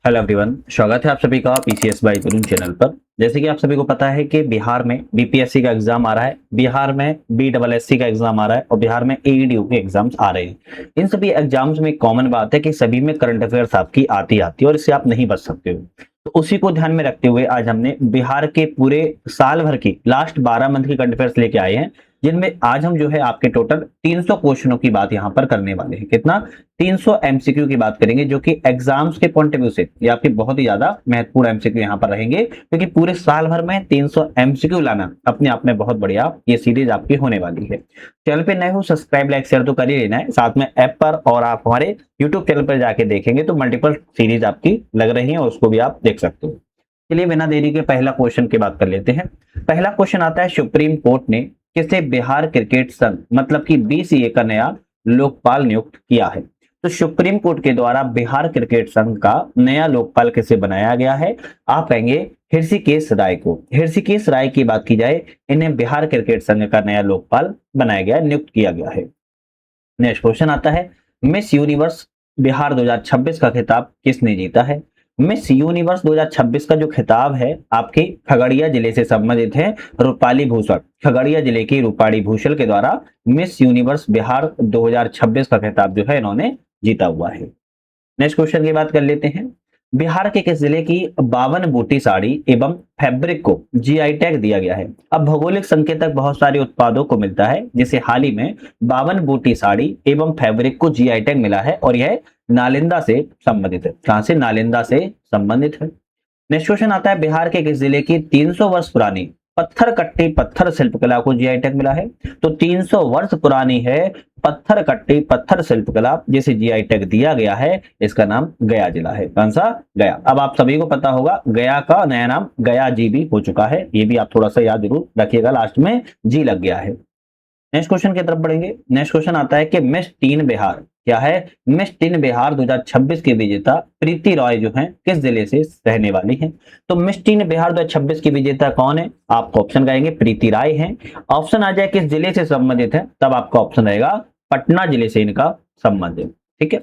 Hello everyone, स्वागत है आप सभी का पीसीएस बाय तरुण चैनल पर। जैसे कि आप सभी को पता है कि बिहार में बीपीएससी का एग्जाम आ रहा है, बिहार में बीडबलएससी का एग्जाम आ रहा है और बिहार में एईडीयू के एग्जाम्स आ रहे हैं। इन सभी एग्जाम्स में कॉमन बात है कि सभी में करंट अफेयर्स आपकी आती आती है और इससे आप नहीं बच सकते हो। तो उसी को ध्यान में रखते हुए आज हमने बिहार के पूरे साल भर की लास्ट 12 मंथ की करंट अफेयर्स लेके आए हैं, जिनमें आज हम जो है आपके टोटल 300 क्वेश्चनों की बात यहाँ पर करने वाले हैं। कितना? 300 एमसीक्यू की बात करेंगे, जो कि एग्जाम्स के पॉइंट ऑफ व्यू से ये आपके बहुत ही ज्यादा महत्वपूर्ण एमसीक्यू यहाँ पर रहेंगे, क्योंकि पूरे साल भर में 300 एमसीक्यू लाना अपने आप में बहुत बढ़िया ये सीरीज आपकी होने वाली है। चैनल पे नए हो, सब्सक्राइब लाइक शेयर तो कर ही लेना है, साथ में ऐप पर और आप हमारे यूट्यूब चैनल पर जाके देखेंगे तो मल्टीपल सीरीज आपकी लग रही है और उसको भी आप देख सकते हो। चलिए बिना देरी के पहला क्वेश्चन की बात कर लेते हैं। पहला क्वेश्चन आता है, सुप्रीम कोर्ट ने किसे बिहार क्रिकेट संघ मतलब कि बीसीए का नया लोकपाल नियुक्त किया है? तो सुप्रीम कोर्ट के द्वारा बिहार क्रिकेट संघ का नया लोकपाल किसे बनाया गया है? आप कहेंगे हृषिकेश राय को। हृषिकेश राय की बात की जाए, इन्हें बिहार क्रिकेट संघ का नया लोकपाल बनाया गया, नियुक्त किया गया है। नेक्स्ट क्वेश्चन आता है, मिस यूनिवर्स बिहार 2026 का खिताब किसने जीता है? मिस यूनिवर्स 2026 का जो खिताब है आपके खगड़िया जिले से संबंधित है, रूपाली भूषण। खगड़िया जिले की रूपाली भूषण के द्वारा मिस यूनिवर्स बिहार 2026 का खिताब जो है इन्होंने जीता हुआ है। नेक्स्ट क्वेश्चन की बात कर लेते हैं, बिहार के किस जिले की 52 बूटी साड़ी एवं फैब्रिक को जीआई टैग दिया गया है? अब भौगोलिक संकेतक बहुत सारे उत्पादों को मिलता है, जिसे हाल ही में 52 बूटी साड़ी एवं फैब्रिक को जीआई टैग मिला है और यह नालंदा से संबंधित है। कहां से? नालंदा से संबंधित है। नेक्स्ट क्वेश्चन आता है, बिहार के किस जिले की 300 वर्ष पुरानी पत्थर कट्टी पत्थर शिल्पकला को जीआई टैग मिला है? तो 300 वर्ष पुरानी है पत्थर कट्टी पत्थर शिल्पकला, जिसे जीआई टैग दिया गया है, इसका नाम गया जिला है। कौन सा? गया। अब आप सभी को पता होगा गया का नया नाम गया जी भी हो चुका है, ये भी आप थोड़ा सा याद जरूर रखिएगा, लास्ट में जी लग गया है। नेक्स्ट क्वेश्चन की तरफ बढ़ेंगे। नेक्स्ट क्वेश्चन आता है कि मिस टीन बिहार क्या है? मिस टीन बिहार 2026 के विजेता प्रीति रॉय जो हैं किस जिले से रहने वाली हैं? तो मिस टीन बिहार 2026 की विजेता कौन है? आपको ऑप्शन कहेंगे प्रीति राय हैं। ऑप्शन आ जाए किस जिले से संबंधित है, तब आपका ऑप्शन रहेगा पटना जिले से इनका संबंध है। ठीक है,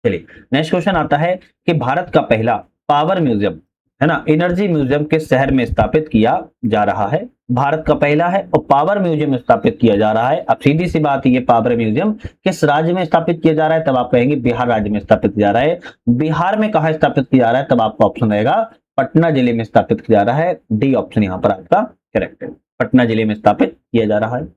चलिए नेक्स्ट क्वेश्चन आता है कि भारत का पहला पावर म्यूजियम है ना, एनर्जी म्यूजियम किस शहर में स्थापित किया जा रहा है? भारत का पहला है और पावर म्यूजियम स्थापित किया जा रहा है। अब सीधी सी बात, ये पावर म्यूजियम किस राज्य में स्थापित किया जा रहा है? तब आप कहेंगे बिहार राज्य में स्थापित किया जा रहा है। बिहार में कहा स्थापित किया जा रहा है? तब आपका ऑप्शन रहेगा पटना जिले में स्थापित किया जा रहा है। डी ऑप्शन यहाँ पर आपका करेक्ट है, पटना जिले में स्थापित किया जा रहा है।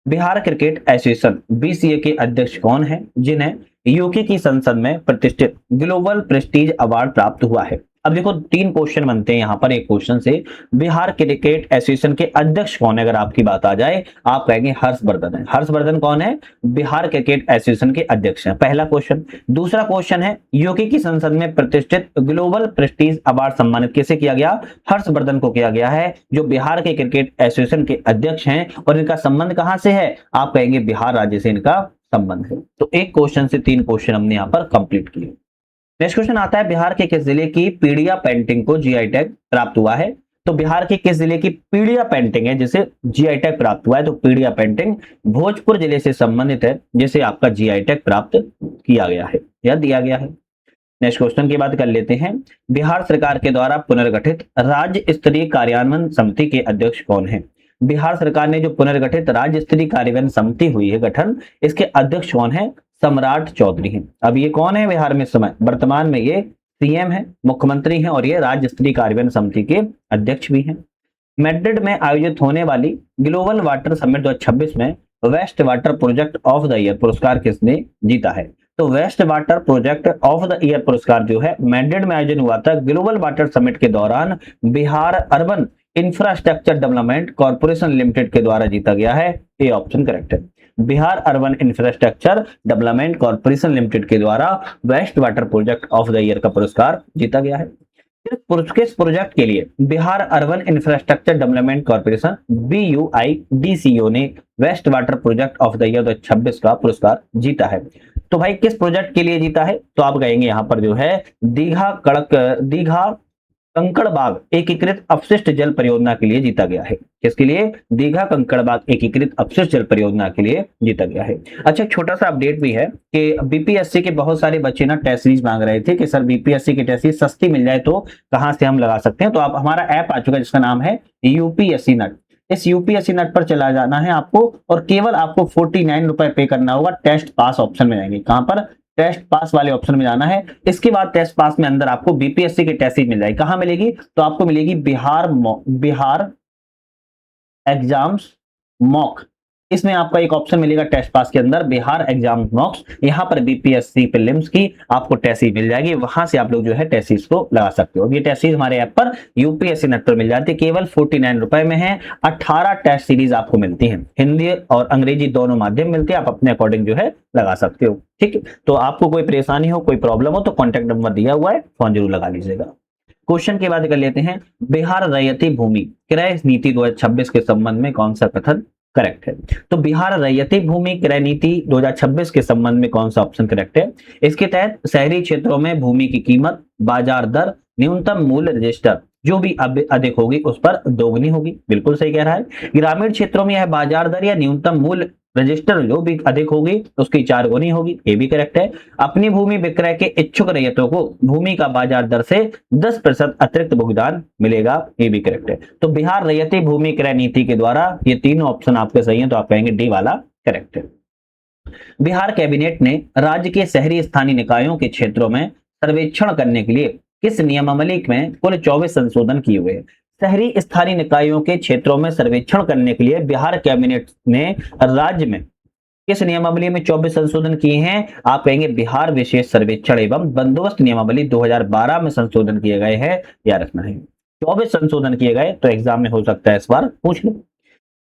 बिहार क्रिकेट एसोसिएशन बीसीए के अध्यक्ष कौन है, जिन्हें यूके की संसद में प्रतिष्ठित ग्लोबल प्रेस्टीज अवार्ड प्राप्त हुआ है? अब देखो 3 क्वेश्चन बनते हैं यहाँ पर एक क्वेश्चन से। बिहार क्रिकेट एसोसिएशन के अध्यक्ष कौन है अगर आपकी बात आ जाए, आप कहेंगे हर्षवर्धन है। हर्षवर्धन कौन है? बिहार क्रिकेट एसोसिएशन के अध्यक्ष हैं, पहला क्वेश्चन। दूसरा क्वेश्चन है, यूके की संसद में प्रतिष्ठित ग्लोबल प्रेस्टीज अवार्ड सम्मानित किसे किया गया? हर्षवर्धन को किया गया है, जो बिहार के क्रिकेट एसोसिएशन के अध्यक्ष हैं। और इनका संबंध कहां से है? आप कहेंगे बिहार राज्य से इनका संबंध है। तो एक क्वेश्चन से 3 क्वेश्चन हमने यहाँ पर कंप्लीट किए। नेक्स्ट क्वेश्चन आता है, बिहार के किस जिले की पीड़िया पेंटिंग को जीआई टैग प्राप्त हुआ है? तो बिहार के किस जिले की पीड़िया पेंटिंग है जिसे जीआई टैग प्राप्त हुआ है? तो पीड़िया पेंटिंग भोजपुर जिले से संबंधित है, जिसे आपका जीआई टैग प्राप्त किया गया है या दिया गया है। नेक्स्ट क्वेश्चन की बात कर लेते हैं, बिहार सरकार के द्वारा पुनर्गठित राज्य स्तरीय कार्यान्वयन समिति के अध्यक्ष कौन है? बिहार सरकार ने जो पुनर्गठित राज्य स्तरीय कार्यान्वयन समिति हुई है गठन, इसके अध्यक्ष कौन है? सम्राट चौधरी हैं। अब ये कौन है बिहार में इस समय? वर्तमान में ये सीएम है, मुख्यमंत्री हैं और ये राज्य स्तरीय कार्यान्वयन समिति के अध्यक्ष भी हैं। मैड्रिड में आयोजित होने वाली ग्लोबल वाटर समिट 2026 में waste water project of the year पुरस्कार किसने जीता है? तो waste water project of the year पुरस्कार जो है मैड्रिड में आयोजन हुआ था ग्लोबल वाटर समिट के दौरान, Bihar urban infrastructure development corporation limited के द्वारा जीता गया है। ए ऑप्शन करेक्ट है, Bihar urban infrastructure development corporation limited के द्वारा waste water project of the year का पुरस्कार जीता गया है। किस प्रोजेक्ट के लिए Bihar urban infrastructure development corporation BUIDCO ने waste water project of the year 2026 का पुरस्कार जीता है? तो भाई किस प्रोजेक्ट के लिए जीता है? तो आप कहेंगे यहाँ पर जो है दीघा कंकड़बाग एकीकृत अपशिष्ट जल परियोजना के लिए जीता गया है। किसके लिए? दीघा कंकड़बाग एकीकृत अपशिष्ट जल परियोजना के लिए जीता गया है। अच्छा, छोटा सा अपडेट भी है कि बीपीएससी के बहुत सारे बच्चे ना टेस्ट सीरीज मांग रहे थे कि सर बीपीएससी की टेस्ट सीरीज सस्ती मिल जाए तो कहां से हम लगा सकते हैं। तो आप हमारा ऐप आ चुका है जिसका नाम है यूपीएससी नट। इस यूपीएससी नट पर चला जाना है आपको और केवल आपको 49 रुपए पे करना होगा। टेस्ट पास ऑप्शन में जाएंगे। कहां पर? टेस्ट पास वाले ऑप्शन में जाना है। इसके बाद टेस्ट पास में अंदर आपको बीपीएससी की टेस्ट सीरीज मिल जाएगी। कहां मिलेगी? तो आपको मिलेगी बिहार एग्जाम्स मॉक। इसमें आपका एक ऑप्शन मिलेगा टेस्ट पास के अंदर बिहार एग्जाम मॉक्स। यहां पर बीपीएससी प्रीलिम्स की आपको टेस्ट सीरीज मिल जाएगी। वहां से आप लोग जो है टेस्ट सीरीज को लगा सकते हो। ये टेस्ट सीरीज हमारे ऐप पर यूपीएससी नेट पर मिल जाती है, केवल 49 रुपए में है। 18 टेस्ट सीरीज आपको मिलती है, हिंदी और अंग्रेजी दोनों माध्यम मिलते हैं। आप अपने अकॉर्डिंग जो है लगा सकते हो। ठीक है, तो आपको कोई परेशानी हो, कोई प्रॉब्लम हो तो कॉन्टैक्ट नंबर दिया हुआ है, फोन जरूर लगा लीजिएगा। क्वेश्चन की बात कर लेते हैं। बिहार रैयती भूमि क्रय नीति 2026 के संबंध में कौन सा कथन करेक्ट है? तो बिहार रैयती भूमि क्रय नीति 2026 के संबंध में कौन सा ऑप्शन करेक्ट है? इसके तहत शहरी क्षेत्रों में भूमि की कीमत, बाजार दर, न्यूनतम मूल्य रजिस्टर जो भी अधिक होगी उस पर दोगुनी होगी। बिल्कुल सही कह रहा है। ग्रामीण क्षेत्रों में यह बाजार दर या न्यूनतम मूल्य रजिस्टर जो भी अधिक होगी उसकी 4 गुनी होगी। ये भी करेक्ट है। अपनी भूमि विक्रय के इच्छुक रैयतों को भूमि का बाजार दर से 10% अतिरिक्त भुगतान मिलेगा। ये भी करेक्ट है। तो बिहार रैयती भूमि क्रय नीति के द्वारा ये तीनों ऑप्शन आपके सही हैं, तो आप कहेंगे डी वाला करेक्ट है। बिहार कैबिनेट ने राज्य के शहरी स्थानीय निकायों के क्षेत्रों में सर्वेक्षण करने के लिए किस नियमावली में कुल 24 संशोधन किए हुए हैं? शहरी स्थानीय निकायों के क्षेत्रों में सर्वेक्षण करने के लिए बिहार कैबिनेट ने राज्य में किस नियमावली में 24 संशोधन किए हैं? आप कहेंगे बिहार विशेष सर्वेक्षण एवं बंदोबस्त नियमावली 2012 में संशोधन किए गए हैं। याद रखना है 24 संशोधन किए गए, तो एग्जाम में हो सकता है इस बार पूछ लो।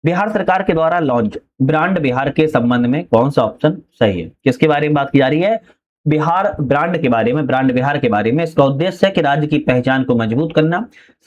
बिहार सरकार के द्वारा लॉन्च ब्रांड बिहार के संबंध में कौन सा ऑप्शन सही है? किसके बारे में बात की जा रही है? बिहार ब्रांड के बारे में, ब्रांड बिहार के बारे में। इसका उद्देश्य है कि राज्य की पहचान को मजबूत करना,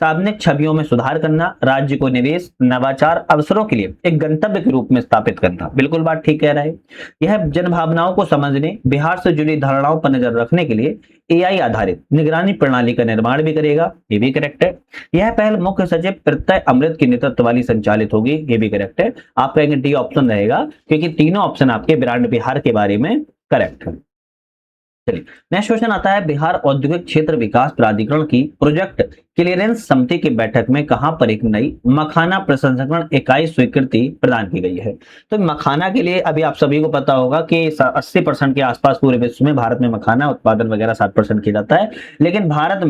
सार्वजनिक छवियों में सुधार करना, राज्य को निवेश, नवाचार, अवसरों के लिए एक गंतव्य के रूप में स्थापित करना। बिल्कुल बात ठीक कह रहा है। यह जनभावनाओं को समझने, बिहार से जुड़ी धारणाओं पर नजर रखने के लिए एआई आधारित निगरानी प्रणाली का निर्माण भी करेगा। ये भी करेक्ट है। यह पहल मुख्य सचिव प्रत्यय अमृत की नेतृत्व वाली संचालित होगी। ये भी करेक्ट है। आप कहेंगे डी ऑप्शन रहेगा, क्योंकि तीनों ऑप्शन आपके ब्रांड बिहार के बारे में करेक्ट है। चलिए, नेक्स्ट क्वेश्चन आता है। बिहार औद्योगिक क्षेत्र विकास प्राधिकरण की प्रोजेक्ट क्लियरेंस समिति की बैठक में कहां पर एक नई मखाना प्रसंस्करण इकाई स्वीकृति प्रदान की गई है? तो मखाना के लिए अभी आप सभी को पता होगा कि 80% के आसपास पूरे विश्व में भारत में मखाना उत्पादन वगैरह 60% किया जाता है। लेकिन भारत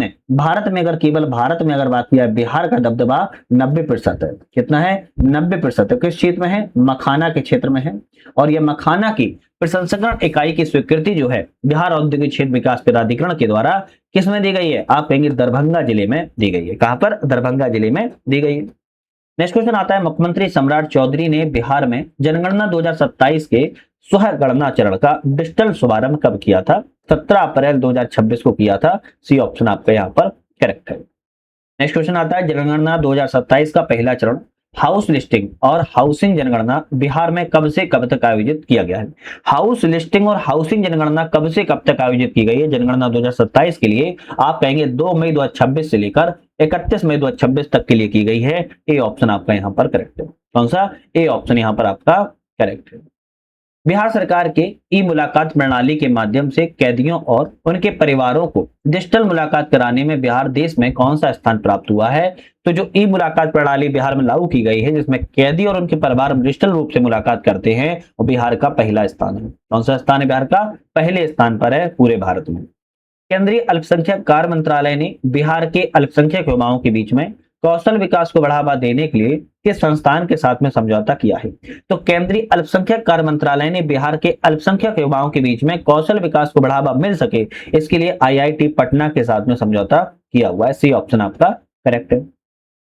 में अगर केवल भारत में अगर बात किया, बिहार का दबदबा 90% है। कितना है? 90% है। किस क्षेत्र में है? मखाना के क्षेत्र में है। और यह मखाना की प्रसंस्करण इकाई की स्वीकृति जो है बिहार औद्योगिक क्षेत्र विकास प्राधिकरण के द्वारा किसमें दी गई है? आप कहेंगे दरभंगा जिले में दी गई है। कहां पर? दरभंगा जिले में दी गई है। नेक्स्ट क्वेश्चन आता है। मुख्यमंत्री सम्राट चौधरी ने बिहार में जनगणना 2027 के स्व गणना चरण का डिजिटल शुभारंभ कब किया था? 17 अप्रैल 2026 को किया था। सी ऑप्शन आपका यहाँ पर करेक्ट है। नेक्स्ट क्वेश्चन आता है। जनगणना 2027 का पहला चरण हाउस लिस्टिंग और हाउसिंग जनगणना बिहार में कब से कब तक आयोजित किया गया है? हाउस लिस्टिंग और हाउसिंग जनगणना कब से कब तक आयोजित की गई है जनगणना 2027 के लिए? आप कहेंगे 2 मई 2026 से लेकर 31 मई 2026 तक के लिए की गई है। ए ऑप्शन आपका यहाँ पर करेक्ट है। कौन सा? ए ऑप्शन यहाँ पर आपका करेक्ट है। बिहार सरकार के ई मुलाकात प्रणाली के माध्यम से कैदियों और उनके परिवारों को डिजिटल मुलाकात कराने में बिहार देश में कौन सा स्थान प्राप्त हुआ है? तो जो ई मुलाकात प्रणाली बिहार में लागू की गई है जिसमें कैदी और उनके परिवार डिजिटल रूप से मुलाकात करते हैं, वो बिहार का पहला स्थान है। कौन सा स्थान है? बिहार का पहले स्थान पर है पूरे भारत में। केंद्रीय अल्पसंख्यक कार्य मंत्रालय ने बिहार के अल्पसंख्यक युवाओं के बीच में कौशल विकास को बढ़ावा देने के लिए किस संस्थान के साथ में समझौता किया है? तो केंद्रीय अल्पसंख्यक कार्य मंत्रालय ने बिहार के अल्पसंख्यक युवाओं के बीच में कौशल विकास को बढ़ावा मिल सके इसके लिए आईआईटी पटना के साथ में समझौता किया हुआ है। सी ऑप्शन आपका करेक्ट है।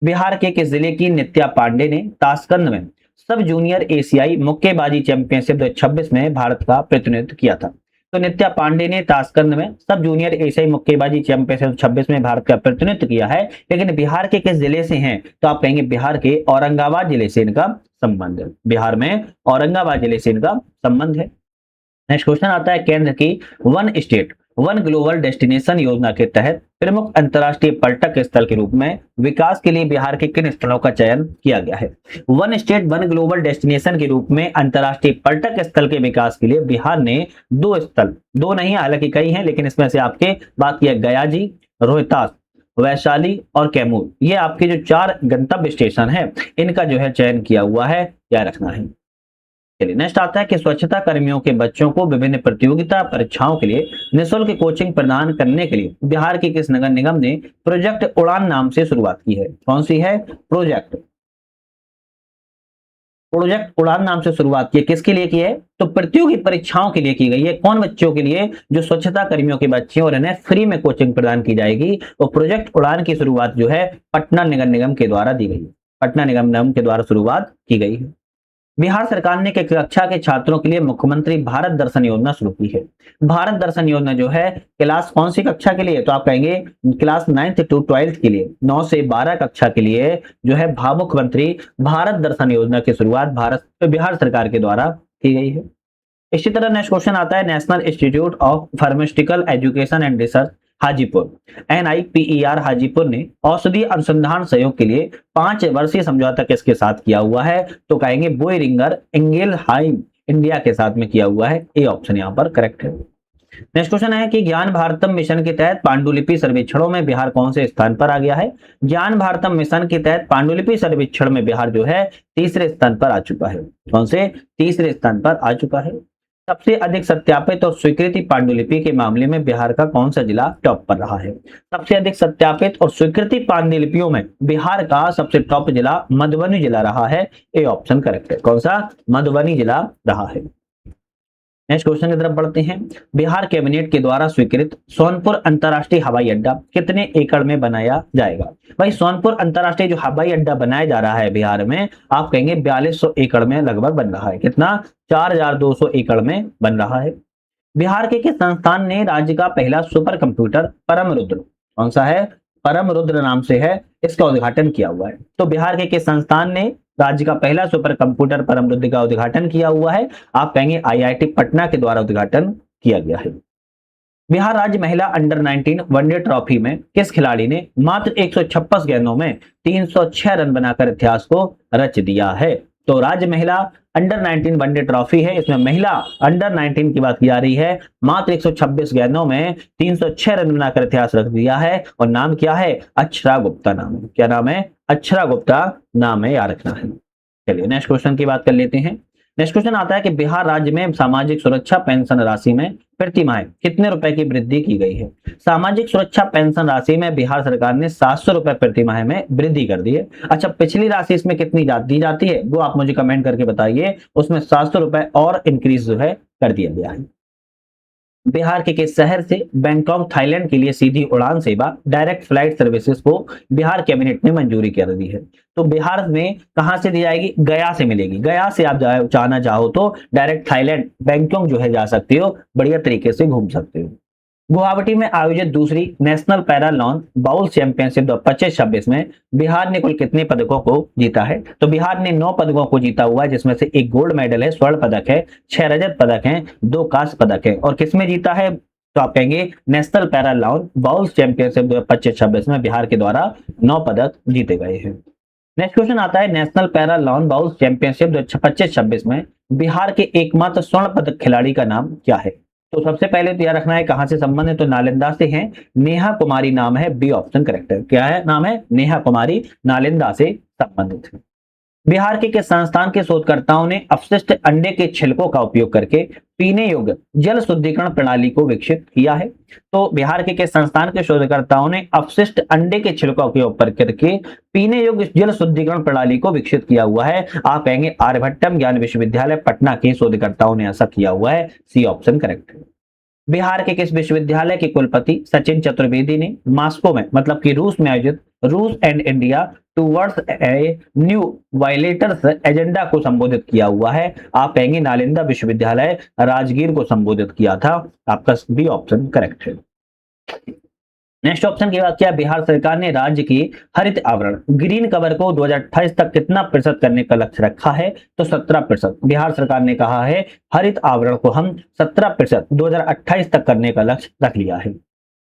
बिहार के किस जिले की नित्या पांडे ने ताशकंद में सब जूनियर एशियाई मुक्केबाजी चैंपियनशिप 2026 में भारत का प्रतिनिधित्व किया था? तो नित्या पांडे ने ताशकंद में सब जूनियर एशियाई मुक्केबाजी चैंपियनशिप 2026 में भारत का प्रतिनिधित्व किया है। लेकिन बिहार के किस जिले से हैं? तो आप कहेंगे बिहार के औरंगाबाद जिले से इनका संबंध है। बिहार में औरंगाबाद जिले से इनका संबंध है। नेक्स्ट क्वेश्चन आता है। केंद्र की one state one global destination योजना के तहत प्रमुख अंतर्राष्ट्रीय पर्यटक स्थल के रूप में विकास के लिए बिहार के किन स्थलों का चयन किया गया है? One state one global destination के रूप में अंतर्राष्ट्रीय पर्यटक स्थल के विकास के लिए बिहार ने दो स्थल, दो नहीं हालांकि कई हैं, लेकिन इसमें से आपके बात किया गया जी, रोहतास, वैशाली और कैमूर, ये आपके जो 4 गंतव्य स्टेशन है इनका जो है चयन किया हुआ है, क्या रखना है। चलिए नेक्स्ट आता है कि स्वच्छता कर्मियों के बच्चों को विभिन्न प्रतियोगिता परीक्षाओं के लिए निःशुल्क कोचिंग प्रदान करने के लिए बिहार के किस नगर निगम ने प्रोजेक्ट उड़ान नाम से शुरुआत की है? कौन सी है? प्रोजेक्ट उड़ान नाम से शुरुआत की है। किसके लिए की है? तो प्रतियोगी परीक्षाओं के लिए की गई है। कौन बच्चों के लिए? जो स्वच्छता कर्मियों के बच्चे और इन्हें फ्री में कोचिंग प्रदान की जाएगी। और प्रोजेक्ट उड़ान की शुरुआत जो है पटना नगर निगम के द्वारा दी गई है, पटना निगम के द्वारा शुरुआत की गई है। बिहार सरकार ने कक्षा के छात्रों के लिए मुख्यमंत्री भारत दर्शन योजना शुरू की है। भारत दर्शन योजना जो है क्लास कौन सी कक्षा के लिए? तो आप कहेंगे क्लास 9th to 12th के लिए, 9 से 12 कक्षा के लिए जो है मुख्यमंत्री भारत दर्शन योजना की शुरुआत बिहार सरकार के द्वारा की गई है। इसी तरह नेक्स्ट क्वेश्चन आता है, national institute of pharmaceutical education and research Hajipur NIPER Hajipur ने औषधि अनुसंधान सहयोग के लिए 5 वर्षीय समझौता किसके साथ किया हुआ है? तो कहेंगे बोइरिंगर इंगेलहाइम इंडिया के साथ में किया हुआ है। ए ऑप्शन यहाँ पर करेक्ट है। नेक्स्ट क्वेश्चन है कि ज्ञान भारतम मिशन के तहत पांडुलिपि सर्वेक्षणों में बिहार कौन से स्थान पर आ गया है? ज्ञान भारतम मिशन के तहत पांडुलिपि सर्वेक्षण में बिहार जो है तीसरे स्थान पर आ चुका है। कौन से? तीसरे स्थान पर आ चुका है। सबसे अधिक सत्यापित और स्वीकृति पांडुलिपि के मामले में बिहार का कौन सा जिला टॉप पर रहा है? सबसे अधिक सत्यापित और स्वीकृति पांडुलिपियों में बिहार का सबसे टॉप जिला मधुबनी जिला रहा है। ए ऑप्शन करेक्ट है। कौन सा? मधुबनी जिला रहा है। नेक्स्ट क्वेश्चन की तरफ बढ़ते हैं। बिहार कैबिनेट के द्वारा स्वीकृत सोनपुर अंतरराष्ट्रीय हवाई अड्डा कितने एकड़ में बनाया जाएगा? भाई सोनपुर अंतरराष्ट्रीय जो हवाई अड्डा बनाया जा रहा है बिहार में, आप कहेंगे 4200 एकड़ में लगभग बन रहा है। कितना? 4200 एकड़ में बन रहा है। बिहार के किस संस्थान ने राज्य का पहला सुपर कंप्यूटर परम रुद्र, कौन सा है? परम रुद्र नाम से है, इसका उद्घाटन किया हुआ है। तो बिहार के किस संस्थान ने राज्य का पहला सुपर कंप्यूटर परम रुद्र का उद्घाटन किया हुआ है? आप कहेंगे IIT पटना के द्वारा उद्घाटन किया गया है। बिहार राज्य महिला अंडर 19 वनडे ट्रॉफी में किस खिलाड़ी ने मात्र 156 गेंदों में 306 रन बनाकर इतिहास को रच दिया है? तो राज्य महिला अंडर 19 वनडे ट्रॉफी है, इसमें महिला अंडर 19 की बात की जा रही है। मात्र 126 गेंदों में 306 रन बनाकर इतिहास रख दिया है। और नाम क्या है? अक्षरा गुप्ता नाम है। क्या नाम है? अक्षरा गुप्ता नाम है, याद रखना है। चलिए नेक्स्ट क्वेश्चन की बात कर लेते हैं। नेक्स्ट क्वेश्चन आता है कि बिहार राज्य में सामाजिक सुरक्षा पेंशन राशि में प्रति माह कितने रुपए की वृद्धि की गई है? सामाजिक सुरक्षा पेंशन राशि में बिहार सरकार ने 700 रुपए प्रति माह में वृद्धि कर दी है। अच्छा, पिछली राशि इसमें कितनी दी जाती है वो आप मुझे कमेंट करके बताइए। उसमें 700 रुपए और इंक्रीज जो है कर दिया गया है। बिहार के किस शहर से बैंकॉक थाईलैंड के लिए सीधी उड़ान सेवा डायरेक्ट फ्लाइट सर्विसेज को बिहार कैबिनेट ने मंजूरी कर दी है? तो बिहार में कहां से दी जाएगी? गया से मिलेगी। गया से आप जाना चाहो तो डायरेक्ट थाईलैंड बैंकॉक जो है जा सकते हो, बढ़िया तरीके से घूम सकते हो। गुवाहाटी में आयोजित दूसरी national para lawn bowl championship 25-26 में बिहार ने कुल कितने पदकों को जीता है? तो बिहार ने 9 पदकों को जीता हुआ है, जिसमें से 1 गोल्ड मेडल है, स्वर्ण पदक है, 6 रजत पदक हैं, 2 कांस्य पदक है। और किसमें जीता है? तो आप कहेंगे national para lawn bowl championship 25-26 में बिहार के द्वारा 9 पदक जीते गए हैं। नेक्स्ट क्वेश्चन आता है, national para lawn bowl championship 25-26 में बिहार के एकमात्र स्वर्ण पदक खिलाड़ी का नाम क्या है? तो सबसे पहले तो याद रखना है कहां से संबंधित, तो नालंदा से हैं, नेहा कुमारी नाम है। बी ऑप्शन करेक्ट है। क्या है नाम है? नेहा कुमारी, नालंदा से संबंधित है। बिहार के किस संस्थान के शोधकर्ताओं ने अपशिष्ट अंडे के छिलकों का उपयोग करके पीने योग्य जल शुद्धिकरण प्रणाली को विकसित किया है? तो बिहार के किस संस्थान के शोधकर्ताओं ने अपशिष्ट अंडे के छिलकों के उपयोग करके पीने योग्य जल शुद्धिकरण प्रणाली को विकसित किया हुआ है? आप कहेंगे आर्यभट्टम ज्ञान विश्वविद्यालय पटना के शोधकर्ताओं ने ऐसा किया हुआ है। सी ऑप्शन करेक्ट है। बिहार के किस विश्वविद्यालय के कुलपति सचिन चतुर्वेदी ने मॉस्को में, मतलब कि रूस में आयोजित रूस and India towards a new violators agenda को संबोधित किया हुआ है? आप कहेंगे नालंदा विश्वविद्यालय राजगीर को संबोधित किया था। आपका बी ऑप्शन करेक्ट है। नेक्स्ट ऑप्शन की बात किया, बिहार सरकार ने राज्य की हरित आवरण ग्रीन कवर को 2028 तक कितना प्रतिशत करने का लक्ष्य रखा है? तो 17%। बिहार सरकार ने कहा है हरित आवरण को हम 17% 2028 तक करने का लक्ष्य रख लिया है।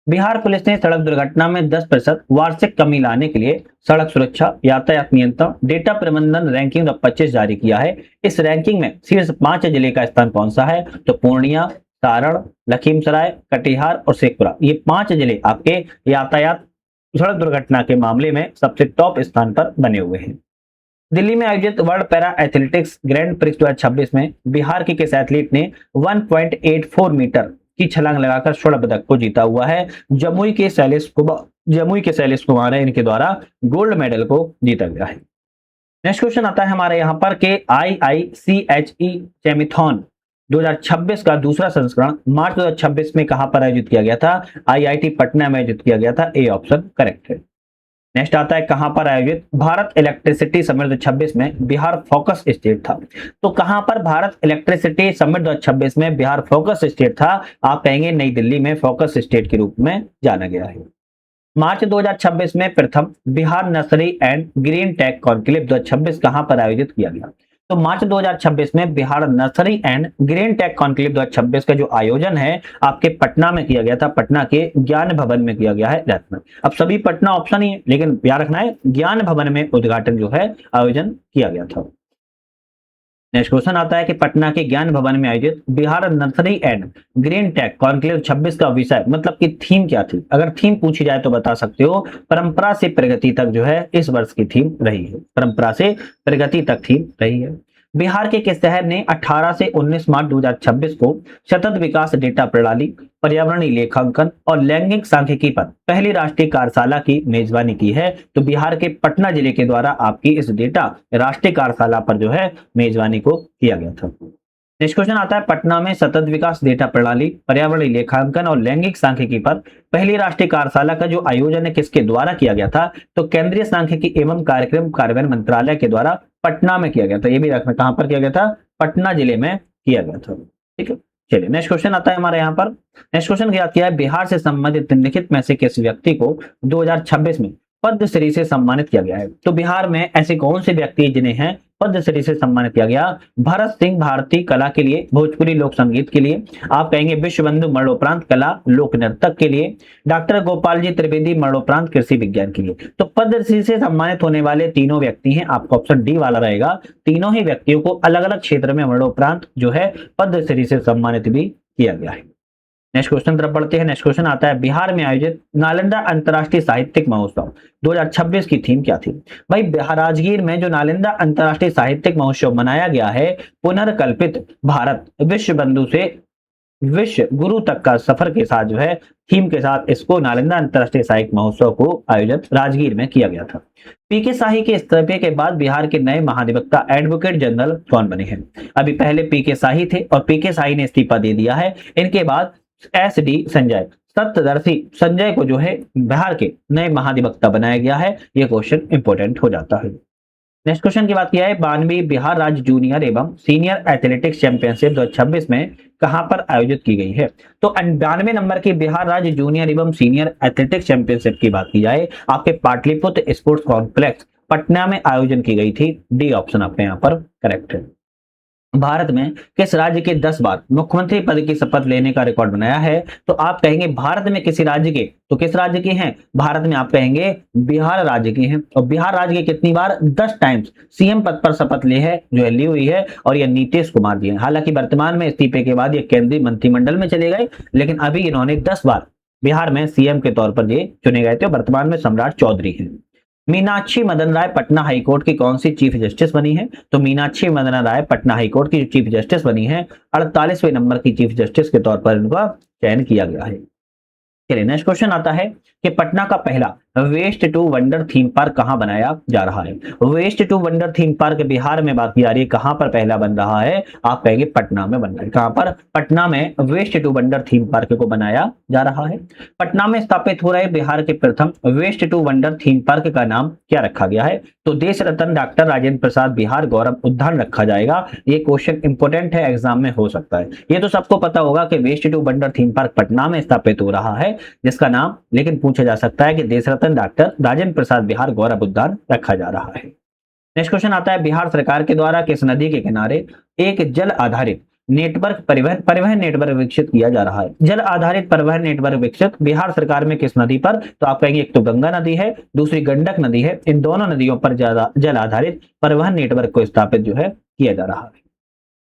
बिहार पुलिस ने सड़क दुर्घटना में 10% वार्षिक कमी लाने के लिए सड़क सुरक्षा, यातायात नियंत्रण, डेटा प्रबंधन रैंकिंग 2025 जारी किया है। इस रैंकिंग में शीर्ष 5 जिले का स्थान कौन सा है? तो पूर्णिया, सारण, लखीमसराय, कटिहार और शेखपुरा, ये 5 जिले आपके यातायात सड़क दुर्घटना के मामले में सबसे टॉप स्थान पर बने हुए हैं। दिल्ली में आयोजित world para athletics grand prix 2026 में बिहार के किस एथलीट ने 1.84 मीटर की छलांग लगाकर स्वर्ण पदक को जीता हुआ है? जमुई के शैलेश कुमार है, इनके द्वारा गोल्ड मेडल को जीता गया है। नेक्स्ट क्वेश्चन आता है हमारे यहाँ पर के IICHE चैमिथॉन 2026 का दूसरा संस्करण मार्च 2026 में कहां पर आयोजित किया गया था? IIT पटना में आयोजित किया गया था। ए ऑप्शन करेक्ट है। नेक्स्ट आता है कहां पर आयोजित भारत इलेक्ट्रिसिटी समिट 2026 में बिहार फोकस स्टेट था? तो कहां पर भारत इलेक्ट्रिसिटी समिट 2026 में बिहार फोकस स्टेट था? आप कहेंगे नई दिल्ली में फोकस स्टेट के रूप में जाना गया है। मार्च 2026 में प्रथम Bihar nursery and green tech conclave 2026 कहां पर आयोजित किया गया? तो मार्च 2026 में Bihar nursery and green tech conclave 2026 का जो आयोजन है आपके पटना में किया गया था, पटना के ज्ञान भवन में किया गया है। अब सभी पटना ऑप्शन ही है, लेकिन याद रखना है ज्ञान भवन में उद्घाटन जो है आयोजन किया गया था। नेक्स्ट क्वेश्चन आता है कि पटना के ज्ञान भवन में आयोजित Bihar nursery and green tech conclave 26 का विषय मतलब कि थीम क्या थी? अगर थीम पूछी जाए तो बता सकते हो परंपरा से प्रगति तक जो है इस वर्ष की थीम रही है। परंपरा से प्रगति तक थीम रही है। बिहार के किस शहर ने 18 से 19 मार्च 2026 को सतत विकास डेटा प्रणाली, पर्यावरणीय लेखांकन और लैंगिक सांख्यिकी पर पहली राष्ट्रीय कार्यशाला की मेजबानी की है? तो बिहार के पटना जिले के द्वारा आपकी इस डेटा राष्ट्रीय कार्यशाला पर जो है मेजबानी को किया गया था। नेक्स्ट क्वेश्चन आता है पटना में सतत विकास डेटा प्रणाली, पर्यावरणीय लेखांकन और लैंगिक सांख्यिकी पर पहली राष्ट्रीय कार्यशाला का जो आयोजन है किसके द्वारा किया गया था? तो केंद्रीय सांख्यिकी एवं कार्यक्रम कार्यान्वयन मंत्रालय के द्वारा पटना में किया गया था। ये भी रखना, कहां पर किया गया था? पटना जिले में किया गया था। ठीक है, चलिए नेक्स्ट क्वेश्चन आता है हमारे यहाँ पर। नेक्स्ट क्वेश्चन क्या किया है? बिहार से संबंधित निम्नलिखित में से किस व्यक्ति को 2026 में पद्मश्री से सम्मानित किया गया है? तो बिहार में ऐसे कौन से व्यक्ति जिन्हें हैं पद्मश्री से सम्मानित किया गया? भरत सिंह भारती कला के लिए, भोजपुरी लोक संगीत के लिए, आप कहेंगे विश्व बंधु मरणोपरांत कला लोक नर्तक के लिए, डॉक्टर गोपाल जी त्रिवेदी मरणोपरांत कृषि विज्ञान के लिए। तो पद्मश्री से सम्मानित होने वाले तीनों व्यक्ति हैं, आपका ऑप्शन डी वाला रहेगा। तीनों ही व्यक्तियों को अलग अलग क्षेत्र में मरणोपरांत जो है पद्मश्री से सम्मानित भी किया गया है। नेक्स्ट क्वेश्चन तरफ बढ़ते हैं। नेक्स्ट क्वेश्चन आता है बिहार में आयोजित नालंदा अंतर्राष्ट्रीय साहित्यिक महोत्सव 2026 की थीम क्या थी? भाई राजगीर में जो नालंदा अंतर्राष्ट्रीय साहित्यिक महोत्सव मनाया गया है, पुनर्कल्पित भारत विश्व बंधु से विश्व गुरु तक का सफर के साथ जो है थीम के साथ इसको नालंदा अंतर्राष्ट्रीय साहित्य महोत्सव को आयोजित राजगीर में किया गया था। पीके शाही के इस्तीफे के बाद बिहार के नए महाधिवक्ता एडवोकेट जनरल कौन बने हैं? अभी पहले पीके शाही थे और पीके शाही ने इस्तीफा दे दिया है। इनके बाद SD संजय, सत्यदर्शी संजय को जो है बिहार के नए महाधिवक्ता बनाया गया है। यह क्वेश्चन इंपॉर्टेंट हो जाता है। नेक्स्ट क्वेश्चन की बात किया है 92वीं बिहार राज्य जूनियर एवं सीनियर एथलेटिक्स चैंपियनशिप 2026 में कहां पर आयोजित की गई है? तो 92 नंबर की बिहार राज्य जूनियर एवं सीनियर एथलेटिक्स चैंपियनशिप की बात की जाए आपके पाटलिपुत्र स्पोर्ट्स कॉम्प्लेक्स पटना में आयोजन की गई थी। डी ऑप्शन आपके यहाँ पर करेक्ट है। भारत में किस राज्य के 10 बार मुख्यमंत्री पद की शपथ लेने का रिकॉर्ड बनाया है? तो आप कहेंगे भारत में किसी राज्य के, तो किस राज्य के हैं? भारत में आप कहेंगे बिहार राज्य के हैं। और बिहार राज्य के कितनी बार? 10 टाइम्स सीएम पद पर शपथ ली है, जो है ली हुई है, और यह नीतीश कुमार जी हैं। हालांकि वर्तमान में इस्तीफे के बाद ये केंद्रीय मंत्रिमंडल में चले गए, लेकिन अभी इन्होंने 10 बार बिहार में सीएम के तौर पर ये चुने गए थे। वर्तमान में सम्राट चौधरी हैं। मीनाक्षी मदन राय पटना हाईकोर्ट की कौन सी चीफ जस्टिस बनी है? तो मीनाक्षी मदन राय पटना हाईकोर्ट की जो चीफ जस्टिस बनी है 48वें नंबर की चीफ जस्टिस के तौर पर इनका चयन किया गया है। चलिए नेक्स्ट क्वेश्चन आता है कि पटना का पहला waste to wonder theme park कहां बनाया जा रहा है? Waste to wonder theme park Bihar में बात की जा रही है, कहां पर पहला बन रहा है? आप कहेंगे पटना में बन रहा है। कहां पर? पटना में waste to wonder theme park को बनाया जा रहा है। पटना में स्थापित हो रहे बिहार के प्रथम waste to wonder theme park का नाम क्या रखा गया है? तो देश रत्न डॉक्टर राजेंद्र प्रसाद बिहार गौरव उद्यान रखा जाएगा। ये क्वेश्चन इंपोर्टेंट है, एग्जाम में हो सकता है। ये तो सबको पता होगा कि waste to wonder theme park Patna में स्थापित हो रहा है, जिसका नाम लेकिन पूछा जा सकता है कि देश रत्न डॉक्टर राजेंद्र प्रसाद बिहार गौरव उद्यान रखा जा रहा है। नेक्स्ट क्वेश्चन आता है, बिहार सरकार के द्वारा किस नदी के किनारे एक जल आधारित नेटवर्क परिवहन नेटवर्क विकसित किया जा रहा है? जल आधारित परिवहन नेटवर्क विकसित बिहार सरकार में किस नदी पर? तो आप कहेंगे एक तो गंगा नदी है, दूसरी गंडक नदी है। इन दोनों नदियों पर जल आधारित परिवहन नेटवर्क को स्थापित जो है किया जा रहा है।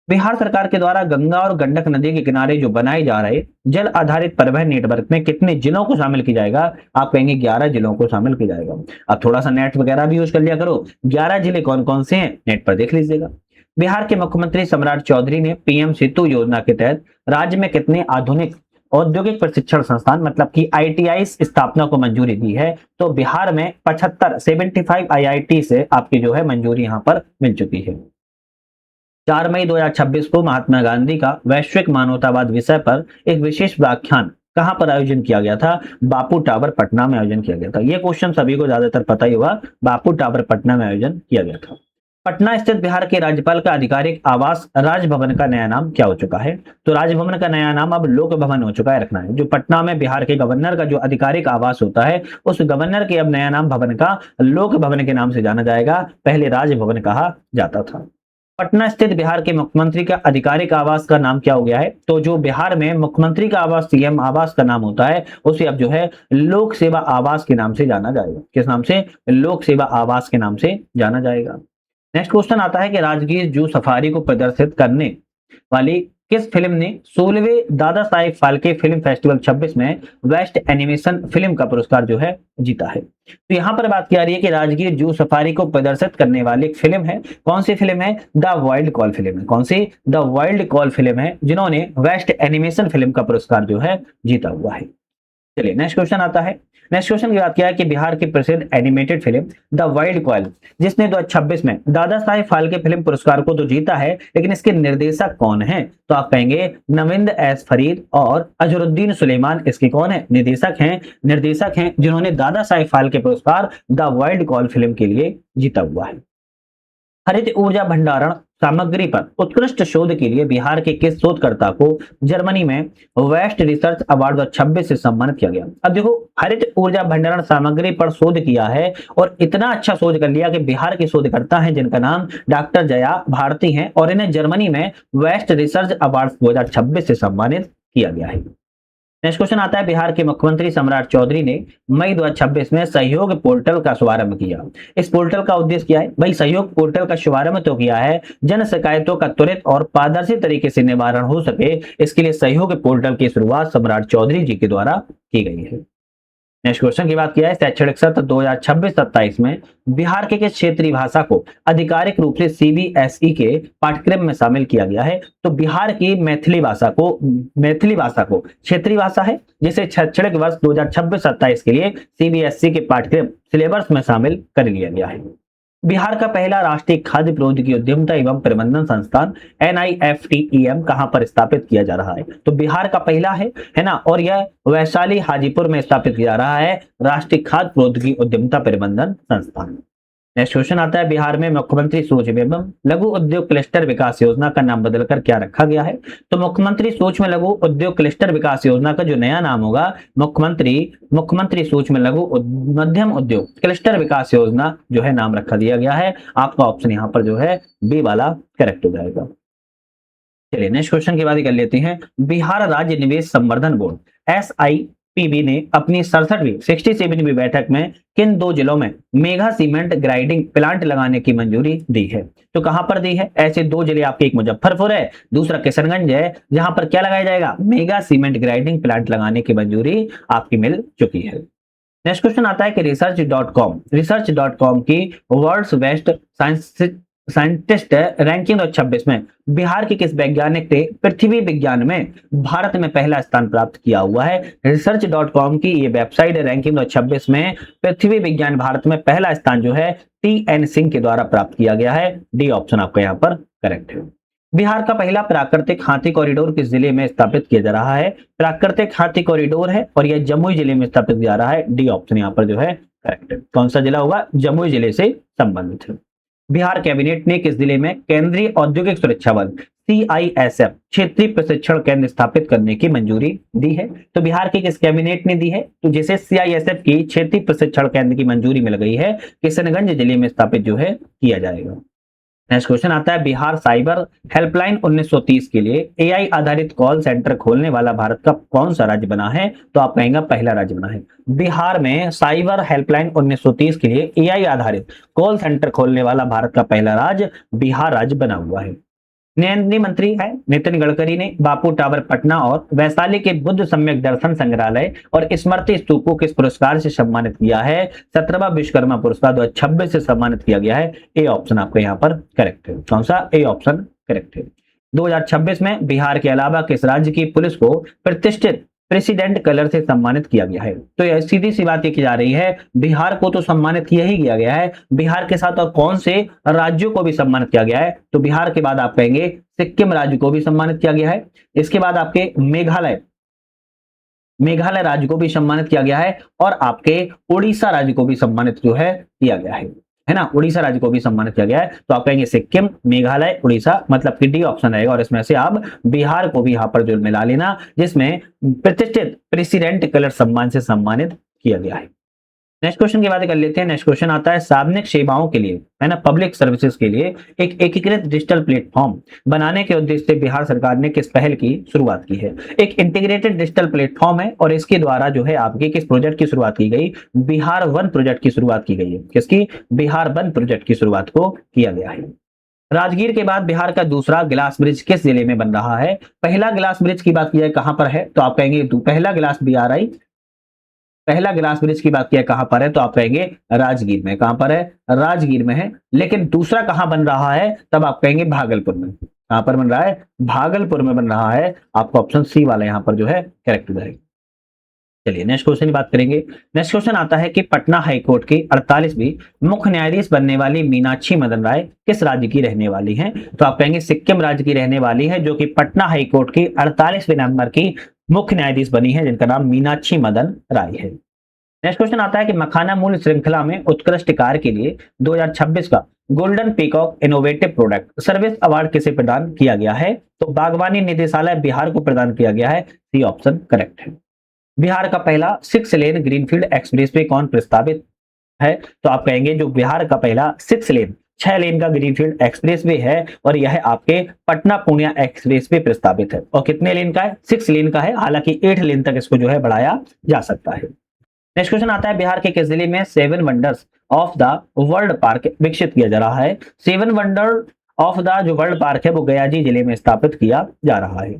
बिहार सरकार के द्वारा गंगा और गंडक नदी के किनारे जो बनाए जा रहे जल आधारित परिवहन नेटवर्क में कितने जिलों को शामिल किया जाएगा? आप कहेंगे 11 जिलों को शामिल किया जाएगा। अब थोड़ा सा नेट वगैरह भी यूज कर लिया करो। 11 जिले कौन कौन से हैं, नेट पर देख लीजिएगा। बिहार के मुख्यमंत्री सम्राट चौधरी ने पीएम सेतु योजना के तहत राज्य में कितने आधुनिक औद्योगिक प्रशिक्षण संस्थान मतलब कि आईटीआई स्थापना को मंजूरी दी है? तो बिहार में 75 आईआईटी से आपकी जो है मंजूरी यहां पर मिल चुकी है। 4 मई 2026 को महात्मा गांधी का वैश्विक मानवतावाद विषय पर एक विशेष व्याख्यान कहां पर आयोजन किया गया था? बापू टावर पटना में आयोजन किया गया था। यह क्वेश्चन सभी को ज्यादातर पता ही होगा, बापू टावर पटना में आयोजन किया गया था। पटना स्थित बिहार के राज्यपाल का आधिकारिक आवास राजभवन का नया नाम क्या हो चुका है? तो राजभवन का नया नाम अब लोक भवन हो चुका है, रखना है। जो पटना में बिहार के गवर्नर का जो आधिकारिक आवास होता है, उस गवर्नर के अब नया नाम भवन का लोक भवन के नाम से जाना जाएगा, पहले राजभवन कहा जाता था। पटना स्थित बिहार के मुख्यमंत्री का आधिकारिक आवास का नाम क्या हो गया है? तो जो बिहार में मुख्यमंत्री का आवास सीएम आवास का नाम होता है, उसे अब जो है लोक सेवा आवास के नाम से जाना जाएगा। किस नाम से? लोक सेवा आवास के नाम से जाना जाएगा। नेक्स्ट क्वेश्चन आता है कि राजगीर जू सफारी को प्रदर्शित करने वाली किस फिल्म ने 16वें दादा साहेब फाल्के फिल्म फेस्टिवल 26 में बेस्ट एनिमेशन फिल्म का पुरस्कार जो है जीता है? तो यहां पर बात की जा रही है कि राजगीर जू सफारी को प्रदर्शित करने वाली एक फिल्म है। कौन सी फिल्म है? द वाइल्ड कॉल फिल्म है। कौन सी? द वाइल्ड कॉल फिल्म है, जिन्होंने बेस्ट एनिमेशन फिल्म का पुरस्कार जो है जीता हुआ है। चलिए नेक्स्ट क्वेश्चन आता है। नेक्स्ट क्वेश्चन की बात किया है कि बिहार की प्रसिद्ध animated film the wild call, जिसने 2026 में दादा साहेब फाल्के फिल्म पुरस्कार को तो जीता है, लेकिन इसके निर्देशक कौन हैं? तो आप कहेंगे नविंद एस फरीद और अजरुद्दीन सुलेमान इसके कौन है? निर्देशक हैं जिन्होंने दादा साहेब फाल्के पुरस्कार द वाइल्ड कॉल फिल्म के लिए जीता हुआ है। हरित ऊर्जा भंडारण सामग्री पर उत्कृष्ट शोध के लिए बिहार के किस शोधकर्ता को जर्मनी में वेस्ट रिसर्च अवार्ड 2026 से सम्मानित किया गया? अब देखो, हरित ऊर्जा भंडारण सामग्री पर शोध किया है और इतना अच्छा शोध कर लिया कि बिहार के शोधकर्ता हैं जिनका नाम डॉक्टर जया भारती हैं, और इन्हें जर्मनी में वेस्ट रिसर्च अवार्ड 2026 से सम्मानित किया गया है। नेक्स्ट क्वेश्चन आता है, बिहार के मुख्यमंत्री सम्राट चौधरी ने मई 2026 में सहयोग पोर्टल का शुभारंभ किया। इस पोर्टल का उद्देश्य क्या है? भाई सहयोग पोर्टल का शुभारंभ तो किया है जन शिकायतों का त्वरित और पारदर्शी तरीके से निवारण हो सके, इसके लिए सहयोग पोर्टल की शुरुआत सम्राट चौधरी जी के द्वारा की गई है। नेक्स्ट क्वेश्चन की बात किया है, शैक्षणिक सत्र 2026-27 में बिहार के किस क्षेत्रीय भाषा को आधिकारिक रूप से सीबीएसई के पाठ्यक्रम में शामिल किया गया है? तो बिहार की मैथिली भाषा को क्षेत्रीय भाषा है, जिसे शैक्षणिक वर्ष 2026-27 के लिए सीबीएसई के पाठ्यक्रम सिलेबस में शामिल कर लिया गया है। बिहार का पहला राष्ट्रीय खाद्य प्रौद्योगिकी उद्यमिता एवं प्रबंधन संस्थान NIFTEM कहां पर स्थापित किया जा रहा है? तो बिहार का पहला है ना, और यह वैशाली हाजीपुर में स्थापित किया जा रहा है राष्ट्रीय खाद्य प्रौद्योगिकी उद्यमिता प्रबंधन संस्थान। नेक्स्ट क्वेश्चन आता है, बिहार में मुख्यमंत्री सूक्ष्म एवं लघु उद्योग क्लस्टर विकास योजना का नाम बदलकर क्या रखा गया है? तो मुख्यमंत्री सूक्ष्म लघु उद्योग क्लस्टर विकास योजना का जो नया नाम होगा मुख्यमंत्री सूक्ष्म लघु मध्यम उद्योग क्लस्टर विकास योजना जो है नाम रखा दिया गया है। आपका ऑप्शन यहाँ पर जो है बी वाला करेक्ट हो जाएगा। चलिए नेक्स्ट क्वेश्चन की बात कर लेते हैं। बिहार राज्य निवेश संवर्धन बोर्ड SIPB ने अपनी 67वीं बैठक में किन 2 जिलों में मेगा सीमेंट ग्राइंडिंग प्लांट लगाने की मंजूरी दी है? तो कहां पर दी है? ऐसे 2 जिले आपके, एक मुजफ्फरपुर है, दूसरा किशनगंज है, जहां पर क्या लगाया जाएगा? मेगा सीमेंट ग्राइंडिंग प्लांट लगाने की मंजूरी आपकी मिल चुकी है। नेक्स्ट क्वेश्चन आता है कि research.com की वर्ल्ड्स बेस्ट साइंटिस्ट रैंकिंग 2026 में बिहार के किस वैज्ञानिक ने पृथ्वी विज्ञान में भारत में पहला स्थान प्राप्त किया हुआ है? research.com की ये वेबसाइट रैंकिंग 2026 में पृथ्वी विज्ञान भारत में पहला स्थान जो है TN सिंह के द्वारा प्राप्त किया गया है। डी ऑप्शन आपका यहाँ पर करेक्ट है। बिहार का पहला प्राकृतिक हाथी कॉरिडोर किस जिले में स्थापित किया जा रहा है? प्राकृतिक हाथी कॉरिडोर है और यह जमुई जिले में स्थापित किया जा रहा है। डी ऑप्शन यहाँ पर जो है करेक्ट है। कौन सा जिला होगा? जमुई जिले से संबंधित है। बिहार कैबिनेट ने किस जिले में केंद्रीय औद्योगिक सुरक्षा बल CISF क्षेत्रीय प्रशिक्षण केंद्र स्थापित करने की मंजूरी दी है? तो बिहार के किस कैबिनेट ने दी है? तो जैसे CISF की क्षेत्रीय प्रशिक्षण केंद्र की मंजूरी मिल गई है, किशनगंज जिले में स्थापित जो है किया जाएगा। नेक्स्ट क्वेश्चन आता है, बिहार साइबर हेल्पलाइन 1930 के लिए AI आधारित कॉल सेंटर खोलने वाला भारत का कौन सा राज्य बना है? तो आप कहेंगे पहला राज्य बना है। बिहार में साइबर हेल्पलाइन 1930 के लिए AI आधारित कॉल सेंटर खोलने वाला भारत का पहला राज्य बिहार राज्य बना हुआ है। नरेंद्र मंत्री है नितिन गडकरी ने बापू टावर पटना और वैशाली के बुद्ध सम्यक दर्शन संग्रहालय और स्मृति स्तूप को किस पुरस्कार से सम्मानित किया है? 17वां विश्वकर्मा पुरस्कार 2026 से सम्मानित किया गया है। ए ऑप्शन आपका यहाँ पर करेक्ट है। कौन सा? ए ऑप्शन करेक्ट है। 2026 में बिहार के अलावा किस राज्य की पुलिस को प्रतिष्ठित प्रेसिडेंट कलर से सम्मानित किया गया है? तो यह सीधी सी बात ये की जा रही है, बिहार को तो सम्मानित किया ही गया है, बिहार के साथ और कौन से राज्यों को भी सम्मानित किया गया है? तो बिहार के बाद आप कहेंगे सिक्किम राज्य को भी सम्मानित किया गया है। इसके बाद आपके मेघालय राज्य को भी सम्मानित किया गया है और आपके उड़ीसा राज्य को भी सम्मानित जो है किया गया है ना? उड़ीसा राज्य को भी सम्मानित किया गया है। तो आप कहेंगे सिक्किम, मेघालय, उड़ीसा, मतलब कि डी ऑप्शन रहेगा और इसमें से आप बिहार को भी यहां पर जो मिला लेना, जिसमें प्रतिष्ठित प्रेसिडेंट कलर सम्मान से सम्मानित किया गया है। नेक्स्ट क्वेश्चन की बात कर लेते हैं। नेक्स्ट क्वेश्चन आता है, सार्वजनिक सेवाओं के लिए है ना, पब्लिक सर्विसेज के लिए एक एकीकृत डिजिटल प्लेटफॉर्म बनाने के उद्देश्य से बिहार सरकार ने किस पहल की शुरुआत की है? एक इंटीग्रेटेड डिजिटल प्लेटफॉर्म है और इसके द्वारा जो है आपके किस प्रोजेक्ट की शुरुआत की गई? बिहार वन प्रोजेक्ट की शुरुआत की गई है। किसकी? बिहार वन प्रोजेक्ट की शुरुआत को किया गया है। राजगीर के बाद बिहार का दूसरा ग्लास ब्रिज किस जिले में बन रहा है? पहला ग्लास ब्रिज की बात की जाए कहां पर है? तो आप कहेंगे पहला ग्लास ब्रिज की बात किया कहां पर है? तो आप कहेंगे राजगीर में। कहां पर है? राजगीर में है। लेकिन दूसरा कहां बन रहा है? तब आप कहेंगे भागलपुर में। कहां पर बन रहा है? भागलपुर में बन रहा है। आपका ऑप्शन सी वाला यहां पर जो है करेक्ट रहेगा। चलिए नेक्स्ट क्वेश्चन की बात करेंगे। नेक्स्ट क्वेश्चन आता है कि पटना हाईकोर्ट की 48वीं मुख्य न्यायाधीश बनने वाली मीनाक्षी मदन राय किस राज्य की रहने वाली हैं? तो आप कहेंगे सिक्किम राज्य की रहने वाली है, जो कि पटना हाईकोर्ट की 48वें नंबर की मुख्य न्यायाधीश बनी है, जिनका नाम मीनाक्षी मदन राय है। नेक्स्ट क्वेश्चन आता है कि मखाना मूल्य श्रृंखला में उत्कृष्ट कार्य के लिए 2026 का golden peacock innovative product service award किसे प्रदान किया गया है? तो बागवानी निदेशालय बिहार को प्रदान किया गया है। सी ऑप्शन करेक्ट है। बिहार का पहला 6 लेन ग्रीनफील्ड एक्सप्रेसवे कौन प्रस्तावित है? तो आप कहेंगे जो बिहार का पहला 6 लेन का ग्रीनफील्ड एक्सप्रेसवे है और यह आपके पटना पूर्णिया एक्सप्रेसवे प्रस्तावित है। और कितने लेन का है? 6 लेन का है, हालांकि 8 लेन तक इसको जो है बढ़ाया जा सकता है। नेक्स्ट क्वेश्चन आता है, बिहार के किस जिले में 7 wonders of the world park विकसित किया जा रहा है? 7 वंडर ऑफ द जो वर्ल्ड पार्क है वो गयाजी जिले में स्थापित किया जा रहा है।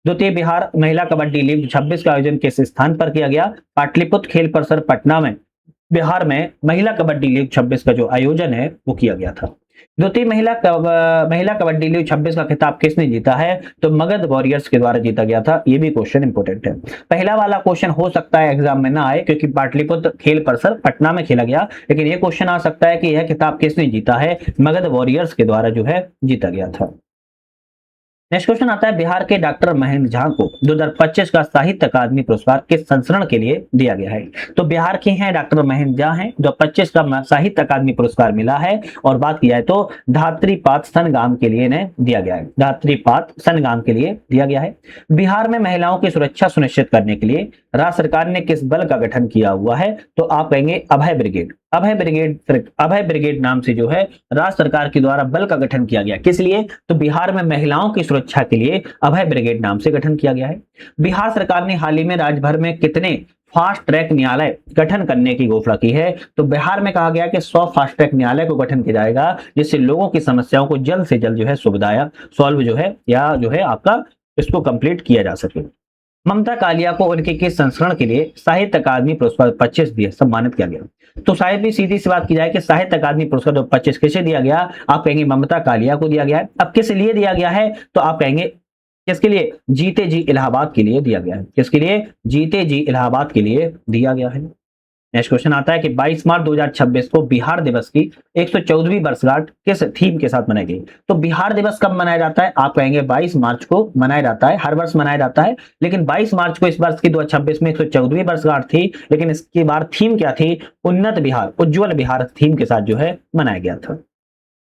द्वितीय बिहार महिला कबड्डी लीग 26 का आयोजन किस स्थान पर किया गया? पाटलिपुत्र खेल परिसर पटना में बिहार में महिला कबड्डी लीग 26 का जो आयोजन है वो किया गया था। द्वितीय महिला कबड्डी लीग 26 का खिताब किसने जीता है? तो मगध वॉरियर्स के द्वारा जीता गया था। ये भी क्वेश्चन इंपोर्टेंट है। पहला वाला क्वेश्चन हो सकता है एग्जाम में ना आए, क्योंकि पाटलिपुत्र खेल परिसर पटना में खेला गया, लेकिन ये क्वेश्चन आ सकता है कि यह खिताब किसने जीता है? मगध वॉरियर्स के द्वारा जो है जीता गया था। नेक्स्ट क्वेश्चन आता है, बिहार के डॉक्टर महेंद्र झा को 2025 का साहित्य अकादमी पुरस्कार किस संस्करण के लिए दिया गया है? तो बिहार के हैं डॉक्टर महेंद्र झा हैं, जो 25 का साहित्य अकादमी पुरस्कार मिला है। और बात की जाए तो धात्रीपात संग्राम के लिए इन्हें दिया गया है। धात्रीपात संग्राम के लिए दिया गया है। बिहार में महिलाओं की सुरक्षा सुनिश्चित करने के लिए राज्य सरकार ने किस बल का गठन किया हुआ है? तो आप कहेंगे अभय ब्रिगेड। अभय ब्रिगेड नाम से जो है राज्य सरकार के द्वारा बल का गठन किया गया। किस लिए? तो बिहार में महिलाओं की सुरक्षा के लिए अभय ब्रिगेड नाम से गठन किया गया है। बिहार सरकार ने हाल ही में राज्य भर में कितने फास्ट ट्रैक न्यायालय गठन करने की घोषणा की है? तो बिहार में कहा गया कि 100 फास्ट ट्रैक न्यायालय को गठन किया जाएगा, जिससे लोगों की समस्याओं को जल्द से जल्द जो है सुविधाया सॉल्व जो है या जो है आपका इसको कंप्लीट किया जा सके। ममता कालिया को उनके किस संस्करण के लिए साहित्य अकादमी पुरस्कार 25 दिए सम्मानित किया गया? तो शायद भी सीधी सी बात की जाए कि साहित्य अकादमी पुरस्कार 25 किसे दिया गया? आप कहेंगे ममता कालिया को दिया गया है। अब किस लिए दिया गया है? तो आप कहेंगे किसके लिए? जीते जी इलाहाबाद के लिए दिया गया है। किसके लिए? जीते जी इलाहाबाद के लिए दिया गया है। नेक्स्ट क्वेश्चन आता है कि 22 मार्च 2026 को बिहार दिवस की 114वीं वर्षगांठ किस थीम के साथ मनाई गई? तो बिहार दिवस कब मनाया जाता है? आप कहेंगे 22 मार्च को मनाया जाता है, हर वर्ष मनाया जाता है, लेकिन 22 मार्च को इस वर्ष की 2026 में 114वीं वर्षगांठ थी, लेकिन इसकी बार थीम क्या थी? उन्नत बिहार, उज्जवल बिहार थीम के साथ जो है मनाया गया था।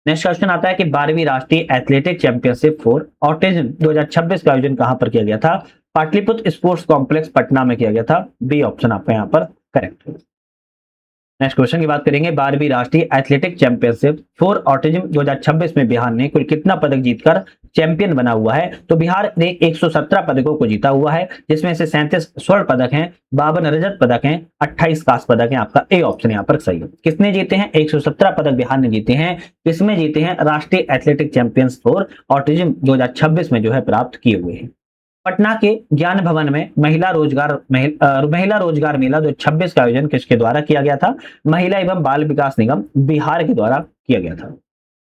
नेक्स्ट क्वेश्चन आता है कि 12वीं राष्ट्रीय एथलेटिक चैंपियनशिप फॉर ऑटिज्म 2026 का आयोजन कहां पर किया गया था? पाटलिपुत्र स्पोर्ट्स कॉम्प्लेक्स पटना में किया गया था। बी ऑप्शन आपका यहाँ पर करेक्ट है। नेक्स्ट क्वेश्चन की बात करेंगे 12वीं राष्ट्रीय एथलेटिक चैंपियनशिप फॉर ऑटिज्म 2026 में बिहार ने कुल कितना पदक जीतकर चैंपियन बना हुआ है? तो बिहार ने 117 पदकों को जीता हुआ है, जिसमें से 37 स्वर्ण पदक हैं, 52 रजत पदक हैं, 28 कांस्य पदक हैं। आपका ए ऑप्शन यहाँ पर सही है। किसने जीते हैं? 117 पदक बिहार ने जीते हैं। किसमें जीते हैं? राष्ट्रीय एथलेटिक चैंपियंस फॉर ऑटिज्म 2026 में जो है प्राप्त किए हुए हैं। पटना के ज्ञान भवन में महिला रोजगार मेला 2026 का आयोजन किसके द्वारा किया गया था? महिला एवं बाल विकास निगम बिहार के द्वारा किया गया था।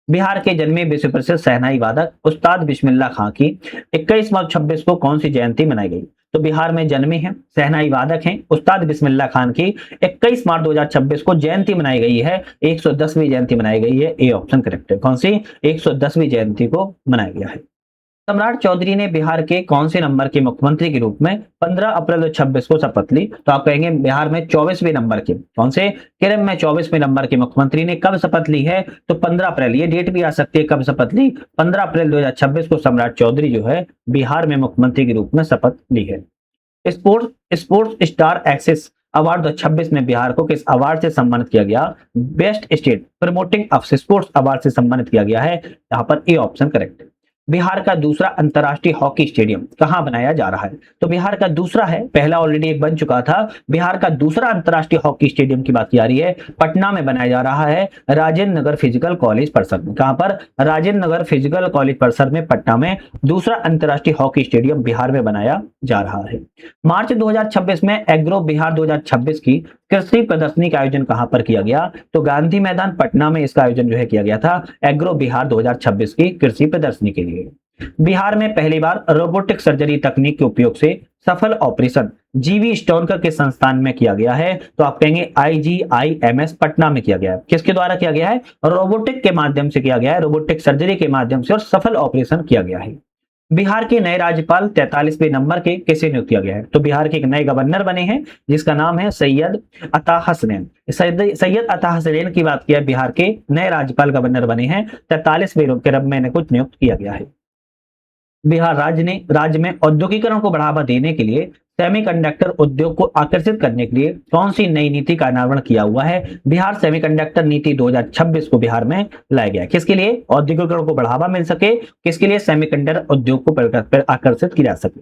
बिहार के जन्मे विश्व प्रसिद्ध शहनाई वादक उस्ताद बिस्मिल्लाह खां की 21 मार्च 26 को कौन सी जयंती मनाई गई? तो बिहार में जन्मे हैं, शहनाई वादक हैं, उस्ताद बिस्मिल्लाह खान की 21 मार्च 2026 को जयंती मनाई गई है। 110वीं जयंती मनाई गई है। ए ऑप्शन करेक्ट है। कौन सी? 110वीं जयंती को मनाया गया है। सम्राट चौधरी ने बिहार के कौन से नंबर के मुख्यमंत्री के रूप में 15 अप्रैल 2026 को शपथ ली? तो आप कहेंगे बिहार में 24वें नंबर के, कौन से क्रम में 24वें नंबर के मुख्यमंत्री ने कब शपथ ली है? तो 15 अप्रैल, ये डेट भी आ सकती है कब शपथ ली। 15 अप्रैल 2026 को सम्राट चौधरी जो है बिहार में मुख्यमंत्री के रूप में शपथ ली है। स्पोर्ट्स स्टार एक्सेस अवार्ड 2026 में बिहार को किस अवार्ड से सम्मानित किया गया? Best state promoting of sports award से सम्मानित किया गया है। यहाँ पर ए ऑप्शन करेक्ट है। बिहार का दूसरा अंतर्राष्ट्रीय हॉकी स्टेडियम कहां बनाया जा रहा है? तो बिहार का दूसरा है, पहला ऑलरेडी एक बन चुका था। बिहार का दूसरा अंतर्राष्ट्रीय हॉकी स्टेडियम की बात की जा रही है, पटना में बनाया जा रहा है, राजेंद्र नगर फिजिकल कॉलेज परिसर में। कहां पर? राजेंद्र नगर फिजिकल कॉलेज परिसर में, पटना में दूसरा अंतर्राष्ट्रीय हॉकी स्टेडियम बिहार में बनाया जा रहा है। मार्च 2026 में एग्रो बिहार 2026 की कृषि प्रदर्शनी का आयोजन कहां पर किया गया? तो गांधी मैदान पटना में इसका आयोजन जो है किया गया था, एग्रो बिहार 2026 की कृषि प्रदर्शनी के लिए। बिहार में पहली बार रोबोटिक सर्जरी तकनीक के उपयोग से सफल ऑपरेशन जीवी स्टोनकर के संस्थान में किया गया है। तो आप कहेंगे IGIMS पटना में किया गया है। किसके द्वारा किया गया है? रोबोटिक के माध्यम से किया गया है, रोबोटिक सर्जरी के माध्यम से, और सफल ऑपरेशन किया गया है। बिहार के नए राज्यपाल 43वें नंबर के किसे नियुक्त किया गया है? तो बिहार के एक नए गवर्नर बने हैं जिसका नाम है सैयद अता हसनैन। सैयद अता हसनैन की बात किया, बिहार के नए राज्यपाल गवर्नर बने हैं, 43वें क्रम में इन्हें कुछ नियुक्त किया गया है। बिहार राज्य में औद्योगिकरण को बढ़ावा देने के लिए सेमीकंडक्टर उद्योग को आकर्षित करने के लिए कौन सी नई नीति का अनावरण किया हुआ है? बिहार सेमीकंडक्टर नीति 2026 को बिहार में लाया गया। किसके लिए? औद्योगिकरण को बढ़ावा मिल सके। किसके लिए? सेमीकंडक्टर उद्योग को आकर्षित किया जा सके।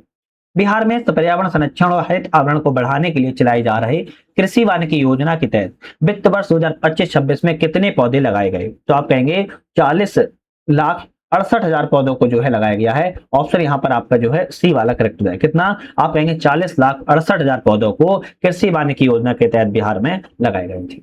बिहार में पर्यावरण संरक्षण और हरित आवरण को बढ़ाने के लिए चलाई जा रही कृषि वानिकी योजना के तहत वित्त वर्ष 2025-26 में कितने पौधे लगाए गए? तो आप कहेंगे 40,68,000 पौधों को जो है लगाया गया है। ऑप्शन यहाँ पर आपका जो है सी वाला करेक्ट हो जाए। कितना? आप कहेंगे 40,68,000 पौधों को कृषि वानिकी योजना के तहत बिहार में लगाए गए थे।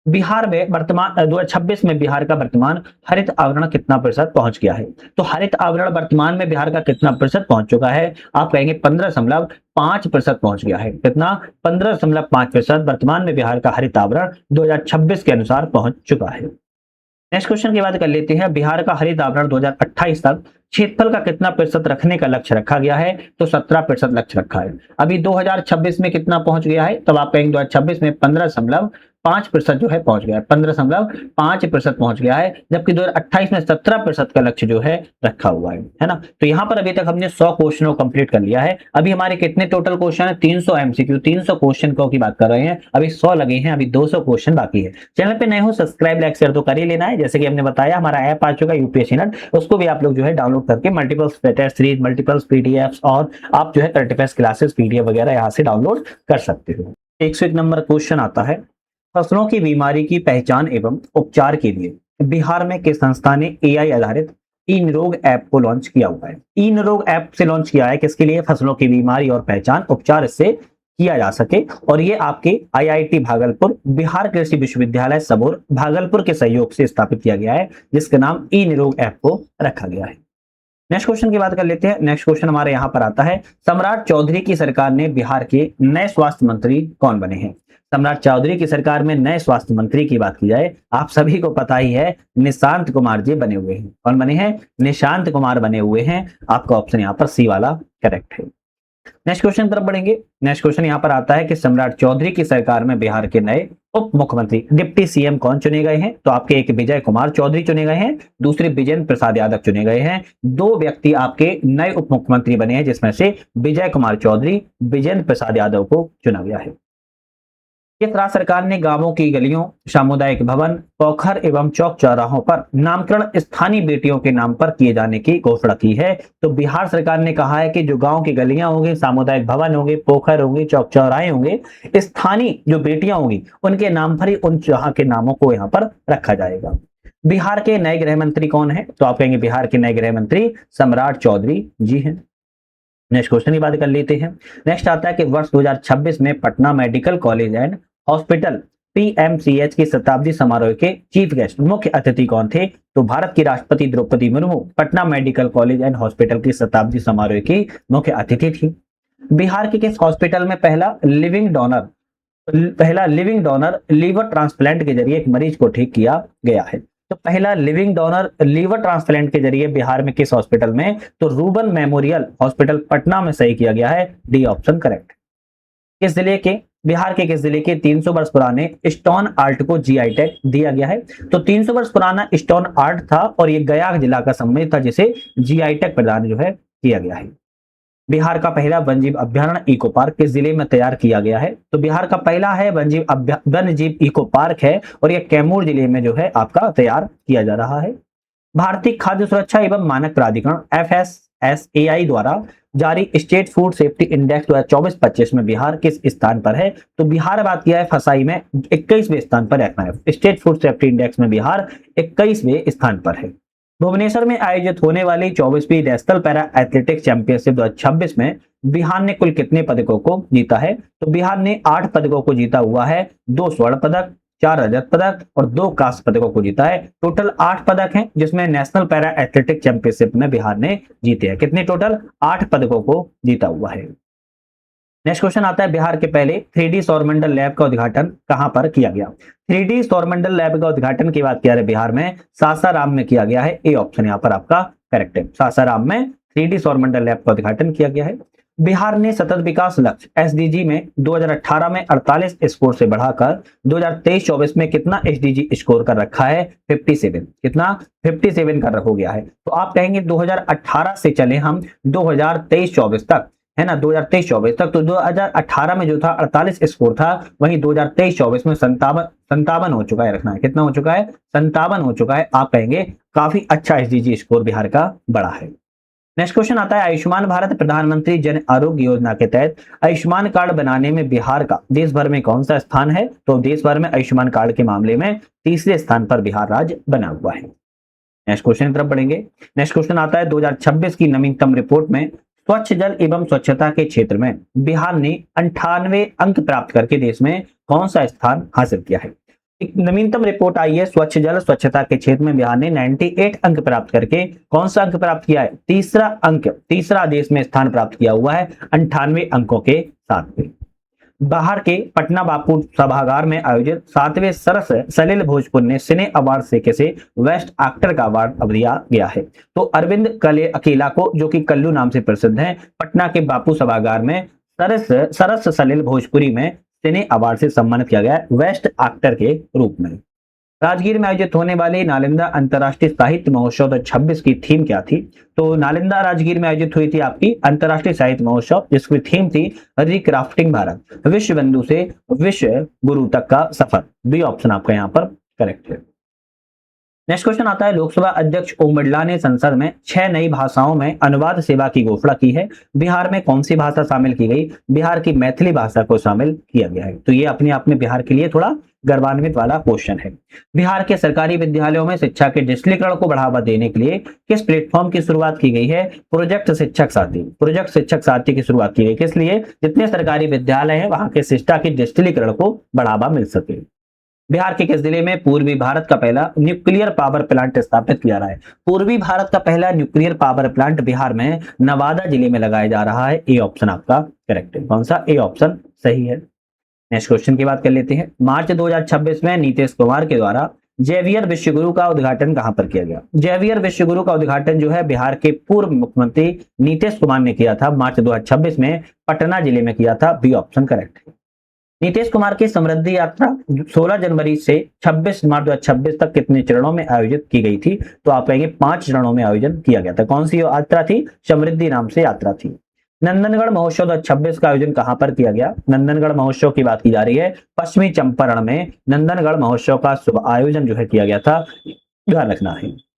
बिहार में वर्तमान 2026 में बिहार का वर्तमान हरित आवरण कितना प्रतिशत पहुंच गया है? तो हरित आवरण वर्तमान में बिहार का कितना प्रतिशत पहुंच चुका है? आप कहेंगे 15.5% पहुंच गया है। कितना? 15.5% वर्तमान में बिहार का हरित आवरण 2026 के अनुसार पहुंच चुका है। नेक्स्ट क्वेश्चन की बात कर लेते हैं। बिहार का हरित आवरण 2028 तक क्षेत्रफल का कितना प्रतिशत रखने का लक्ष्य रखा गया है? तो 17% लक्ष्य रखा है। अभी 2026 में कितना पहुंच गया है? तब आप कहेंगे 2026 में 15.5% जो है पहुंच गया है, 15.5% पहुंच गया है, जबकि 2028 में 17% का लक्ष्य जो है रखा हुआ है ना। तो यहाँ पर अभी तक हमने 100 क्वेश्चनों को कंप्लीट कर लिया है। अभी हमारे कितने टोटल क्वेश्चन है? 300 MCQ, 300 क्वेश्चन की बात कर रहे हैं। अभी 100 लगे हैं, अभी 200 क्वेश्चन बाकी है। चैनल पे नए हो सब्सक्राइब लाइक शेयर तो कर ही लेना है। जैसे कि हमने बताया हमारा ऐप आ चुका है UPSC नेट, उसको भी आप लोग जो है डाउनलोड करके multiple test series, multiple PDFs और आप जो है करंट अफेयर्स क्लासेस PDF वगैरह यहाँ से डाउनलोड कर सकते हो। 101 नंबर क्वेश्चन आता है, फसलों की बीमारी की पहचान एवं उपचार के लिए बिहार में किस संस्था ने AI आधारित ई निरोग ऐप को लॉन्च किया हुआ है। ई निरोग ऐप से लॉन्च किया है किसके लिए? फसलों की बीमारी और पहचान उपचार इससे किया जा सके, और ये आपके आईआईटी भागलपुर, बिहार कृषि विश्वविद्यालय सबौर भागलपुर के सहयोग से स्थापित किया गया है, जिसका नाम ई निरोग ऐप को रखा गया है। नेक्स्ट क्वेश्चन की बात कर लेते हैं। नेक्स्ट क्वेश्चन हमारे यहाँ पर आता है, सम्राट चौधरी की सरकार ने बिहार के नए स्वास्थ्य मंत्री कौन बने हैं? सम्राट चौधरी की सरकार में नए स्वास्थ्य मंत्री की बात की जाए, आप सभी को पता ही है, निशांत कुमार जी बने हुए हैं। कौन बने हैं? निशांत कुमार बने हुए हैं। आपका ऑप्शन यहाँ पर सी वाला करेक्ट है। नेक्स्ट क्वेश्चन तरफ बढ़ेंगे। नेक्स्ट क्वेश्चन यहाँ पर आता है कि सम्राट चौधरी की सरकार में बिहार के नए उप मुख्यमंत्री डिप्टी सीएम कौन चुने गए हैं? तो आपके एक विजय कुमार चौधरी चुने गए हैं, दूसरे विजेंद्र प्रसाद यादव चुने गए हैं। दो व्यक्ति आपके नए उप मुख्यमंत्री बने हैं, जिसमें से विजय कुमार चौधरी, विजेंद्र प्रसाद यादव को चुना गया है। किस राज्य सरकार ने गांवों की गलियों, सामुदायिक भवन, पोखर एवं चौक चौराहों पर नामकरण स्थानीय बेटियों के नाम पर किए जाने की घोषणा की है? तो बिहार सरकार ने कहा है कि जो गांव की गलियां होंगी, सामुदायिक भवन होंगे, पोखर होंगे, चौक चौराहे होंगे, स्थानीय जो बेटियां होंगी उनके नाम पर ही उन जहां के नामों को यहाँ पर रखा जाएगा। बिहार के नए गृह मंत्री कौन है? तो आप कहेंगे बिहार के नए गृह मंत्री सम्राट चौधरी जी हैं। नेक्स्ट क्वेश्चन की बात कर लेते हैं। नेक्स्ट आता है कि वर्ष 2026 में Patna medical college and hospital PMCH की शताब्दी समारोह के चीफ गेस्ट मुख्य अतिथि कौन थे? तो भारत की राष्ट्रपति Draupadi Murmu Patna medical college and hospital की शताब्दी समारोह की मुख्य अतिथि थी। बिहार के किस हॉस्पिटल में पहला लिविंग डोनर लीवर ट्रांसप्लांट के जरिए एक मरीज को ठीक किया गया है? तो पहला लिविंग डोनर लीवर ट्रांसप्लांट के जरिए बिहार में किस हॉस्पिटल में? तो रूबन मेमोरियल हॉस्पिटल पटना में सही किया गया है, डी ऑप्शन करेक्ट। किस जिले के, बिहार के किस जिले के 300 वर्ष पुराने स्टोन आर्ट को जीआई टैग दिया गया है? तो 300 वर्ष पुराना स्टोन आर्ट था और ये गया जिला का सम्मिलित था, जिसे जीआई टैग प्रदान जो है किया गया है। बिहार का पहला वन्यजीव अभ्यारण्य इको पार्क किस जिले में तैयार किया गया है? तो बिहार का पहला है वन्यजीव इको पार्क है और यह कैमूर जिले में जो है आपका तैयार किया जा रहा है। भारतीय खाद्य सुरक्षा एवं मानक प्राधिकरण FSSAI द्वारा जारी स्टेट फूड सेफ्टी इंडेक्स 2024-25 में बिहार किस स्थान पर है? तो बिहार बात किया है फसाई में 21वें स्थान पर रखना है। स्टेट फूड सेफ्टी इंडेक्स में बिहार 21वें स्थान पर है। भुवनेश्वर में आयोजित होने वाली 24वीं नेशनल पैरा एथलेटिक्स चैंपियनशिप 2026 में बिहार ने कुल कितने पदकों को जीता है? तो बिहार ने 8 पदकों को जीता हुआ है, 2 स्वर्ण पदक, 4 रजत पदक और 2 कांस्य पदकों को जीता है। टोटल 8 पदक हैं, जिसमें नेशनल पैरा एथलेटिक्स चैंपियनशिप में बिहार ने जीते हैं। कितने? टोटल 8 पदकों को जीता हुआ है। नेक्स्ट क्वेश्चन आता है, बिहार के पहले 3D सौरमंडल लैब का उद्घाटन कहां पर किया गया? 3D सौरमंडल लैब का उद्घाटन की बात किया है बिहार में सासाराम में किया गया है, ए ऑप्शन यहां पर आपका करेक्ट है। सासाराम में 3D सौरमंडल लैब का उद्घाटन किया गया है। बिहार ने सतत विकास लक्ष्य SDG में 2018 में 48 स्कोर से बढ़ाकर 2023-24 में कितना SDG स्कोर कर रखा है? 57। कितना? 57 कर हो गया है। तो आप कहेंगे 2018 से चले हम 2023-24 तक, है ना, 2023-24 तक। तो 2018 में जो था 48 स्कोर था, वहीं 2023-24 में 57 हो चुका है, रखना है। कितना हो चुका है? 57 हो चुका है। आप कहेंगे काफी अच्छा SDG स्कोर बिहार का बड़ा है। नेक्स्ट क्वेश्चन आता है, आयुष्मान भारत प्रधानमंत्री जन आरोग्य योजना के तहत आयुष्मान कार्ड बनाने में बिहार का देश भर में कौन सा स्थान है? तो देश भर में आयुष्मान कार्ड के मामले में तीसरे स्थान पर बिहार राज्य बना हुआ है। नेक्स्ट क्वेश्चन की तरफ बढ़ेंगे। नेक्स्ट क्वेश्चन आता है, 2026 की नवीनतम रिपोर्ट में स्वच्छ जल एवं स्वच्छता के क्षेत्र में बिहार ने 98 अंक प्राप्त करके देश में कौन सा स्थान हासिल किया है? एक नवीनतम रिपोर्ट आई है, स्वच्छ जल स्वच्छता के क्षेत्र में बिहार ने 98 अंक प्राप्त करके कौन सा अंक प्राप्त किया है? तीसरा देश में स्थान प्राप्त किया हुआ है 98 अंकों के साथ में। बाहर के पटना बापू सभागार में आयोजित 7वें सरस सलिल भोजपुर ने सिने अवार्ड से किसे बेस्ट एक्टर का अवार्ड दिया गया है? तो अरविंद कले अकेला को, जो कि कल्लू नाम से प्रसिद्ध हैं, पटना के बापू सभागार में सरस सलिल भोजपुरी में सिने अवार्ड से सम्मानित किया गया है बेस्ट एक्टर के रूप में। राजगीर में आयोजित होने वाले नालंदा अंतर्राष्ट्रीय साहित्य महोत्सव 2026 की थीम क्या थी? तो नालंदा राजगीर में आयोजित हुई थी आपकी अंतर्राष्ट्रीय साहित्य महोत्सव, जिसकी थीम थी रिक्राफ्टिंग भारत, विश्व बंधु से विश्व गुरु तक का सफर। बी ऑप्शन आपका यहाँ पर करेक्ट है। नेक्स्ट क्वेश्चन आता है, लोकसभा अध्यक्ष ओम बिरला ने संसद में 6 नई भाषाओं में अनुवाद सेवा की घोषणा की है। बिहार में कौन सी भाषा शामिल की गई? बिहार की मैथिली भाषा को शामिल किया गया है। तो ये अपने आप में बिहार के लिए थोड़ा गर्वान्वित वाला क्वेश्चन है। बिहार के सरकारी विद्यालयों में शिक्षा के डिजिटलीकरण को बढ़ावा देने के लिए किस प्लेटफॉर्म की शुरुआत की गई है? प्रोजेक्ट शिक्षक साथी। प्रोजेक्ट शिक्षक साथी की शुरुआत की गई, किस लिए? जितने सरकारी विद्यालय हैं वहां के शिक्षा के डिजिटलीकरण को बढ़ावा मिल सके। बिहार के किस जिले में पूर्वी भारत का पहला न्यूक्लियर पावर प्लांट स्थापित किया रहा है? पूर्वी भारत का पहला न्यूक्लियर पावर प्लांट बिहार में नवादा जिले में लगाया जा रहा है। ए ऑप्शन आपका करेक्ट है। कौन सा? ए ऑप्शन सही है। नेक्स्ट क्वेश्चन की बात कर लेते हैं। मार्च 2026 में नीतीश कुमार के द्वारा जेवियर विश्वगुरु का उद्घाटन कहां पर किया गया? जेवियर विश्वगुरु का उद्घाटन जो है बिहार के पूर्व मुख्यमंत्री नीतीश कुमार ने किया था मार्च 2026 में, पटना जिले में किया था। बी ऑप्शन करेक्ट है। नीतीश कुमार की समृद्धि यात्रा 16 जनवरी से 26 मार्च 2026 तक कितने चरणों में आयोजित की गई थी? तो आप कहेंगे 5 चरणों में आयोजन किया गया था। कौन सी यात्रा थी? समृद्धि नाम से यात्रा थी। नंदनगढ़ महोत्सव 2026 का आयोजन कहां पर किया गया? नंदनगढ़ महोत्सव की बात की जा रही है, पश्चिमी चंपारण में नंदनगढ़ महोत्सव का शुभ आयोजन जो है किया गया था, ध्यान रखना है।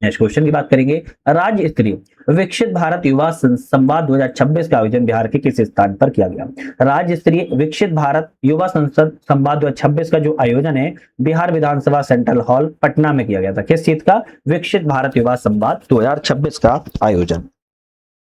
नेक्स्ट क्वेश्चन की बात करेंगे। राज्य स्तरीय विकसित भारत युवा संवाद 2026 का आयोजन बिहार के किस स्थान पर किया गया? राज्य स्तरीय विकसित भारत युवा संसद संवाद 2026 का जो आयोजन है बिहार विधानसभा सेंट्रल हॉल पटना में किया गया था। किस चीज का? विकसित भारत युवा संवाद 2026 का आयोजन।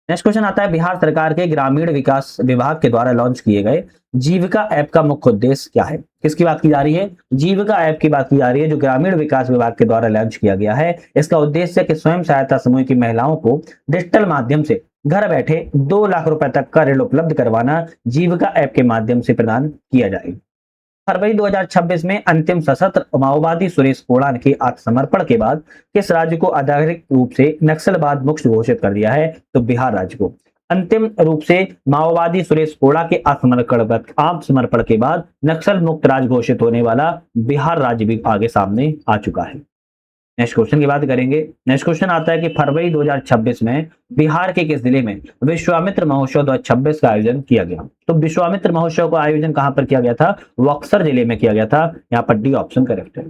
नेक्स्ट क्वेश्चन आता है, बिहार सरकार के ग्रामीण विकास विभाग के द्वारा लॉन्च किए गए जीविका ऐप का मुख्य उद्देश्य क्या है? किसकी बात की जा रही है? जीविका ऐप की बात की जा रही है, जो ग्रामीण विकास विभाग के द्वारा लॉन्च किया गया है। इसका उद्देश्य है कि स्वयं सहायता समूह की महिलाओं को डिजिटल माध्यम से घर बैठे 2 लाख रुपए तक का ऋण उपलब्ध करवाना जीविका ऐप के माध्यम से प्रदान किया जाए। फरवरी 2026 में अंतिम सशस्त्र माओवादी सुरेश कोड़ा के आत्मसमर्पण के बाद किस राज्य को आधिकारिक रूप से नक्सलवाद मुक्त घोषित कर दिया है? तो बिहार राज्य को। अंतिम रूप से माओवादी सुरेश कोड़ा के आत्मसमर्पण के बाद नक्सल मुक्त राज्य घोषित होने वाला बिहार राज्य भी आगे सामने आ चुका है। नेक्स्ट क्वेश्चन की बात करेंगे। नेक्स्ट क्वेश्चन आता है कि फरवरी 2026 में बिहार के किस जिले में विश्वामित्र महोत्सव 2026 का आयोजन किया गया? तो विश्वामित्र महोत्सव का आयोजन कहां पर किया गया था? बक्सर जिले में किया गया था। यहाँ पर डी ऑप्शन करेक्ट है।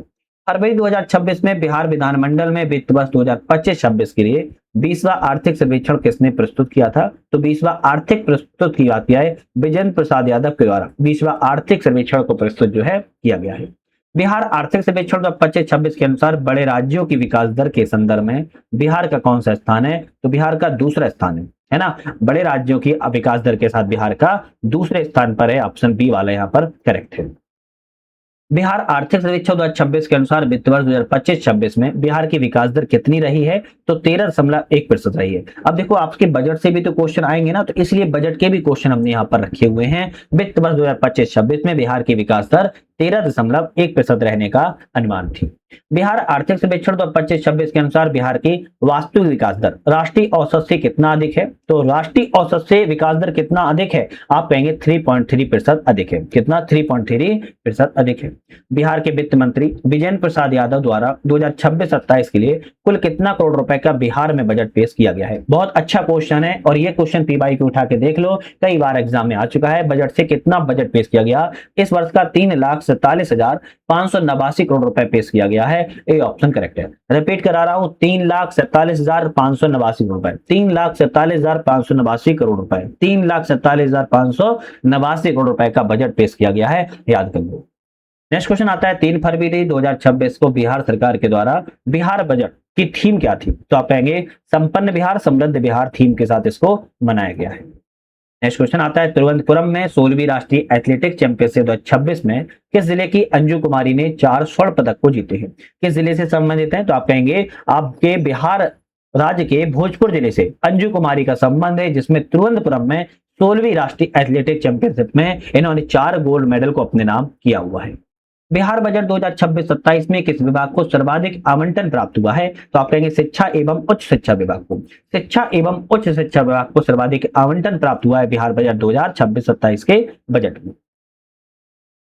फरवरी 2026 में बिहार विधानमंडल में वित्त वर्ष 2025-26 के लिए 20वां आर्थिक सर्वेक्षण किसने प्रस्तुत किया था? तो 20वां आर्थिक प्रस्तुत की जाती है विजेंद्र प्रसाद यादव के द्वारा 20वां आर्थिक सर्वेक्षण को प्रस्तुत जो है किया गया है। बिहार आर्थिक सर्वेक्षण 2025-26 के अनुसार बड़े राज्यों की विकास दर के संदर्भ में बिहार का कौन सा स्थान है? तो बिहार का दूसरा स्थान है ना। बड़े राज्यों की विकास दर के साथ बिहार का दूसरे स्थान पर है। ऑप्शन बी वाला यहाँ पर करेक्ट है। बिहार आर्थिक सर्वेक्षण 2026 के अनुसार वित्त वर्ष 2025-26 में बिहार की विकास दर कितनी रही है? तो 13.1% रही है। अब देखो आपके बजट से भी तो क्वेश्चन आएंगे ना, तो इसलिए बजट के भी क्वेश्चन हमने यहाँ पर रखे हुए हैं। वित्त वर्ष 2025-26 में बिहार की विकास दर 13.1% रहने का अनुमान थी। बिहार आर्थिक सर्वेक्षण 2025-26 के अनुसार बिहार की वास्तविक विकास दर राष्ट्रीय औसत से कितना अधिक है? तो राष्ट्रीय औसत से विकास दर कितना अधिक है? आप कहेंगे 3.3% अधिक है। कितना? 3.3% अधिक है। बिहार के वित्त मंत्री विजेंद्र प्रसाद यादव द्वारा 2026-27 के लिए कुल कितना करोड़ रुपए का बिहार में बजट पेश किया गया है? बहुत अच्छा क्वेश्चन है और ये क्वेश्चन पीवाई को उठा के देख लो, कई बार एग्जाम में आ चुका है। बजट से कितना बजट पेश किया गया? इस वर्ष का 3,47,589 करोड़ रुपए पेश किया गया है। ए ऑप्शन करेक्ट है। रिपीट करा रहा हूं, 3,47,589 करोड़ रुपए, 3,47,589 करोड़ रुपए, 3,47,589 करोड़ रुपए का बजट पेश किया गया है, याद कर लो। नेक्स्ट क्वेश्चन आता है 3 फरवरी 2026 को बिहार सरकार के द्वारा बिहार बजट की थीम क्या थी? तो आप कहेंगे संपन्न बिहार समृद्ध बिहार थीम के साथ इसको मनाया गया है। नेक्स्ट क्वेश्चन आता है तिरुवनंतपुरम में 16वीं राष्ट्रीय एथलेटिक्स चैंपियनशिप 2026 में किस जिले की अंजू कुमारी ने 4 स्वर्ण पदक को जीते हैं? किस जिले से संबंधित है? तो आप कहेंगे आपके बिहार राज्य के भोजपुर जिले से अंजू कुमारी का संबंध है, जिसमें तिरुवनंतपुरम में 16वीं राष्ट्रीय एथलेटिक्स चैंपियनशिप में इन्होंने 4 गोल्ड मेडल को अपने नाम किया हुआ है। बिहार बजट 2026-27 में किस विभाग को सर्वाधिक आवंटन प्राप्त हुआ है? तो आप कहेंगे शिक्षा एवं उच्च शिक्षा विभाग को। शिक्षा एवं उच्च शिक्षा विभाग को सर्वाधिक आवंटन प्राप्त हुआ है बिहार बजट 2026-27 के बजट में।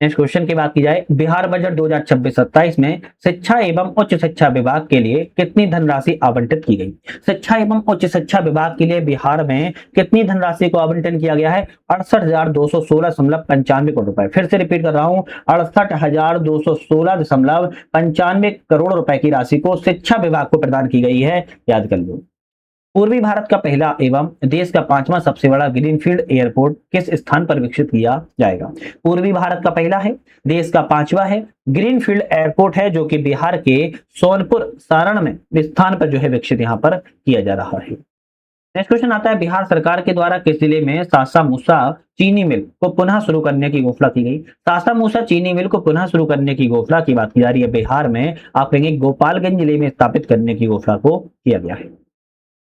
नेक्स्ट क्वेश्चन की बात की जाए, बिहार बजट 2026-27 में शिक्षा एवं उच्च शिक्षा विभाग के लिए कितनी धनराशि आवंटित की गई? शिक्षा एवं उच्च शिक्षा विभाग के लिए बिहार में कितनी धनराशि को आवंटन किया गया है? 68,216.95 करोड़ रुपए। फिर से रिपीट कर रहा हूं, 68,216.95 करोड़ रुपए की राशि को शिक्षा विभाग को प्रदान की गई है, याद कर लो। पूर्वी भारत का पहला एवं देश का 5वां सबसे बड़ा ग्रीनफील्ड एयरपोर्ट किस स्थान पर विकसित किया जाएगा? पूर्वी भारत का पहला है, देश का 5वां है, ग्रीनफील्ड एयरपोर्ट है जो कि बिहार के सोनपुर सारण में स्थान पर जो है विकसित यहाँ पर किया जा रहा है। नेक्स्ट क्वेश्चन आता है, बिहार सरकार के द्वारा किस जिले में सासा मूसा चीनी मिल को पुनः शुरू करने की घोषणा की गई? सासा मूसा चीनी मिल को पुनः शुरू करने की घोषणा की बात की जा रही है। बिहार में आप कहेंगे गोपालगंज जिले में स्थापित करने की घोषणा को किया गया है।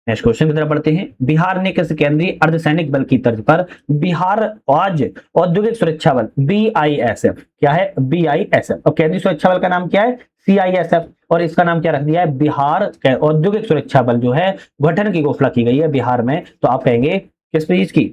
नेक्स्ट क्वेश्चन की तरफ बढ़ते हैं, बिहार ने किस केंद्रीय अर्धसैनिक बल की तर्ज पर बिहार राज्य औद्योगिक सुरक्षा बल BISF, क्या है BISF, और केंद्रीय सुरक्षा बल का नाम क्या है CISF, और इसका नाम क्या रख दिया है बिहार औद्योगिक सुरक्षा बल जो है गठन की घोषणा की गई है बिहार में। तो आप कहेंगे किस चीज की,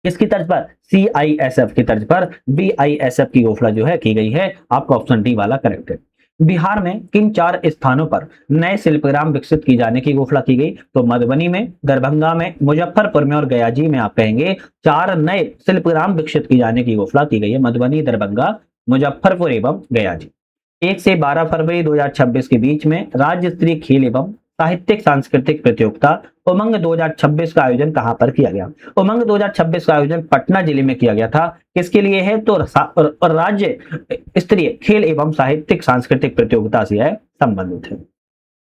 किसकी तर्ज पर? CISF की तर्ज पर BISF की घोषणा जो है की गई है। आपका ऑप्शन डी वाला करेक्ट है। बिहार में किन 4 स्थानों पर नए शिल्पग्राम विकसित की जाने की घोषणा की गई? तो मधुबनी में, दरभंगा में, मुजफ्फरपुर में और गया जी में आप कहेंगे 4 नए शिल्पग्राम विकसित की जाने की घोषणा की गई है। मधुबनी, दरभंगा, मुजफ्फरपुर एवं गया जी। 1 से 12 फरवरी 2026 के बीच में राज्य स्तरीय खेल एवं साहित्यिक सांस्कृतिक प्रतियोगिता उमंग 2026 का आयोजन कहां पर किया गया? उमंग 2026 का आयोजन पटना जिले में किया गया था। किसके लिए है? तो राज्य स्तरीय खेल एवं साहित्यिक सांस्कृतिक प्रतियोगिता से है संबंधित है।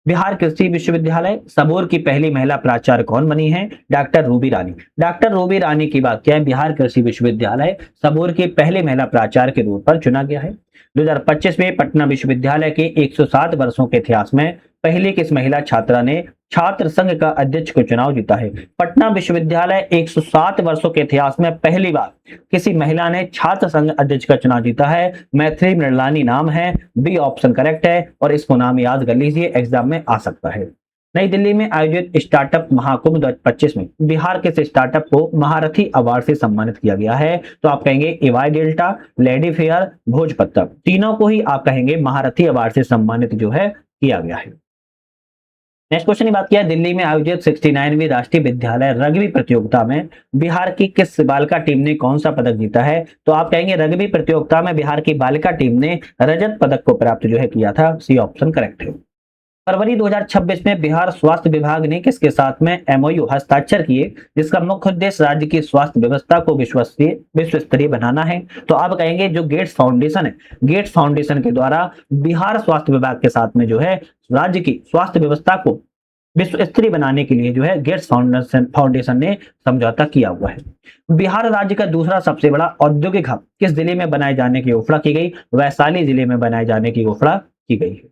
बिहार कृषि विश्वविद्यालय सबौर की पहली महिला प्राचार्य कौन बनी है? डॉक्टर रूबी रानी। डॉक्टर रूबी रानी की बात क्या है? बिहार कृषि विश्वविद्यालय सबौर की पहली महिला प्राचार्य के रूप पर चुना गया है। 2025 में पटना विश्वविद्यालय के 107 वर्षों के इतिहास में पहली किस महिला छात्रा ने छात्र संघ का अध्यक्ष को चुनाव जीता है? पटना विश्वविद्यालय 107 वर्षों के इतिहास में पहली बार किसी महिला ने छात्र संघ अध्यक्ष का चुनाव जीता है। मैथिली मृणालिनी नाम है, बी ऑप्शन करेक्ट है, और इसको नाम याद कर लीजिए, एग्जाम में आ सकता है। नई दिल्ली में आयोजित स्टार्टअप महाकुंभ 2025 में बिहार के स्टार्टअप को महारथी अवार्ड से सम्मानित किया गया है? तो आप कहेंगे एवाई डेल्टा, लेडी फेयर, भोजपत्र, तीनों को ही आप कहेंगे महारथी अवार्ड से सम्मानित जो है किया गया है। नेक्स्ट क्वेश्चन की बात किया, दिल्ली में आयोजित 69वीं राष्ट्रीय विद्यालय रग्बी प्रतियोगिता में बिहार की किस बालिका टीम ने कौन सा पदक जीता है? तो आप कहेंगे रग्बी प्रतियोगिता में बिहार की बालिका टीम ने रजत पदक को प्राप्त जो है किया था। सी ऑप्शन करेक्ट है। फरवरी 2026 में बिहार स्वास्थ्य विभाग ने किसके साथ में MOU हस्ताक्षर किए जिसका मुख्य उद्देश्य राज्य की स्वास्थ्य व्यवस्था को विश्व स्तरीय बनाना है? तो आप कहेंगे जो गेट्स फाउंडेशन है, गेट्स फाउंडेशन के द्वारा बिहार स्वास्थ्य विभाग के साथ में जो है राज्य की स्वास्थ्य व्यवस्था को विश्व स्तरीय बनाने के लिए जो है गेट्स फाउंडेशन ने समझौता किया हुआ है। बिहार राज्य का दूसरा सबसे बड़ा औद्योगिक हब किस जिले में बनाए जाने की घोषणा की गई? वैशाली जिले में बनाए जाने की घोषणा की गई है।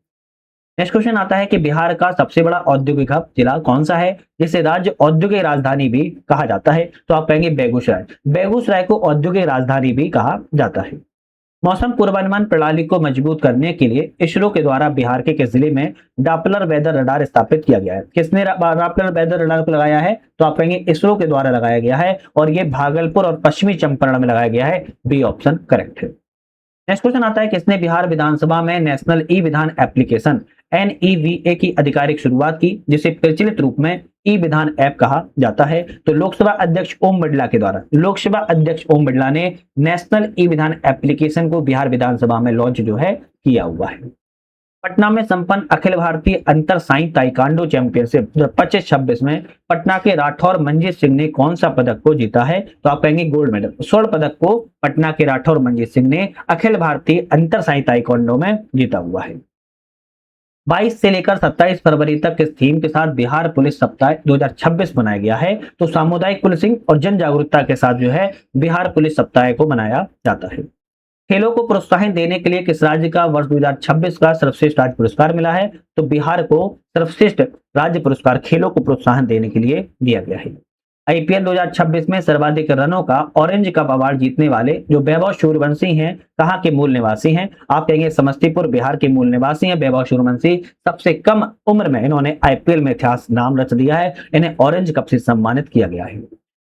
नेक्स्ट क्वेश्चन आता है कि बिहार का सबसे बड़ा औद्योगिक हब जिला कौन सा है जिसे राज्य औद्योगिक राजधानी भी कहा जाता है? तो आप कहेंगे बेगूसराय। बेगूसराय को औद्योगिक राजधानी भी कहा जाता है। मौसम पूर्वानुमान प्रणाली को मजबूत करने के लिए इसरो के द्वारा बिहार के किस जिले में डॉपलर वेदर रडार स्थापित किया गया है? किसने डॉपलर वेदर रडार को लगाया है? तो आप कहेंगे इसरो के द्वारा लगाया गया है, और ये भागलपुर और पश्चिमी चंपारण में लगाया गया है। बी ऑप्शन करेक्ट है। नेक्स्ट क्वेश्चन आता है, किसने बिहार विधानसभा में नेशनल ई विधान एप्लीकेशन NEVA की आधिकारिक शुरुआत की जिसे प्रचलित रूप में ई विधान ऐप कहा जाता है? तो लोकसभा अध्यक्ष ओम बिरला के द्वारा, लोकसभा अध्यक्ष ओम बिरला ने नेशनल ई विधान एप्लीकेशन को बिहार विधानसभा में लॉन्च जो है किया हुआ है। पटना में संपन्न अखिल भारतीय अंतर साई ताइक्वांडो चैंपियनशिप 25-26 में पटना के राठौर मंजीत सिंह ने कौन सा पदक को जीता है? तो आप कहेंगे गोल्ड मेडल। स्वर्ण पदक को पटना के राठौर मंजीत सिंह ने अखिल भारतीय अंतर साई ताइक्वांडो में जीता हुआ है। 22 से लेकर 27 फरवरी तक इस थीम के साथ बिहार पुलिस सप्ताह 2026 मनाया गया है। तो सामुदायिक पुलिसिंग और जन जागरूकता के साथ जो है बिहार पुलिस सप्ताह को मनाया जाता है। खेलों को प्रोत्साहन देने के लिए किस राज्य का वर्ष 2026 का सर्वश्रेष्ठ राज्य पुरस्कार मिला है? तो बिहार को सर्वश्रेष्ठ राज्य पुरस्कार खेलों को प्रोत्साहन देने के लिए दिया गया है। IPL 2026 में सर्वाधिक रनों का ऑरेंज कप अवार्ड जीतने वाले जो वैभव सूर्यवंशी हैं कहाँ के मूल निवासी हैं? आप कहेंगे समस्तीपुर बिहार के मूल निवासी हैं वैभव सूर्यवंशी। सबसे कम उम्र में इन्होंने IPL में इतिहास नाम रच दिया है। इन्हें ऑरेंज कप से सम्मानित किया गया है।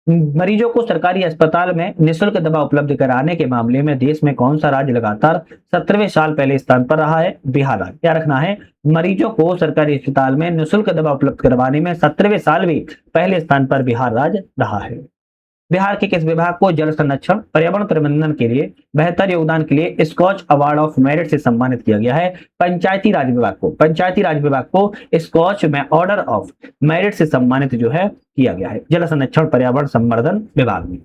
मरीजों को सरकारी अस्पताल में निःशुल्क दवा उपलब्ध कराने के मामले में देश में कौन सा राज्य लगातार 17वें साल पहले स्थान पर रहा है? बिहार राज्य। क्या रखना है? मरीजों को सरकारी अस्पताल में निःशुल्क दवा उपलब्ध करवाने में 17वें साल भी पहले स्थान पर बिहार राज्य रहा है। बिहार के किस विभाग को जल संरक्षण पर्यावरण प्रबंधन के लिए बेहतर योगदान के लिए स्कॉच अवार्ड ऑफ मेरिट से सम्मानित किया गया है? पंचायती राज विभाग को, पंचायती राज विभाग को स्कॉच में ऑर्डर ऑफ मेरिट से सम्मानित जो है किया गया है जल संरक्षण पर्यावरण संवर्धन विभाग में।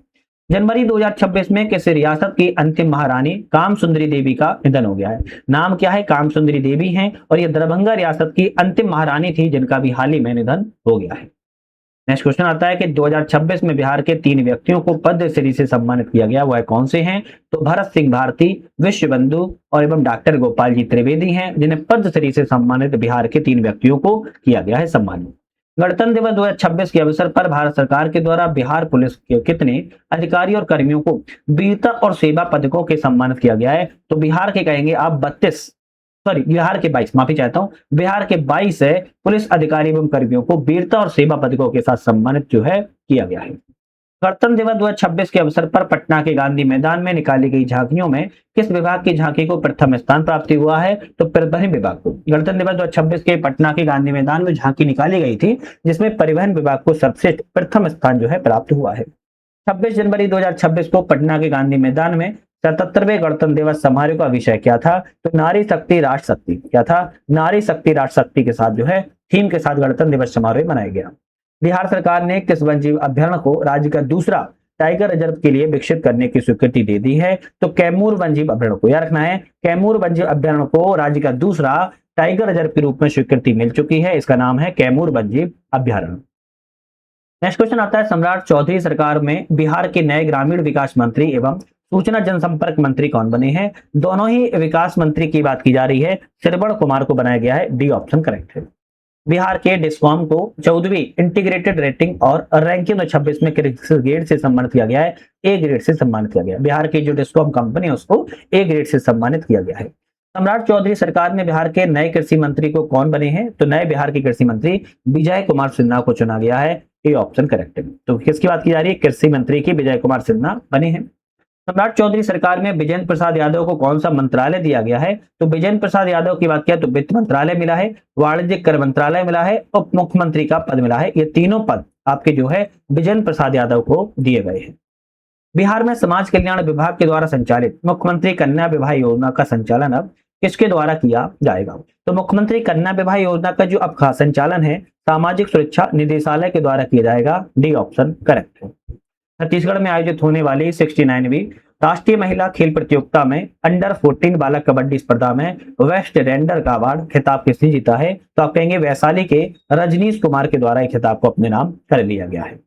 जनवरी 2026 में किस रियासत की अंतिम महारानी कामसुंदरी देवी का निधन हो गया है? नाम क्या है? कामसुंदरी देवी हैं और ये दरभंगा रियासत की अंतिम महारानी थी जिनका भी हाल ही में निधन हो गया है। नेक्स्ट क्वेश्चन आता है कि 2026 में बिहार के 3 व्यक्तियों को पद्मश्री से सम्मानित किया गया, वह कौन से हैं? तो भरत सिंह भारती, विश्व बंधु और एवं डॉक्टर गोपाल जी त्रिवेदी हैं जिन्हें पद्मश्री से सम्मानित बिहार के 3 व्यक्तियों को किया गया है सम्मानित। गणतंत्र दिवस 2026 के अवसर पर भारत सरकार के द्वारा बिहार पुलिस के कितने अधिकारी और कर्मियों को वीरता और सेवा पदकों के सम्मानित किया गया है? तो बिहार के कहेंगे आप 32, सॉरी बिहार के 22, माफी चाहता हूं, बिहार के 22 है पुलिस अधिकारी एवं कर्मियों को वीरता और सेवा पदकों के साथ सम्मानित जो है किया गया है। गणतंत्र दिवस 2026 के अवसर पर पटना के गांधी मैदान में निकाली गई झांकियों में किस विभाग की झांकी को प्रथम स्थान प्राप्त हुआ है? तो परिवहन विभाग को। गणतंत्र दिवस 2026 के पटना के गांधी मैदान में झांकी निकाली गई थी जिसमें परिवहन विभाग को सर्वश्रेष्ठ प्रथम स्थान जो है प्राप्त हुआ है। 26 जनवरी 2026 को पटना के गांधी मैदान में 77वें गणतंत्र दिवस समारोह का विषय क्या था? तो नारी शक्ति राष्ट्र शक्ति। क्या था? नारी शक्ति राष्ट्र शक्ति के साथ जो है थीम के साथ गणतंत्र दिवस समारोह मनाया गया। बिहार सरकार ने किस वन्यजीव अभ्यारण्य को राज्य का दूसरा टाइगर रिजर्व के लिए विकसित करने की स्वीकृति दे दी है? तो कैमूर वन्यजीव अभ्यारण्य को, याद रखना है, कैमूर वन्यजीव अभ्यारण्य को राज्य का दूसरा टाइगर रिजर्व के रूप में स्वीकृति मिल चुकी है। इसका नाम है कैमूर वन्यजीव अभ्यारण्य। नेक्स्ट क्वेश्चन आता है, सम्राट चौधरी सरकार में बिहार के नए ग्रामीण विकास मंत्री एवं सूचना जनसंपर्क मंत्री कौन बने हैं? दोनों ही विकास मंत्री की बात की जा रही है, श्रवण कुमार को बनाया गया है। डी ऑप्शन करेक्ट है। बिहार के डिस्कॉम को 14वीं इंटीग्रेटेड रेटिंग और रैंकिंग 26 में किस ग्रेड से सम्मानित किया गया है? ए ग्रेड से सम्मानित किया गया। बिहार की जो डिस्कॉम कंपनी है उसको ए ग्रेड से सम्मानित किया गया है। सम्राट चौधरी सरकार में बिहार के नए कृषि मंत्री को कौन बने हैं? तो नए बिहार के कृषि मंत्री विजय कुमार सिन्हा को चुना गया है। ए ऑप्शन करेक्ट है। तो किसकी बात की जा रही है? कृषि मंत्री की विजय कुमार सिन्हा बने हैं। सम्राट चौधरी सरकार में विजेंद्र प्रसाद यादव को कौन सा मंत्रालय दिया गया है? तो विजेंद्र प्रसाद यादव की बात किया तो वित्त मंत्रालय मिला है, वाणिज्यिक कर मंत्रालय मिला है, उप मुख्यमंत्री का पद मिला है। ये तीनों पद आपके जो है विजेंद्र प्रसाद यादव को दिए गए हैं। बिहार में समाज कल्याण विभाग के द्वारा संचालित मुख्यमंत्री कन्या विवाह योजना का संचालन अब किसके द्वारा किया जाएगा? तो मुख्यमंत्री कन्या विवाह योजना का जो अब संचालन है सामाजिक सुरक्षा निदेशालय के द्वारा किया जाएगा। डी ऑप्शन करेक्ट है। छत्तीसगढ़ में आयोजित होने वाली 69वीं राष्ट्रीय महिला खेल प्रतियोगिता में अंडर 14 बालक कबड्डी स्पर्धा में वेस्ट रेंडर का अवार्ड खिताब किसने जीता है? तो आप कहेंगे वैशाली के रजनीश कुमार के द्वारा खिताब को अपने नाम कर लिया गया है।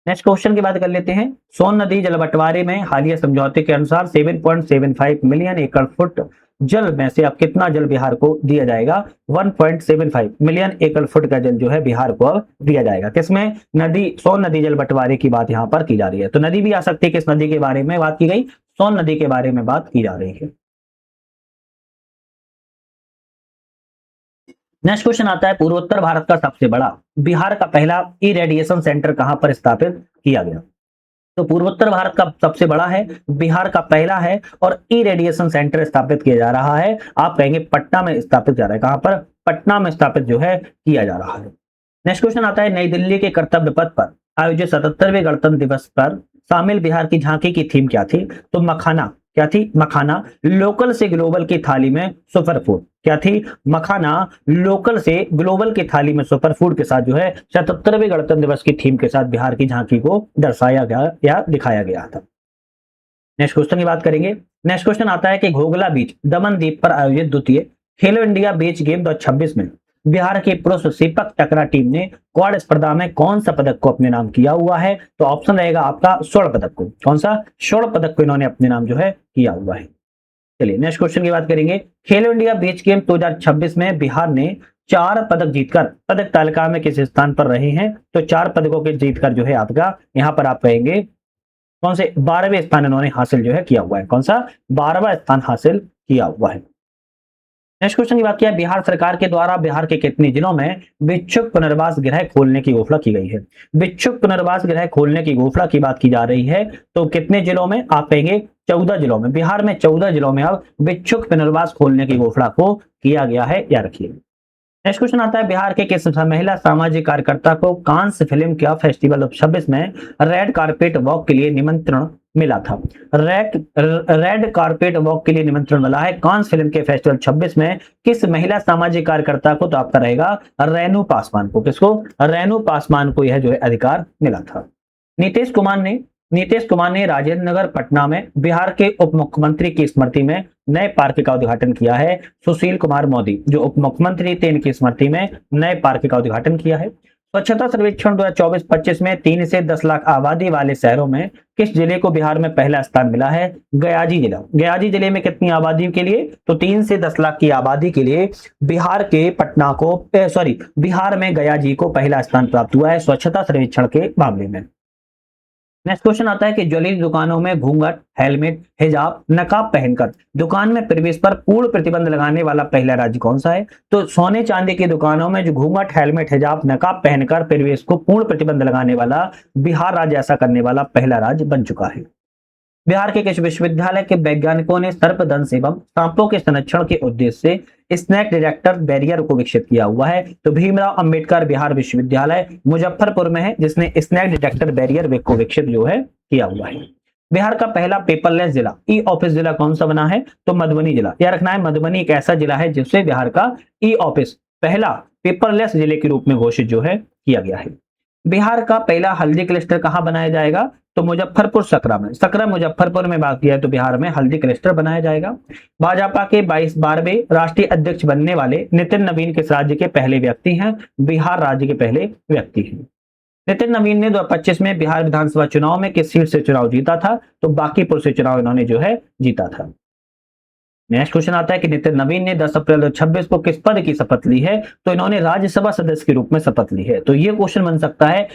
नेक्स्ट क्वेश्चन की बात कर लेते हैं। सोन नदी जल बंटवारे में हालिया समझौते के अनुसार 7.75 मिलियन एकड़ फुट जल में से अब कितना जल बिहार को दिया जाएगा? 1.75 मिलियन एकड़ फुट का जल जो है बिहार को अब दिया जाएगा। किसमें? नदी, सोन नदी जल बंटवारे की बात यहाँ पर की जा रही है। तो नदी भी आ सकती है, किस नदी के बारे में बात की गई? सोन नदी के बारे में बात की जा रही है। नेक्स्ट क्वेश्चन आता है, पूर्वोत्तर भारत का सबसे बड़ा बिहार का पहला ई रेडिएशन सेंटर कहां पर स्थापित किया गया? तो पूर्वोत्तर भारत का सबसे बड़ा है, बिहार का पहला है और ई रेडिएशन सेंटर स्थापित किया जा रहा है। आप कहेंगे पटना में स्थापित जा रहा है। कहां पर? पटना में स्थापित जो है किया जा रहा है। नेक्स्ट क्वेश्चन आता है, नई दिल्ली के कर्तव्य पथ पर आयोजित 77वें गणतंत्र दिवस पर शामिल बिहार की झांकी की थीम क्या थी? तो मखाना। क्या थी? मखाना। लोकल से ग्लोबल की थाली में सुपर फूड। क्या थी? मखाना। लोकल से ग्लोबल की थाली में सुपर फूड के साथ जो है 77वें गणतंत्र दिवस की थीम के साथ बिहार की झांकी को दर्शाया गया या दिखाया गया था। नेक्स्ट क्वेश्चन की बात करेंगे। नेक्स्ट क्वेश्चन आता है कि घोघला बीच दमन द्वीप पर आयोजित द्वितीय खेलो इंडिया बीच गेम 2026 में बिहार के पुरुष सीपक टकरा टीम ने क्वाड स्पर्धा में कौन सा पदक को अपने नाम किया हुआ है? तो ऑप्शन रहेगा आपका स्वर्ण पदक को। कौन सा? स्वर्ण पदक को इन्होंने अपने नाम जो है किया हुआ है। चलिए नेक्स्ट क्वेश्चन की बात करेंगे। खेलो इंडिया बीच गेम 2026 में बिहार ने 4 पदक जीतकर पदक तालिका में किस स्थान पर रहे हैं? तो 4 पदकों के जीतकर जो है आपका यहाँ पर आप कहेंगे कौन से? 12वें स्थान इन्होंने हासिल जो है किया हुआ है। कौन सा? 12वां स्थान हासिल किया हुआ है। नेक्स्ट क्वेश्चन की बात किया, बिहार सरकार के द्वारा बिहार के कितने जिलों में भिक्षुक पुनर्वास गृह खोलने की घोषणा की गई है? भिक्षुक पुनर्वास गृह खोलने की घोषणा की बात की जा रही है। तो कितने जिलों में? आप कहेंगे 14 जिलों में। बिहार में 14 जिलों में अब भिक्षुक पुनर्वास खोलने की घोषणा को किया गया है, याद रखिए। नेक्स्ट क्वेश्चन आता है, बिहार के किस महिला सामाजिक कार्यकर्ता को कांस फिल्म का फेस्टिवल ऑफ 26 में रेड कारपेट वॉक के लिए निमंत्रण मिला था? रेड कारपेट वॉक के लिए निमंत्रण मिला है कांस फिल्म के फेस्टिवल 26 में किस महिला सामाजिक कार्यकर्ता को? तो आपका रहेगा रेणु पासवान को। किसको? रेणु पासवान को यह जो है अधिकार मिला था। नीतीश कुमार ने राजेंद्र नगर पटना में बिहार के उप मुख्यमंत्री की स्मृति में नए पार्क का उद्घाटन किया है। सुशील कुमार मोदी जो उप मुख्यमंत्री थे, इनकी स्मृति में नए पार्क का उद्घाटन किया है। स्वच्छता सर्वेक्षण 2024-25 में 3 से 10 लाख आबादी वाले शहरों में किस जिले को बिहार में पहला स्थान मिला है? गयाजी जिला। गयाजी जिले में कितनी आबादी के लिए? तो 3 से 10 लाख की आबादी के लिए बिहार में गयाजी को पहला स्थान प्राप्त हुआ है स्वच्छता सर्वेक्षण के मामले में। नेक्स्ट क्वेश्चन आता है कि ज्वेलरी दुकानों में घूंघट, हेलमेट, हिजाब, नकाब पहनकर दुकान में प्रवेश पर पूर्ण प्रतिबंध लगाने वाला पहला राज्य कौन सा है? तो सोने चांदी की दुकानों में जो घूंघट, हेलमेट, हिजाब, नकाब पहनकर प्रवेश को पूर्ण प्रतिबंध लगाने वाला बिहार राज्य ऐसा करने वाला पहला राज्य बन चुका है। बिहार के किस विश्वविद्यालय के वैज्ञानिकों ने सर्पदंश एवं सांपों के संरक्षण के उद्देश्य से स्नेक डिटेक्टर बैरियर को विकसित किया हुआ है? तो भीमराव अंबेडकर बिहार विश्वविद्यालय मुजफ्फरपुर में है जिसने स्नेक डिटेक्टर बैरियर को विकसित जो है किया हुआ है। बिहार का पहला पेपरलेस जिला, ई ऑफिस जिला कौन सा बना है? तो मधुबनी जिला। याद रखना है, मधुबनी एक ऐसा जिला है जिससे बिहार का ई ऑफिस पहला पेपरलेस जिले के रूप में घोषित जो है किया गया है। बिहार का पहला हल्दी क्लस्टर कहां बनाया जाएगा? तो मुजफ्फरपुर सकरा में। सकरा मुजफ्फरपुर में बात किया है तो बिहार में हल्दी क्लस्टर बनाया जाएगा। भाजपा के 22वें राष्ट्रीय अध्यक्ष बनने वाले नितिन नवीन किस राज्य के पहले व्यक्ति हैं? बिहार राज्य के पहले व्यक्ति हैं। नितिन नवीन ने 2025 में बिहार विधानसभा चुनाव में किस सीट से चुनाव जीता था? तो बांकीपुर से चुनाव इन्होंने जो है जीता था। नेक्स्ट क्वेश्चन आता है कि नितिन नवीन ने 10 अप्रैल 2026 को किस पद की शपथ ली है? तो इन्होंने राज्यसभा सदस्य के रूप में शपथ ली है। तो ये क्वेश्चन बन सकता है,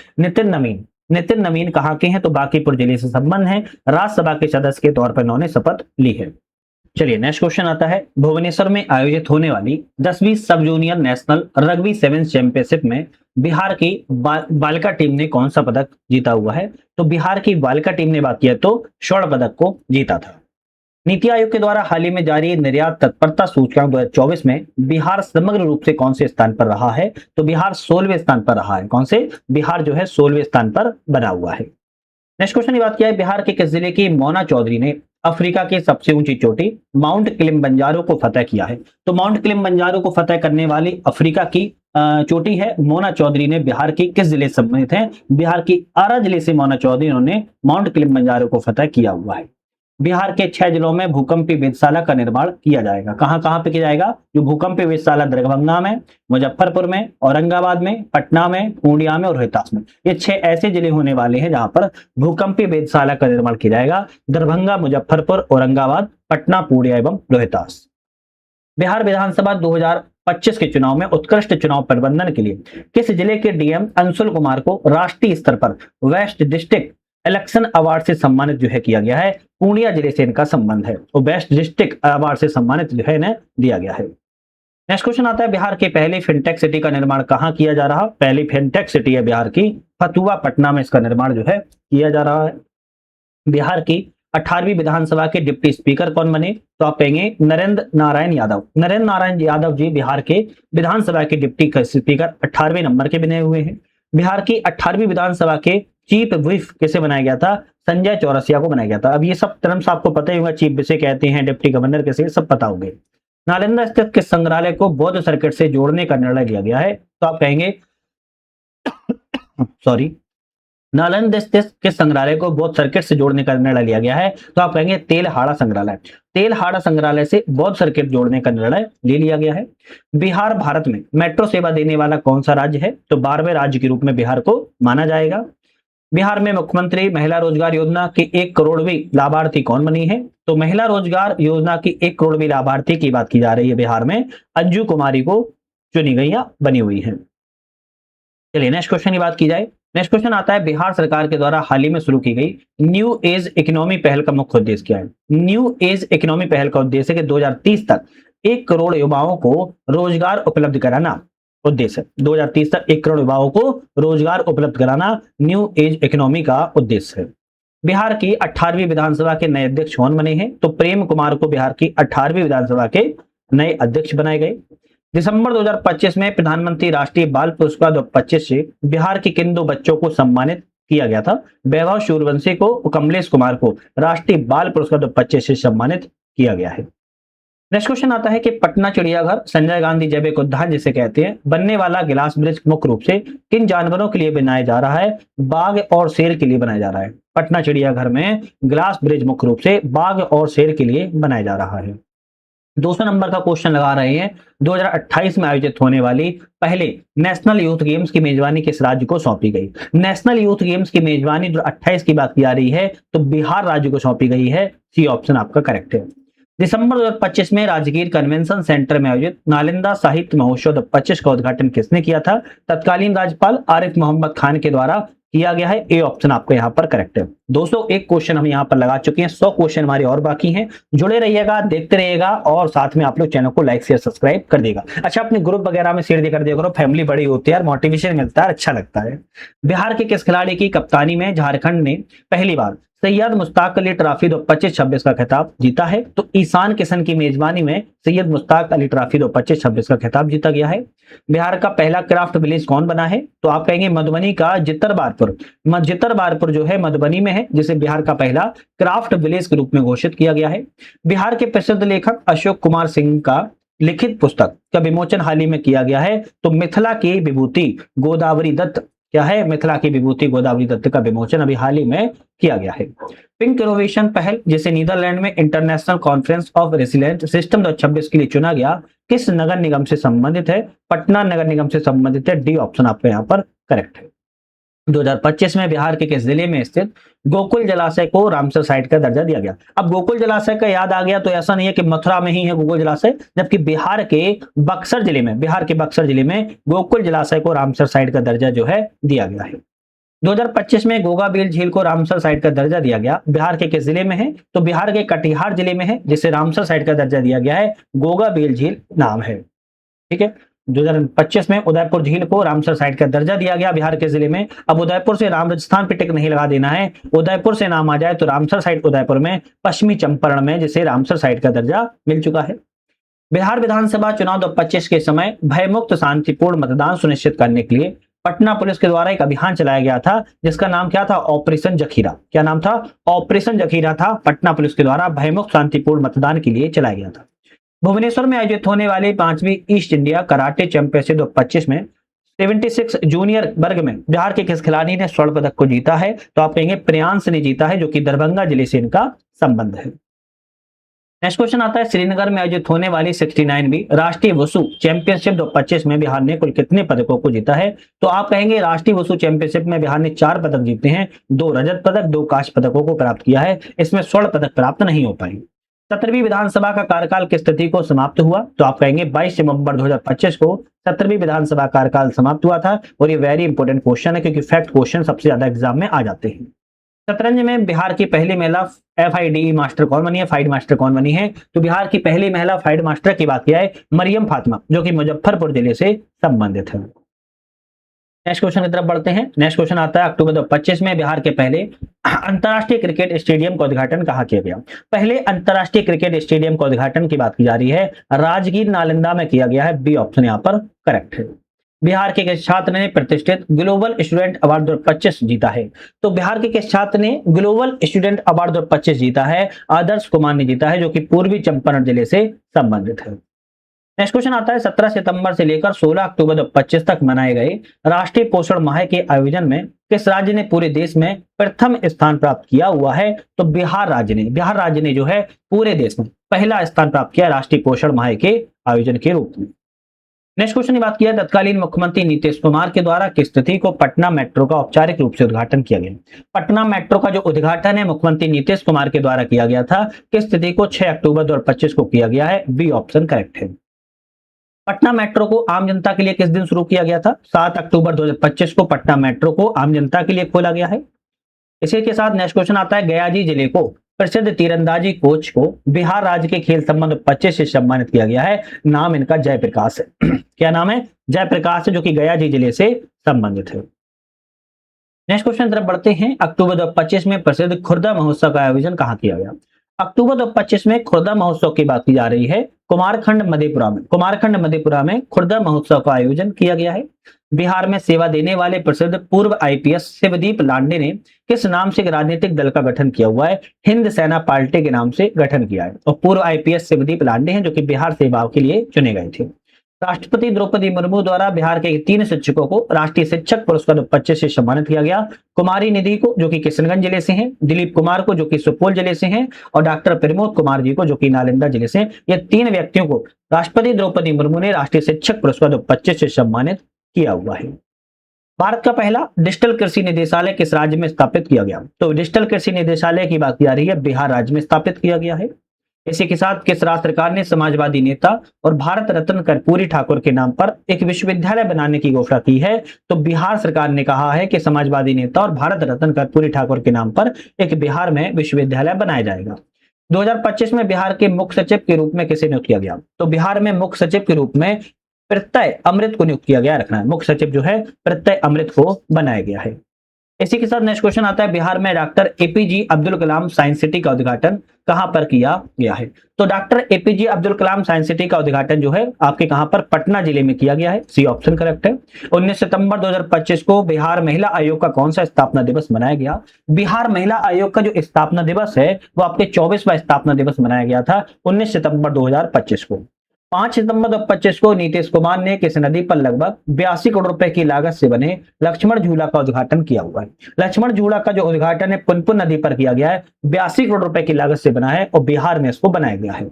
नितिन नवीन कहाँ के हैं? तो बांकीपुर जिले से संबंध है, राज्यसभा के सदस्य के तौर पर इन्होंने शपथ ली है। चलिए नेक्स्ट क्वेश्चन आता है, भुवनेश्वर में आयोजित होने वाली 10वीं सब junior national rugby sevens championship में बिहार की बालिका टीम ने कौन सा पदक जीता हुआ है? तो बिहार की बालिका टीम ने बात किया तो स्वर्ण पदक को जीता था। नीति आयोग के द्वारा हाल ही में जारी निर्यात तत्परता सूचकांक 2024 में बिहार समग्र रूप से कौन से स्थान पर रहा है? तो बिहार 16वें स्थान पर रहा है। कौन से? बिहार जो है 16वें स्थान पर बना हुआ है। नेक्स्ट क्वेश्चन की बात किया है, बिहार के किस जिले की मोना चौधरी ने अफ्रीका की सबसे ऊंची चोटी माउंट किलिमंजारो को फतह किया है? तो माउंट किलिमंजारो को फतह करने वाली अफ्रीका की चोटी है मोना चौधरी ने बिहार की किस जिले से संबंधित है? बिहार की आरा जिले से मोना चौधरी ने माउंट किलिमंजारो को फतह किया हुआ है। बिहार के 6 जिलों में भूकंपी वेधशाला का निर्माण किया जाएगा। कहां कहां पे किया जाएगा? जो भूकंपी वेधशाला दरभंगा में, मुजफ्फरपुर में, औरंगाबाद में, पटना में, पूर्णिया में और रोहतास में। ये 6 ऐसे जिले होने वाले हैं जहां पर भूकंपी वेधशाला का निर्माण किया जाएगा। दरभंगा, मुजफ्फरपुर, औरंगाबाद, पटना, पूर्णिया एवं रोहतास। बिहार विधानसभा 2025 के चुनाव में उत्कृष्ट चुनाव प्रबंधन के लिए किस जिले के डीएम अंशुल कुमार को राष्ट्रीय स्तर पर वेस्ट डिस्ट्रिक्ट इलेक्शन अवार्ड से सम्मानित जो है किया गया है? पूर्णिया जिले से इनका संबंध है, तो बेस्ट डिस्ट्रिक्ट अवार्ड से सम्मानित जो है इन्हें दिया गया है। नेक्स्ट क्वेश्चन आता है, बिहार के पहले फिनटेक सिटी का निर्माण कहां किया जा रहा? पहली फिनटेक सिटी है बिहार की फतुहा, पटना में इसका निर्माण जो है किया जा रहा है। बिहार की 18वीं विधानसभा के डिप्टी स्पीकर कौन बने? तो आप कहेंगे नरेंद्र नारायण यादव। नरेंद्र नारायण यादव जी बिहार के विधानसभा के डिप्टी स्पीकर 18वें नंबर के बने हुए हैं। बिहार की 18वीं विधानसभा के चीफ व्हिप किसे बनाया गया था? संजय चौरसिया को बनाया गया था। अब ये सब टर्म्स आपको पता ही होगा, चीफ किसे कहते हैं, डिप्टी गवर्नर किसे, सब पता होंगे। नालंदा स्थित किस संग्रहालय को बौद्ध सर्किट से जोड़ने का निर्णय लिया गया है? तो आप कहेंगे नालंदा स्थित किस संग्रहालय को बौद्ध सर्किट से जोड़ने का निर्णय लिया गया है? तो आप कहेंगे तेलहाड़ा संग्रहालय। तेलहाड़ा संग्रहालय से बौद्ध सर्किट जोड़ने का निर्णय ले लिया गया है। बिहार भारत में मेट्रो सेवा देने वाला कौन सा राज्य है? तो 12वें राज्य के रूप में बिहार को माना जाएगा। बिहार में मुख्यमंत्री महिला रोजगार योजना की 1 करोड़वीं लाभार्थी कौन बनी है? तो महिला रोजगार योजना की 1 करोड़वीं लाभार्थी की बात की जा रही है। बिहार में अंजू कुमारी को चुनी गई या बनी हुई है। चलिए नेक्स्ट क्वेश्चन की बात की जाए। नेक्स्ट क्वेश्चन आता है, बिहार सरकार के द्वारा हाल ही में शुरू की गई न्यू एज इकोनॉमी पहल का मुख्य उद्देश्य क्या है? न्यू एज इकोनॉमी पहल का उद्देश्य है कि 2030 तक 1 करोड़ युवाओं को रोजगार उपलब्ध कराना उद्देश्य। 2030 तक 1 करोड़ युवाओं को रोजगार उपलब्ध कराना न्यू एज इकोनॉमी का उद्देश्य है। बिहार की 18वीं विधानसभा के नए अध्यक्ष कौन बने हैं? तो प्रेम कुमार को बिहार की 18वीं विधानसभा के नए अध्यक्ष बनाए गए। दिसंबर 2025 में प्रधानमंत्री राष्ट्रीय बाल पुरस्कार 2025 से बिहार के किन दो बच्चों को सम्मानित किया गया था? वैभव सूर्यवंशी को और कमलेश कुमार को राष्ट्रीय बाल पुरस्कार 2025 से सम्मानित किया गया है। नेक्स्ट क्वेश्चन आता है कि पटना चिड़ियाघर, संजय गांधी जैविक उद्यान जिसे कहते हैं, बनने वाला गिलास ब्रिज मुख्य रूप से किन जानवरों के लिए बनाया जा रहा है? बाघ और शेर के लिए बनाया जा रहा है। पटना चिड़ियाघर में ग्लास ब्रिज मुख्य रूप से बाघ और शेर के लिए बनाया जा रहा है। 200 नंबर का क्वेश्चन लगा रहे हैं, 2028 में आयोजित होने वाली पहले नेशनल यूथ गेम्स की मेजबानी किस राज्य को सौंपी गई? नेशनल यूथ गेम्स की मेजबानी 2028 की बात की जा रही है तो बिहार राज्य को सौंपी गई है। सी ऑप्शन आपका करेक्ट है। दिसंबर 2025 में राजगीर कन्वेंशन सेंटर में आयोजित नालंदा साहित्य महोत्सव 2025 का उद्घाटन किसने किया था? तत्कालीन राज्यपाल आरिफ मोहम्मद खान के द्वारा किया गया है। ए ऑप्शन आपका यहाँ पर करेक्ट है। 201 क्वेश्चन हम यहाँ पर लगा चुके हैं, 100 क्वेश्चन हमारे और बाकी हैं। जुड़े रहिएगा, देखते रहिएगा और साथ में आप लोग चैनल को लाइक शेयर सब्सक्राइब कर देगा। अच्छा, अपने ग्रुप वगैरह में शेयर देकर दिया करो, फैमिली बड़ी होती है यार, मोटिवेशन मिलता है, अच्छा लगता है। बिहार के किस खिलाड़ी की कप्तानी में झारखंड ने पहली बार सैयद मुश्ताक अली ट्रॉफी 2025-26 का खिताब जीता है? तो ईशान किशन की मेजबानी में सैयद मुश्ताक अली ट्रॉफी 2025-26 का खिताब जीता गया है। बिहार का पहला क्राफ्ट विलेज कौन बना है? तो आप कहेंगे मधुबनी का जितरबारपुर जो है मधुबनी में है, जिसे बिहार का पहला क्राफ्ट विलेज के रूप में घोषित किया गया है। बिहार के प्रसिद्ध लेखक अशोक कुमार सिंह का लिखित पुस्तक का विमोचन हाल ही में किया गया है? तो मिथिला की विभूति गोदावरी दत्त क्या है? मिथिला की विभूति गोदावरी दत्त का विमोचन अभी हाल ही में किया गया है। पिंक इनोवेशन पहल जिसे नीदरलैंड में international conference of resilient system 2026 के लिए चुना गया, किस नगर निगम से संबंधित है? पटना नगर निगम से संबंधित है। डी ऑप्शन आपका यहाँ पर करेक्ट है। 2025 में बिहार के किस जिले में स्थित गोकुल जलाशय को रामसर साइट का दर्जा दिया गया? अब गोकुल जलाशय का याद आ गया तो ऐसा नहीं है कि मथुरा में ही है गोकुल जलाशय, जबकि बिहार के बक्सर जिले में गोकुल जलाशय को रामसर साइट का दर्जा जो है दिया गया है। 2025 में गोगा बेल झील को रामसर साइट का दर्जा दिया गया, बिहार के किस जिले में है? तो बिहार के कटिहार जिले में है, जिसे रामसर साइट का दर्जा दिया गया है। गोगा बेल झील नाम है, ठीक है। 2025 में उदयपुर झील को रामसर साइट का दर्जा दिया गया बिहार के जिले में। अब उदयपुर से राम राजस्थान पे टिक नहीं लगा देना है, उदयपुर से नाम आ जाए तो रामसर साइट उदयपुर में, पश्चिमी चंपारण में, जिसे रामसर साइट का दर्जा मिल चुका है। बिहार विधानसभा चुनाव 2025 के समय भयमुक्त शांतिपूर्ण मतदान सुनिश्चित करने के लिए पटना पुलिस के द्वारा एक अभियान चलाया गया था, जिसका नाम क्या था? ऑपरेशन जखीरा। क्या नाम था? ऑपरेशन जखीरा था। पटना पुलिस के द्वारा भयमुक्त शांतिपूर्ण मतदान के लिए चलाया गया था। भुवनेश्वर में आयोजित होने वाली 5वीं ईस्ट इंडिया कराटे चैंपियनशिप 2025 में 76 जूनियर वर्ग में बिहार के किस खिलाड़ी ने स्वर्ण पदक को जीता है? तो आप कहेंगे प्रियांश ने जीता है, जो कि दरभंगा जिले से इनका संबंध है। नेक्स्ट क्वेश्चन आता है, श्रीनगर में आयोजित होने वाली 69वीं राष्ट्रीय वुशु चैंपियनशिप 2025 में बिहार ने कुल कितने पदकों को जीता है? तो आप कहेंगे राष्ट्रीय वुशु चैंपियनशिप में बिहार ने 4 पदक जीते हैं, 2 रजत पदक, 2 कांस्य पदकों को प्राप्त किया है। इसमें स्वर्ण पदक प्राप्त नहीं हो पाई। 17वीं विधानसभा का कार्यकाल किस तिथि को समाप्त हुआ? तो आप कहेंगे 22 नवंबर 2025 को 17वीं विधानसभा कार्यकाल समाप्त हुआ था। और ये वेरी इंपॉर्टेंट क्वेश्चन है, क्योंकि फैक्ट क्वेश्चन सबसे ज्यादा एग्जाम में आ जाते हैं। शतरंज में बिहार की पहली महिला FIDE मास्टर कौन बनी है? फाइड मास्टर कौन बनी है? तो बिहार की पहली महिला फाइड मास्टर की बात किया है मरियम फातिमा, जो कि मुजफ्फरपुर जिले से संबंधित है। नेक्स्ट क्वेश्चन की तरफ बढ़ते हैं। नेक्स्ट क्वेश्चन आता है, अक्टूबर 2025 में बिहार के पहले अंतरराष्ट्रीय क्रिकेट स्टेडियम का उद्घाटन कहाँ किया गया? पहले अंतरराष्ट्रीय क्रिकेट स्टेडियम का उद्घाटन की बात की जा रही है, राजगीर नालंदा में किया गया है। बी ऑप्शन यहाँ पर करेक्ट है। बिहार के किस छात्र ने प्रतिष्ठित ग्लोबल स्टूडेंट अवार्ड 2025 जीता है? तो बिहार के किस छात्र ने ग्लोबल स्टूडेंट अवार्ड 2025 जीता है? आदर्श कुमार ने जीता है, जो कि पूर्वी चंपारण जिले से संबंधित है। नेक्स्ट क्वेश्चन आता है, 17 सितंबर से लेकर 16 अक्टूबर 2025 तक मनाए गए राष्ट्रीय पोषण माह के आयोजन में किस राज्य ने पूरे देश में प्रथम स्थान प्राप्त किया हुआ है? तो बिहार राज्य ने जो है पूरे देश में पहला स्थान प्राप्त किया राष्ट्रीय पोषण माह के आयोजन के रूप में। नेक्स्ट क्वेश्चन की बात किया, तत्कालीन मुख्यमंत्री नीतीश कुमार के द्वारा किस तिथि को पटना मेट्रो का औपचारिक रूप से उद्घाटन किया गया? पटना मेट्रो का जो उद्घाटन है मुख्यमंत्री नीतीश कुमार के द्वारा किया गया था, किस तिथि को? 6 अक्टूबर 2025 को किया गया है। बी ऑप्शन करेक्ट है। पटना मेट्रो को आम जनता के लिए किस दिन शुरू किया गया था? 7 अक्टूबर 2025 को पटना मेट्रो को आम जनता के लिए खोला गया है। इसी के साथ नेक्स्ट क्वेश्चन आता है, गयाजी जिले को प्रसिद्ध तीरंदाजी कोच को बिहार राज्य के खेल संबंध 25 से सम्मानित किया गया है। नाम इनका जयप्रकाश है। क्या नाम है? जयप्रकाश है, जो कि गयाजी जिले से संबंधित है। नेक्स्ट क्वेश्चन तरफ बढ़ते हैं, अक्टूबर 2025 में प्रसिद्ध खुर्दा महोत्सव का आयोजन कहाँ किया गया? अक्टूबर 2025 में खुर्दा महोत्सव की बात की जा रही है। कुमारखंड मधेपुरा में खुर्दा महोत्सव का आयोजन किया गया है। बिहार में सेवा देने वाले प्रसिद्ध पूर्व आईपीएस शिवदीप लांडे ने किस नाम से एक राजनीतिक दल का गठन किया हुआ है? हिंद सेना पार्टी के नाम से गठन किया है। और पूर्व आईपीएस शिवदीप लांडे हैं जो कि बिहार सेवा के लिए चुने गए थे। राष्ट्रपति द्रौपदी मुर्मू द्वारा बिहार के 3 शिक्षकों को राष्ट्रीय शिक्षक पुरस्कार 2025 से सम्मानित किया गया। कुमारी निधि को जो कि किशनगंज जिले से हैं, दिलीप कुमार को जो कि सुपौल जिले से हैं और डॉक्टर प्रमोद कुमार जी को जो कि नालंदा जिले से हैं। ये 3 व्यक्तियों को राष्ट्रपति द्रौपदी मुर्मू ने राष्ट्रीय शिक्षक पुरस्कार 2025 से सम्मानित किया हुआ है। भारत का पहला डिजिटल कृषि निदेशालय किस राज्य में स्थापित किया गया? तो डिजिटल कृषि निदेशालय की बात की जा रही है, बिहार राज्य में स्थापित किया गया है। इसी के साथ किस राज्य सरकार ने समाजवादी नेता और भारत रत्न कर्पूरी ठाकुर के नाम पर एक विश्वविद्यालय बनाने की घोषणा की है? तो बिहार सरकार ने कहा है कि समाजवादी नेता और भारत रत्न कर्पूरी ठाकुर के नाम पर एक बिहार में विश्वविद्यालय बनाया जाएगा। 2025 में बिहार के मुख्य सचिव के रूप में किसे नियुक्त किया गया? तो बिहार में मुख्य सचिव के रूप में प्रत्यय अमृत को नियुक्त किया गया। रखना है, मुख्य सचिव जो है प्रत्यय अमृत को बनाया गया है। इसी के साथ नेक्स्ट क्वेश्चन आता है, बिहार में doctor APJ Abdul Kalam science city का उद्घाटन कहां पर किया गया है? तो doctor APJ Abdul Kalam science city का उद्घाटन जो है आपके कहां पर? पटना जिले में किया गया है। सी ऑप्शन करेक्ट है। 19 सितंबर 2025 को बिहार महिला आयोग का कौन सा स्थापना दिवस मनाया गया? बिहार महिला आयोग का जो स्थापना दिवस है वो आपके 24वां स्थापना दिवस मनाया गया था 19 सितंबर 2025 को। 5 सितंबर 2025 को नीतीश कुमार ने किस नदी पर लगभग 82 करोड़ रुपए की लागत से बने लक्ष्मण झूला का उद्घाटन किया हुआ है? लक्ष्मण झूला का जो उद्घाटन है पुनपुन नदी पर किया गया है। 82 करोड़ रुपए की लागत से बना है और बिहार में इसको बनाया गया है।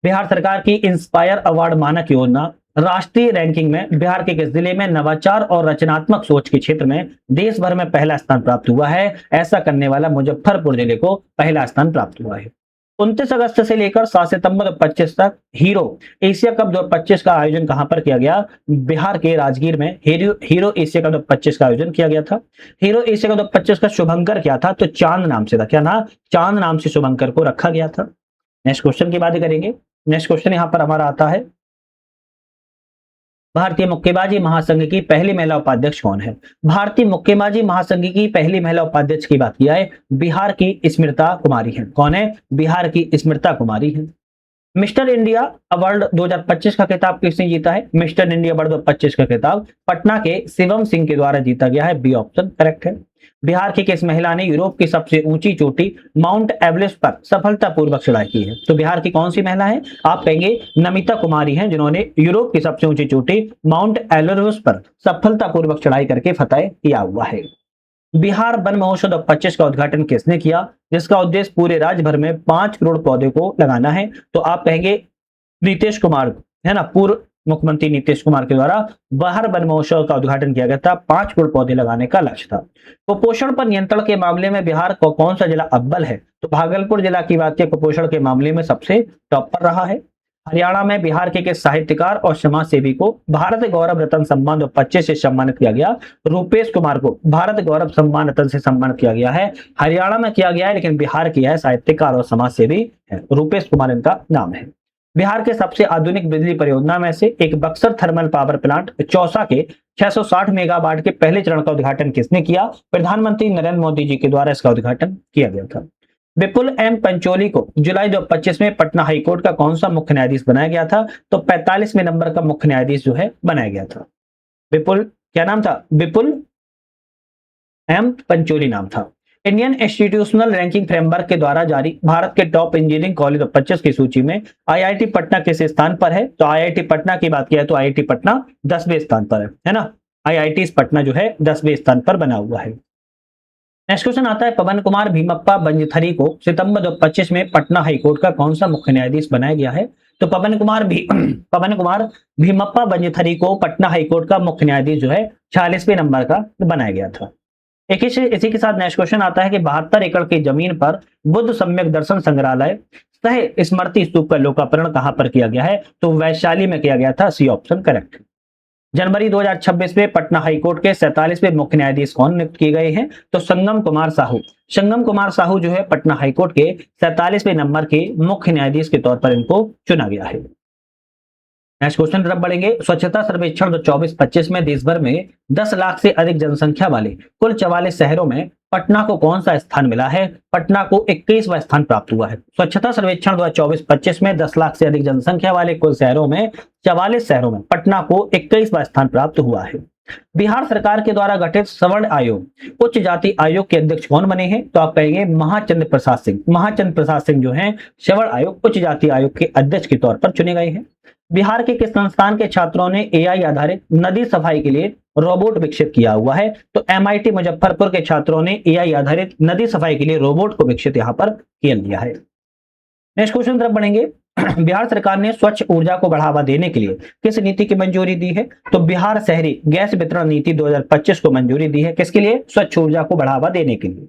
बिहार सरकार की इंस्पायर अवार्ड मानक योजना राष्ट्रीय रैंकिंग में बिहार के किस जिले में नवाचार और रचनात्मक सोच के क्षेत्र में देश भर में पहला स्थान प्राप्त हुआ है? ऐसा करने वाला मुजफ्फरपुर जिले को पहला स्थान प्राप्त हुआ है। 29 अगस्त से लेकर 7 सितंबर 2025 तक हीरो एशिया कप 2025 का आयोजन कहां पर किया गया? बिहार के राजगीर में हीरो एशिया कप 2025 का आयोजन किया गया था। हीरो एशिया कप 2025 का शुभंकर क्या था? तो चांद नाम से था। क्या ना? चांद नाम से शुभंकर को रखा गया था। नेक्स्ट क्वेश्चन की बात करेंगे। नेक्स्ट क्वेश्चन यहां पर हमारा आता है, भारतीय मुक्केबाजी महासंघ की पहली महिला उपाध्यक्ष कौन है? भारतीय मुक्केबाजी महासंघ की पहली महिला उपाध्यक्ष की बात किया है, बिहार की स्मृता कुमारी है। कौन है? बिहार की स्मृता कुमारी है। मिस्टर इंडिया अवार्ड 2025 का खिताब किसने जीता है? मिस्टर इंडिया अवार्ड 2025 का खिताब पटना के शिवम सिंह के द्वारा जीता गया है। बी ऑप्शन करेक्ट है। बिहार की किस महिला ने यूरोप की सबसे ऊंची चोटी माउंट एवरेस्ट पर सफलतापूर्वक चढ़ाई की है? तो बिहार की कौन सी महिला है? आप कहेंगे नमिता कुमारी हैं, जिन्होंने यूरोप की सबसे ऊंची चोटी माउंट एवरेस्ट पर सफलतापूर्वक चढ़ाई करके फतेह किया हुआ है। बिहार वन महोत्सव 2025 का उद्घाटन किसने किया, जिसका उद्देश्य पूरे राज्य भर में 5 करोड़ पौधे को लगाना है? तो आप कहेंगे नीतीश कुमार, है ना, पूर्व मुख्यमंत्री नीतीश कुमार के द्वारा बिहार वन महोत्सव का उद्घाटन किया गया था। 5 करोड़ पौधे लगाने का लक्ष्य था। कुपोषण पर नियंत्रण के मामले में बिहार को कौन सा जिला अव्वल है? तो भागलपुर जिला की बात करें, कुपोषण के मामले में सबसे टॉप पर रहा है। हरियाणा में बिहार के साहित्यकार और समाज सेवी को भारत गौरव रत्न सम्मान 2025 से सम्मानित किया गया? रूपेश कुमार को भारत गौरव सम्मान रत्न से सम्मानित किया गया है। हरियाणा में किया गया है, लेकिन बिहार किया है साहित्यकार और समाज सेवी है। रूपेश कुमार इनका नाम है। बिहार के सबसे आधुनिक बिजली परियोजना में से एक Buxar thermal power plant Chausa के 660 मेगावाट के पहले चरण का उद्घाटन किसने किया? प्रधानमंत्री नरेंद्र मोदी जी के द्वारा इसका उद्घाटन किया गया था। विपुल एम पंचोली को जुलाई 2025 में पटना हाईकोर्ट का कौन सा मुख्य न्यायाधीश बनाया गया था? तो 45वें नंबर का मुख्य न्यायाधीश जो है बनाया गया था। विपुल, क्या नाम था? विपुल एम पंचोली नाम था। इंडियन इंस्टीट्यूशनल रैंकिंग फ्रेमवर्क के द्वारा जारी भारत के टॉप इंजीनियरिंग कॉलेज 2025 की सूची में आईआईटी पटना किस स्थान पर है? तो आईआईटी पटना की बात किया तो आईआईटी पटना 10वें स्थान पर है ना। आईआईटी पटना जो है 10वें स्थान पर बना हुआ है। नेक्स्ट क्वेश्चन आता है, पवन कुमार भीमप्पा बंजथरी को सितंबर 2025 में पटना हाईकोर्ट का कौन सा मुख्य न्यायाधीश बनाया गया है? तो पवन कुमार भीमप्पा बंजथरी को पटना हाईकोर्ट का मुख्य न्यायाधीश जो है 46वें नंबर का बनाया गया था। इसी के साथ नेक्स्ट क्वेश्चन आता है कि 72 एकड़ की जमीन पर बुद्ध सम्यक दर्शन संग्रहालय सह स्मृति स्तूप का लोकार्पण कहां पर किया गया है? तो वैशाली में किया गया था। C option correct. जनवरी 2026 में पटना हाईकोर्ट के 47वें मुख्य न्यायाधीश कौन नियुक्त किए गए हैं? तो संगम कुमार साहू। संगम कुमार साहू जो है पटना हाईकोर्ट के 47वें नंबर के मुख्य न्यायाधीश के तौर पर इनको चुना गया है। नेक्स्ट क्वेश्चन तरफ बढ़ेंगे। स्वच्छता सर्वेक्षण 2024-25 में देश भर में 10 लाख से अधिक जनसंख्या वाले कुल 44 शहरों में पटना को कौन सा स्थान मिला है? पटना को 21वां स्थान प्राप्त हुआ है। स्वच्छता सर्वेक्षण 2024-25 में 10 लाख से अधिक जनसंख्या वाले कुल शहरों में 44 शहरों में पटना को 21वां स्थान प्राप्त हुआ है। बिहार सरकार के द्वारा गठित सवर्ण आयोग उच्च जाति आयोग के अध्यक्ष कौन बने हैं? तो आप कहेंगे महाचंद्र प्रसाद सिंह। महाचंद्र प्रसाद सिंह जो हैं सवर्ण आयोग उच्च जाति आयोग के अध्यक्ष के तौर पर चुने गए हैं। बिहार के किस संस्थान के छात्रों ने एआई आधारित नदी सफाई के लिए रोबोट विकसित किया हुआ है? तो एमआईटी मुजफ्फरपुर के छात्रों ने एआई आधारित नदी सफाई के लिए रोबोट को विकसित यहां पर किया लिया है। नेक्स्ट क्वेश्चन तरफ बढ़ेंगे। बिहार सरकार ने स्वच्छ ऊर्जा को बढ़ावा देने के लिए किस नीति की मंजूरी दी है? तो बिहार शहरी गैस वितरण नीति 2025 को मंजूरी दी है। किसके लिए? स्वच्छ ऊर्जा को बढ़ावा देने के लिए।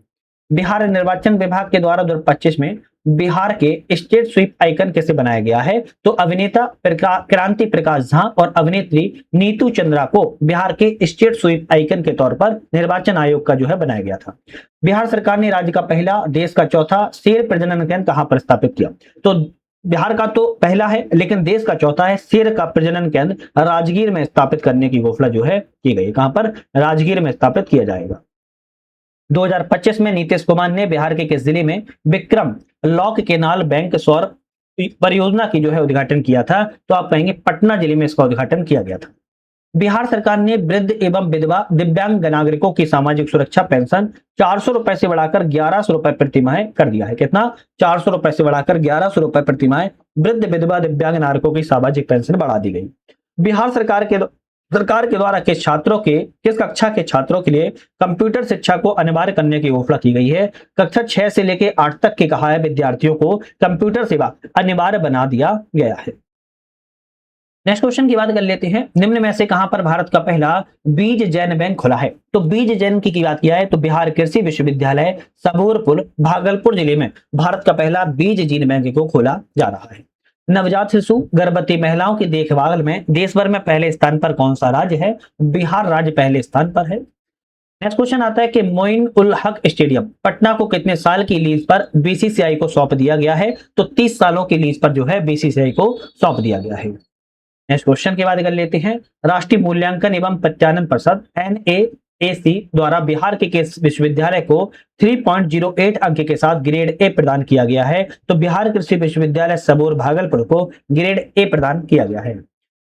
बिहार निर्वाचन विभाग के द्वारा 2025 में बिहार के स्टेट स्वीप आइकन कैसे बनाया गया है? तो अभिनेता क्रांति प्रकाश झा और अभिनेत्री नीतू चंद्रा को बिहार के स्टेट स्वीप आइकन के तौर पर निर्वाचन आयोग का जो है बनाया गया था। बिहार सरकार ने राज्य का पहला, देश का चौथा शेर प्रजनन केंद्र कहां पर स्थापित किया? तो बिहार का तो पहला है लेकिन देश का चौथा है शेर का प्रजनन केंद्र राजगीर में स्थापित करने की घोषणा जो है की गई। कहां पर? राजगीर में स्थापित किया जाएगा। 2025 में नीतीश कुमार ने बिहार के किस जिले में विक्रम लॉक केनाल बैंक सौर परियोजना की जो है उद्घाटन किया था? तो आप कहेंगे पटना जिले में इसका उद्घाटन किया गया था। बिहार सरकार ने वृद्ध एवं विधवा दिव्यांग नागरिकों की सामाजिक सुरक्षा पेंशन 400 रुपए से बढ़ाकर 1100 रुपए प्रति माह कर दिया है। कितना? 400 रुपए से बढ़ाकर 1100 रुपए प्रति माह वृद्ध विधवा दिव्यांग नागरिकों की सामाजिक पेंशन बढ़ा दी गई। बिहार सरकार के द्वारा किस कक्षा के छात्रों के लिए कंप्यूटर शिक्षा को अनिवार्य करने की घोषणा की गई है? कक्षा 6 से लेकर 8 तक के कहा है विद्यार्थियों को कंप्यूटर सेवा अनिवार्य बना दिया गया है। नेक्स्ट क्वेश्चन की बात कर लेते हैं। निम्न में से कहां पर भारत का पहला बीज जैन बैंक खुला है? तो बीज जैन की बात किया है तो बिहार कृषि विश्वविद्यालय सबूरपुर भागलपुर जिले में भारत का पहला बीज जीन बैंक को खोला जा रहा है। नवजात शिशु गर्भवती महिलाओं की देखभाल में देश भर में पहले स्थान पर कौन सा राज्य है? बिहार राज्य पहले स्थान पर है। नेक्स्ट क्वेश्चन आता है कि मोइन उल हक स्टेडियम पटना को कितने साल की लीज पर बीसीसीआई को सौंप दिया गया है? तो 30 सालों की लीज पर जो है बीसीसीआई को सौंप दिया गया है। नेक्स्ट क्वेश्चन की बात कर लेते हैं। राष्ट्रीय मूल्यांकन एवं प्रत्यायन परिषद NAAC द्वारा बिहार के किस विश्वविद्यालय को 3.08 अंक के साथ ग्रेड ए प्रदान किया गया है? तो बिहार कृषि विश्वविद्यालय सबूर भागलपुर को ग्रेड ए प्रदान किया गया है।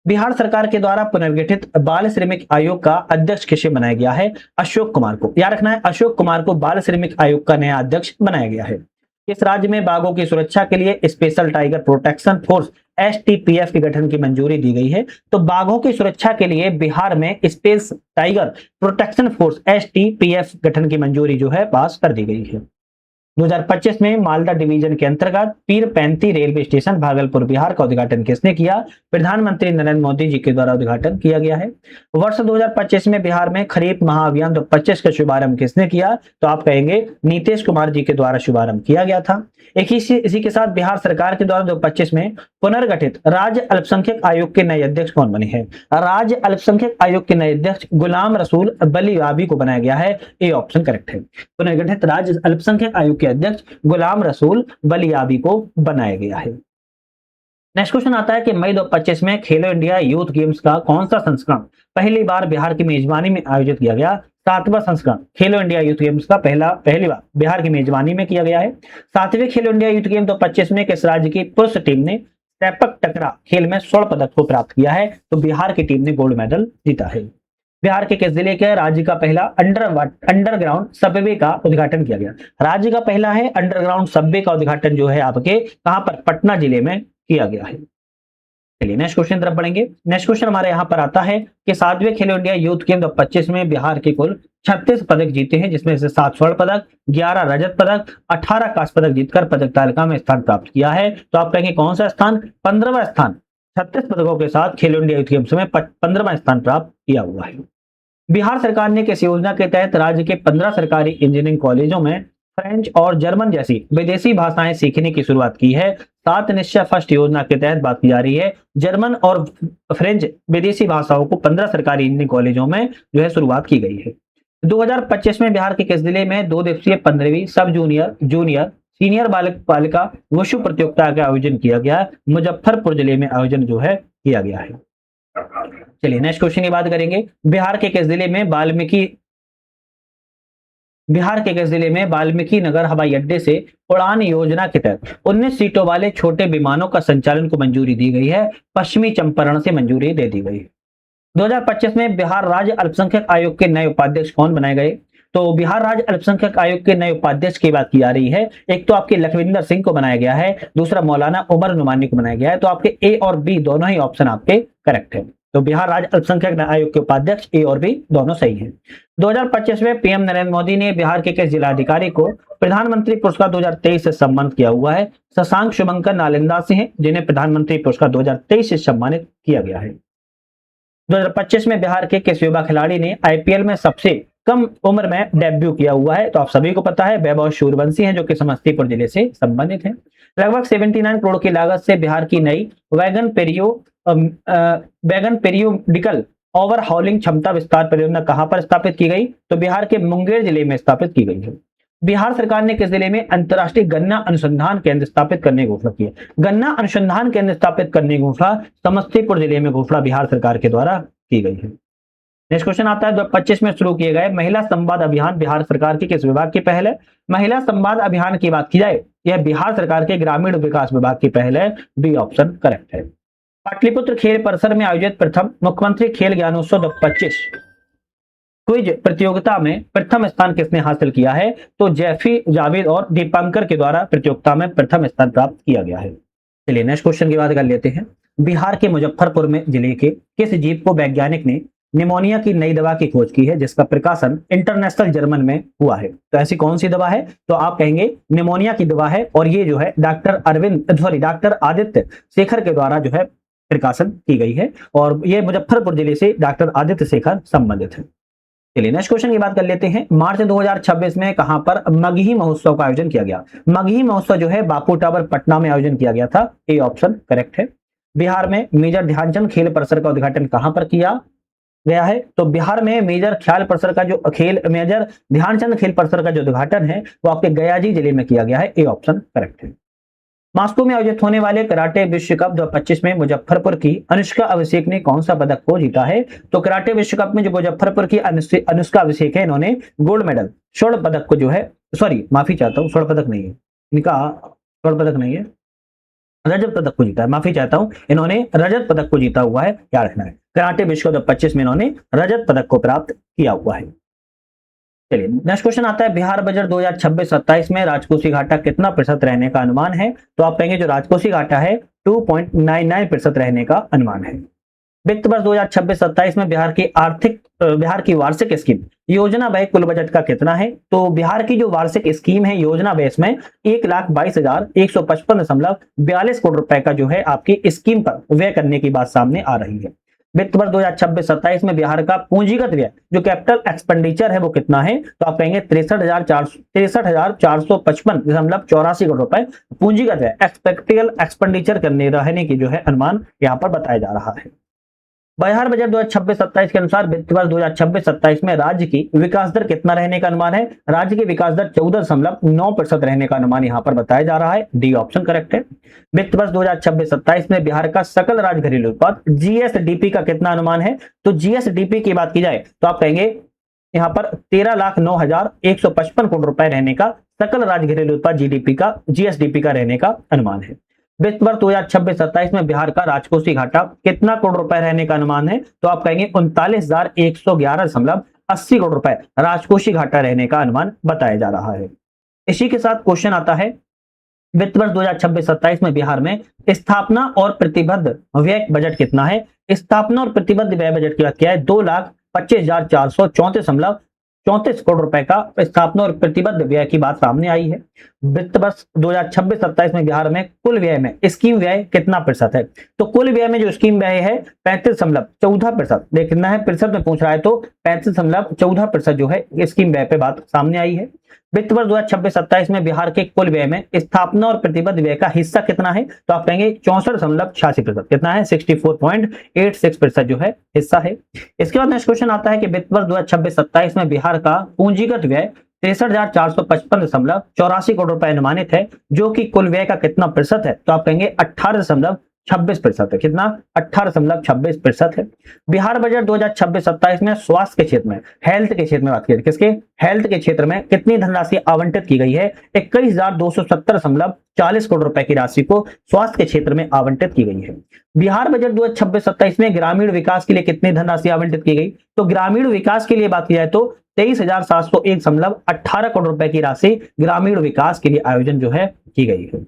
बिहार सरकार के द्वारा पुनर्गठित बाल श्रमिक आयोग का अध्यक्ष किसे बनाया गया है? अशोक कुमार को। याद रखना है अशोक कुमार को बाल श्रमिक आयोग का नया अध्यक्ष बनाया गया है। इस राज्य में बाघों की सुरक्षा के लिए special tiger protection force STPF के गठन की मंजूरी दी गई है। तो बाघों की सुरक्षा के लिए बिहार में special tiger protection force STPF गठन की मंजूरी जो है पास कर दी गई है। 2025 में मालदा डिवीजन के अंतर्गत पीरपैंती रेलवे स्टेशन भागलपुर बिहार का उद्घाटन किसने किया? प्रधानमंत्री नरेंद्र मोदी जी के द्वारा उद्घाटन किया गया है। वर्ष 2025 में बिहार में खरीफ महाअभियान 2025 का शुभारंभ किसने किया? तो आप कहेंगे नीतीश कुमार जी के द्वारा शुभारंभ किया गया था। इसी के साथ बिहार सरकार के द्वारा 2025 में पुनर्गठित राज्य अल्पसंख्यक आयोग के नए अध्यक्ष कौन बने हैं? राज्य अल्पसंख्यक आयोग के नए अध्यक्ष गुलाम रसूल बलियाबी को बनाया गया है। ए ऑप्शन करेक्ट है। पुनर्गठित राज्य अल्पसंख्यक आयोग के अध्यक्ष गुलाम रसूल बलियाबी को बनाया गया है। नेक्स्ट क्वेश्चन आता है कि मई 2025 में खेलो इंडिया यूथ गेम्स का कौन सा संस्करण पहली बार बिहार की मेजबानी में आयोजित किया गया? 7वां संस्करण खेलो इंडिया यूथ गेम्स का पहली बार बिहार की मेजबानी में किया गया है। 7वें खेलो इंडिया यूथ गेम 2025 में किस राज्य की पुरुष टीम ने सैपक टकरा खेल में स्वर्ण पदक को प्राप्त किया है? तो बिहार की टीम ने गोल्ड मेडल जीता है। बिहार के किस जिले के राज्य का पहला अंडरग्राउंड सबवे का उद्घाटन किया गया? राज्य का पहला है अंडरग्राउंड सबवे का उद्घाटन जो है आपके कहां पर? पटना जिले में किया गया है। चलिए नेक्स्ट क्वेश्चन तरफ बढ़ेंगे। नेक्स्ट क्वेश्चन हमारे यहाँ पर आता है कि 7वें खेलो इंडिया यूथ गेम 2025 में बिहार के कुल 36 पदक जीते हैं, जिसमें से 7 स्वर्ण पदक, 11 रजत पदक, 18 कांस्य पदक जीतकर पदक तालिका में स्थान प्राप्त किया है। तो आप कहेंगे कौन सा स्थान? 15वां स्थान। 36 पदकों के साथ खेलो इंडिया यूथ गेम्स में 15वां स्थान प्राप्त किया हुआ है। बिहार सरकार ने किस योजना के तहत राज्य के 15 सरकारी इंजीनियरिंग कॉलेजों में फ्रेंच और जर्मन जैसी विदेशी भाषाएं सीखने की शुरुआत की है? 7 निश्चय फर्स्ट योजना के तहत बात की जा रही है। जर्मन और फ्रेंच विदेशी भाषाओं को 15 सरकारी इंजीनियरिंग कॉलेजों में जो है शुरुआत की गई है। 2025 में बिहार के किस जिले में 2 दिवसीय 15वीं सब जूनियर सीनियर बालक बालिका वुशु प्रतियोगिता का आयोजन किया गया है? मुजफ्फरपुर जिले में आयोजन जो है किया गया है। चलिए नेक्स्ट क्वेश्चन की बात करेंगे। बिहार के किस जिले में वाल्मीकि नगर हवाई अड्डे से उड़ान योजना के तहत 19 सीटों वाले छोटे विमानों का संचालन को मंजूरी दी गई है? पश्चिमी चंपारण से मंजूरी दे दी गई। 2025 में बिहार राज्य अल्पसंख्यक आयोग के नए उपाध्यक्ष कौन बनाए गए? तो बिहार राज्य अल्पसंख्यक आयोग के नए उपाध्यक्ष की बात की जा रही है। एक तो आपके लखविंदर सिंह को बनाया गया है, दूसरा मौलाना उमर नुमानी को बनाया गया है। तो आपके ए और बी दोनों ही ऑप्शन आपके करेक्ट है। तो बिहार राज्य अल्पसंख्यक आयोग के उपाध्यक्ष ए और बी दोनों सही है। 2025 में पीएम नरेंद्र मोदी ने बिहार के किस जिलाधिकारी को प्रधानमंत्री पुरस्कार 2023 से सम्मानित किया हुआ है? शशांक शुभंकर नालंदा से हैं, जिन्हें प्रधानमंत्री पुरस्कार 2023 से सम्मानित किया गया है। 2025 में बिहार के किस युवा खिलाड़ी ने आईपीएल में सबसे कम उम्र में डेब्यू किया हुआ है? तो आप सभी को पता है वैभव सूर्यवंशी हैं, जो कि समस्तीपुर जिले से संबंधित हैं। लगभग 79 करोड़ की लागत से बिहार की नई वैगन पेरियोडिकल ओवरहॉलिंग क्षमता विस्तार परियोजना कहां पर स्थापित की गई? तो बिहार के मुंगेर जिले में स्थापित की गई है। बिहार सरकार ने किस जिले में अंतर्राष्ट्रीय गन्ना अनुसंधान केंद्र स्थापित करने की घोषणा की है? गन्ना अनुसंधान केंद्र स्थापित करने की घोषणा समस्तीपुर जिले में घोषणा बिहार सरकार के द्वारा की गई है। नेक्स्ट क्वेश्चन आता है 2025 में शुरू किए गए महिला संवाद अभियान बिहार सरकार के किस विभाग की पहल है? महिला संवाद अभियान की बात की जाए, यह बिहार सरकार के ग्रामीण विकास विभाग की पहल है। बी ऑप्शन करेक्ट है। पाटलिपुत्र खेल परिसर में आयोजित प्रथम मुख्यमंत्री खेल ज्ञानोत्सव 2025 क्विज प्रतियोगिता में प्रथम स्थान किसने हासिल किया है? तो जैफी जावेद और दीपांकर के द्वारा प्रतियोगिता में प्रथम स्थान प्राप्त किया गया है। चलिए नेक्स्ट क्वेश्चन की बात कर लेते हैं। बिहार के मुजफ्फरपुर में जिले के किस जीव को वैज्ञानिक ने निमोनिया की नई दवा की खोज की है, जिसका प्रकाशन इंटरनेशनल जर्मन में हुआ है? तो ऐसी कौन सी दवा है? तो आप कहेंगे निमोनिया की दवा है, और ये जो है डॉक्टर आदित्य शेखर के द्वारा जो है प्रकाशन की गई है, और ये मुजफ्फरपुर जिले से डॉक्टर आदित्य शेखर संबंधित है। चलिए नेक्स्ट क्वेश्चन की बात कर लेते हैं। मार्च 2026 में कहां पर मगही महोत्सव का आयोजन किया गया? मगही महोत्सव जो है बापू टावर पटना में आयोजन किया गया था। ए ऑप्शन करेक्ट है। बिहार में मेजर ध्यानचंद खेल परिसर का उद्घाटन कहां पर किया गया है? तो बिहार में मेजर ध्यानचंद खेल परिसर का जो उद्घाटन है वो आपके गयाजी जिले में किया गया है। ए ऑप्शन करेक्ट है। मॉस्को में आयोजित होने वाले कराटे विश्व कप 2025 में मुजफ्फरपुर की अनुष्का अभिषेक ने कौन सा पदक को जीता है? तो कराटे विश्व कप में जो मुजफ्फरपुर की अनुष्का अभिषेक है, इन्होंने गोल्ड मेडल स्वर्ण पदक को जो है, सॉरी माफी चाहता हूँ, स्वर्ण पदक नहीं है इनका, स्वर्ण पदक नहीं है, रजत पदक को जीता है। माफी चाहता हूं, इन्होंने रजत पदक को जीता हुआ है, याद रखना है। कराटे विश्व कप 2025 में इन्होंने रजत पदक को प्राप्त किया हुआ है। चलिए नेक्स्ट क्वेश्चन आता है। बिहार बजट 2026-27 में राजकोषीय घाटा कितना प्रतिशत रहने का अनुमान है? तो आप कहेंगे जो राजकोषीय घाटा है 2.99% रहने का अनुमान है। वित्त वर्ष 2026-27 में बिहार की वार्षिक स्कीम योजना व्यय कुल बजट का कितना है? तो बिहार की जो वार्षिक स्कीम है योजना व्यय में 1,22,155.42 करोड़ रुपए का जो है आपकी स्कीम पर व्यय करने की बात सामने आ रही है। वित्त वर्ष 2026-27 में बिहार का पूंजीगत व्यय जो कैपिटल एक्सपेंडिचर है वो कितना है? तो आप कहेंगे 63,455.84 करोड़ रुपए पूंजीगत व्यय एक्सपेंडिचर करने रहने की जो है अनुमान यहाँ पर बताया जा रहा है। बिहार बजट 2026-27 के अनुसार वित्त वर्ष 2026-27 में राज्य की विकास दर कितना रहने का अनुमान है? राज्य की विकास दर 14.9% रहने का अनुमान यहाँ पर बताया जा रहा है। डी ऑप्शन करेक्ट है। वित्त वर्ष 2026-27 में बिहार का सकल राज्य घरेलू उत्पाद जीएसडीपी का कितना अनुमान है? तो जीएसडीपी की बात की जाए तो आप कहेंगे यहाँ पर 13,09,155 करोड़ रुपए रहने का सकल राज्य घरेलू उत्पाद जीएसडीपी का रहने का अनुमान है। वित्त वर्ष 2026-27 में बिहार का राजकोषीय घाटा कितना करोड़ रुपए रहने का अनुमान है? तो आप कहेंगे 39,111.80 करोड़ रुपए राजकोषीय घाटा रहने का अनुमान बताया जा रहा है। इसी के साथ क्वेश्चन आता है वित्त वर्ष 2026-27 में बिहार में स्थापना और प्रतिबद्ध व्यय बजट कितना है? स्थापना और प्रतिबद्ध व्यय बजट की बात किया है 2,25,434.34 करोड़ रुपए का स्थापना और प्रतिबद्ध व्यय की बात सामने आई है। वित्त वर्ष 2026-27 में बिहार में कुल व्यय में स्कीम व्यय कितना प्रतिशत है? तो कुल व्यय में जो स्कीम व्यय है 35.14%, देखना है प्रतिशत में पूछ रहा है तो 35.14% जो है स्कीम व्यय पे बात सामने आई है। वित्त वर्ष 2026-27 में बिहार के कुल व्यय में स्थापना और प्रतिबद्ध व्यय का हिस्सा कितना है? तो आप कहेंगे 64.86%, कितना है 64.86% जो है हिस्सा है। इसके बाद नेक्स्ट क्वेश्चन आता है कि वित्त वर्ष 2026-27 में बिहार का पूंजीगत व्यय 63,455.84 करोड़ रुपए अनुमानित है, जो कि कुल व्यय का कितना प्रतिशत है? तो आप कहेंगे 18.26% है। कितना? 18.26% है। बिहार बजट 2026-27 में स्वास्थ्य के क्षेत्र में, हेल्थ के क्षेत्र में बात करें, किसके? हेल्थ के क्षेत्र में कितनी धनराशि आवंटित की गई है? 21,270.40 करोड़ रुपए की राशि को स्वास्थ्य के क्षेत्र में आवंटित की गई है। बिहार बजट 2026-27 में ग्रामीण विकास के लिए कितनी धनराशि आवंटित की गई? तो ग्रामीण विकास के लिए बात की जाए तो 23,701.18 करोड़ रुपए की राशि ग्रामीण विकास के लिए आयोजन जो है की गई है।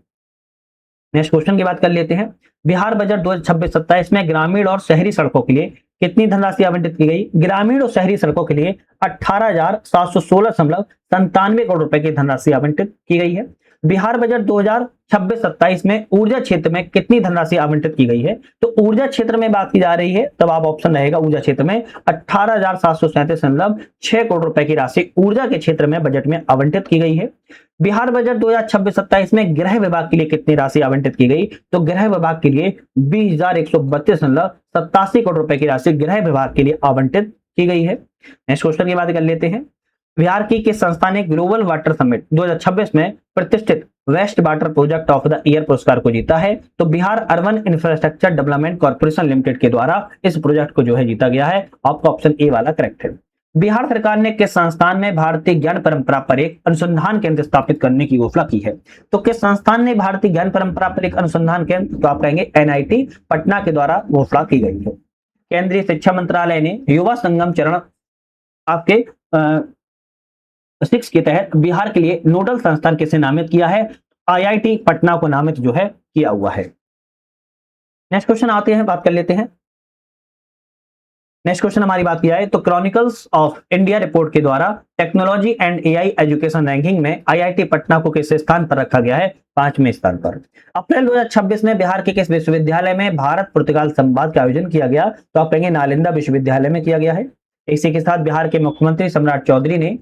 नेक्स्ट क्वेश्चन की बात कर लेते हैं। बिहार बजट 2026-27 में ग्रामीण और शहरी सड़कों के लिए कितनी धनराशि आवंटित की गई? ग्रामीण और शहरी सड़कों के लिए 18,716.97 करोड़ रुपए की धनराशि आवंटित की गई है। बिहार बजट 2026-27 में ऊर्जा क्षेत्र में कितनी धनराशि आवंटित की गई है? तो ऊर्जा क्षेत्र में बात की जा रही है, तब आप ऑप्शन रहेगा ऊर्जा क्षेत्र में 18,737.6 करोड़ रुपए की राशि ऊर्जा के क्षेत्र में बजट में आवंटित की गई है। बिहार बजट 2026-27 में गृह विभाग के लिए कितनी राशि आवंटित की गई? तो गृह विभाग के लिए 20,132.87 करोड़ रुपए की राशि गृह विभाग के लिए आवंटित की गई है। नेक्स्ट क्वेश्चन की बात कर लेते हैं। बिहार की किस संस्था ने ग्लोबल वाटर समिट 2026 में प्रतिष्ठित waste water project of the year पुरस्कार को जीता है? तो Bihar urban infrastructure development corporation limited के द्वारा इस प्रोजेक्ट को जो है जीता गया है। आपका ऑप्शन ए वाला करेक्ट है। बिहार सरकार ने किस संस्थान में भारतीय ज्ञान परंपरा पर एक अनुसंधान केंद्र स्थापित करने की घोषणा की है? तो किस संस्थान ने भारतीय ज्ञान परंपरा पर एक अनुसंधान केंद्र, तो आप कहेंगे एनआईटी पटना के द्वारा घोषणा की गई है। केंद्रीय शिक्षा मंत्रालय ने युवा संगम चरण आपके 6 के तहत बिहार के लिए नोडल संस्थान किसे नामित किया है? आईआईटी पटना को नामित जो है किया हुआ है। नेक्स्ट क्वेश्चन आते हैं, बात कर लेते हैं। नेक्स्ट क्वेश्चन हमारी बात की जाए तो क्रॉनिकल्स ऑफ इंडिया रिपोर्ट के द्वारा technology and AI education ranking में आईआईटी पटना को किस स्थान पर रखा गया है? 5वें स्थान पर। अप्रैल 2026 में बिहार के किस विश्वविद्यालय में भारत पुर्तगाल संवाद का आयोजन किया गया? तो आप कहेंगे नालंदा विश्वविद्यालय में किया गया है। इसी के साथ बिहार के मुख्यमंत्री सम्राट चौधरी ने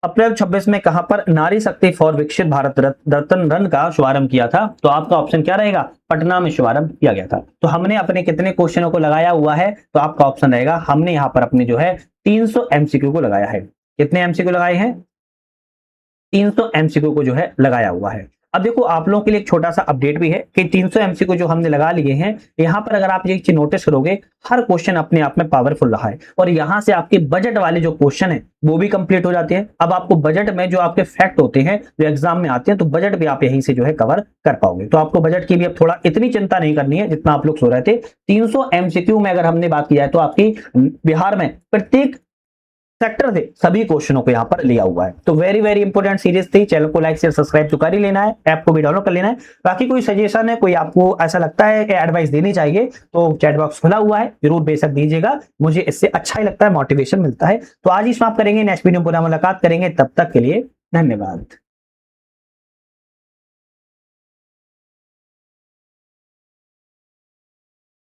अप्रैल 26 में कहां पर नारी शक्ति फॉर विकसित भारत रत्न रन का शुभारंभ किया था? तो आपका ऑप्शन क्या रहेगा? पटना में शुभारंभ किया गया था। तो हमने अपने कितने क्वेश्चनों को लगाया हुआ है? तो आपका ऑप्शन रहेगा हमने यहां पर अपने जो है 300 एमसीक्यू को लगाया है। कितने एमसीक्यू लगाए हैं? 300 एमसीक्यू को जो है लगाया हुआ है। अब देखो आप लोगों के लिए एक छोटा सा अपडेट भी है कि 300 एमसीक्यू जो हमने लगा लिए हैं, यहाँ पर अगर आप ये चीज नोटिस करोगे हर क्वेश्चन अपने आप में पावरफुल रहा है और यहाँ से आपके बजट वाले जो क्वेश्चन है वो भी कंप्लीट हो जाते हैं। अब आपको बजट में जो आपके फैक्ट होते हैं जो एग्जाम में आते हैं तो बजट भी आप यहीं से जो है कवर कर पाओगे। तो आपको बजट की भी अब थोड़ा इतनी चिंता नहीं करनी है जितना आप लोग सो रहे थे। 300 एमसीक्यू में अगर हमने बात की जाए तो आपकी बिहार में प्रत्येक सेक्टर से सभी क्वेश्चनों को यहाँ पर लिया हुआ है। तो वेरी वेरी इंपॉर्टेंट सीरीज थी। चैनल को लाइक शेयर सब्सक्राइब तो कर ही लेना है, ऐप को भी डाउनलोड कर लेना है। बाकी कोई सजेशन है, कोई आपको ऐसा लगता है कि एडवाइस देनी चाहिए तो चैट बॉक्स खुला हुआ है, जरूर बेशक दीजिएगा। मुझे इससे अच्छा ही लगता है, मोटिवेशन मिलता है। तो आज ही समाप्त करेंगे, नेक्स्ट वीडियो में पुनः मुलाकात करेंगे। तब तक के लिए धन्यवाद।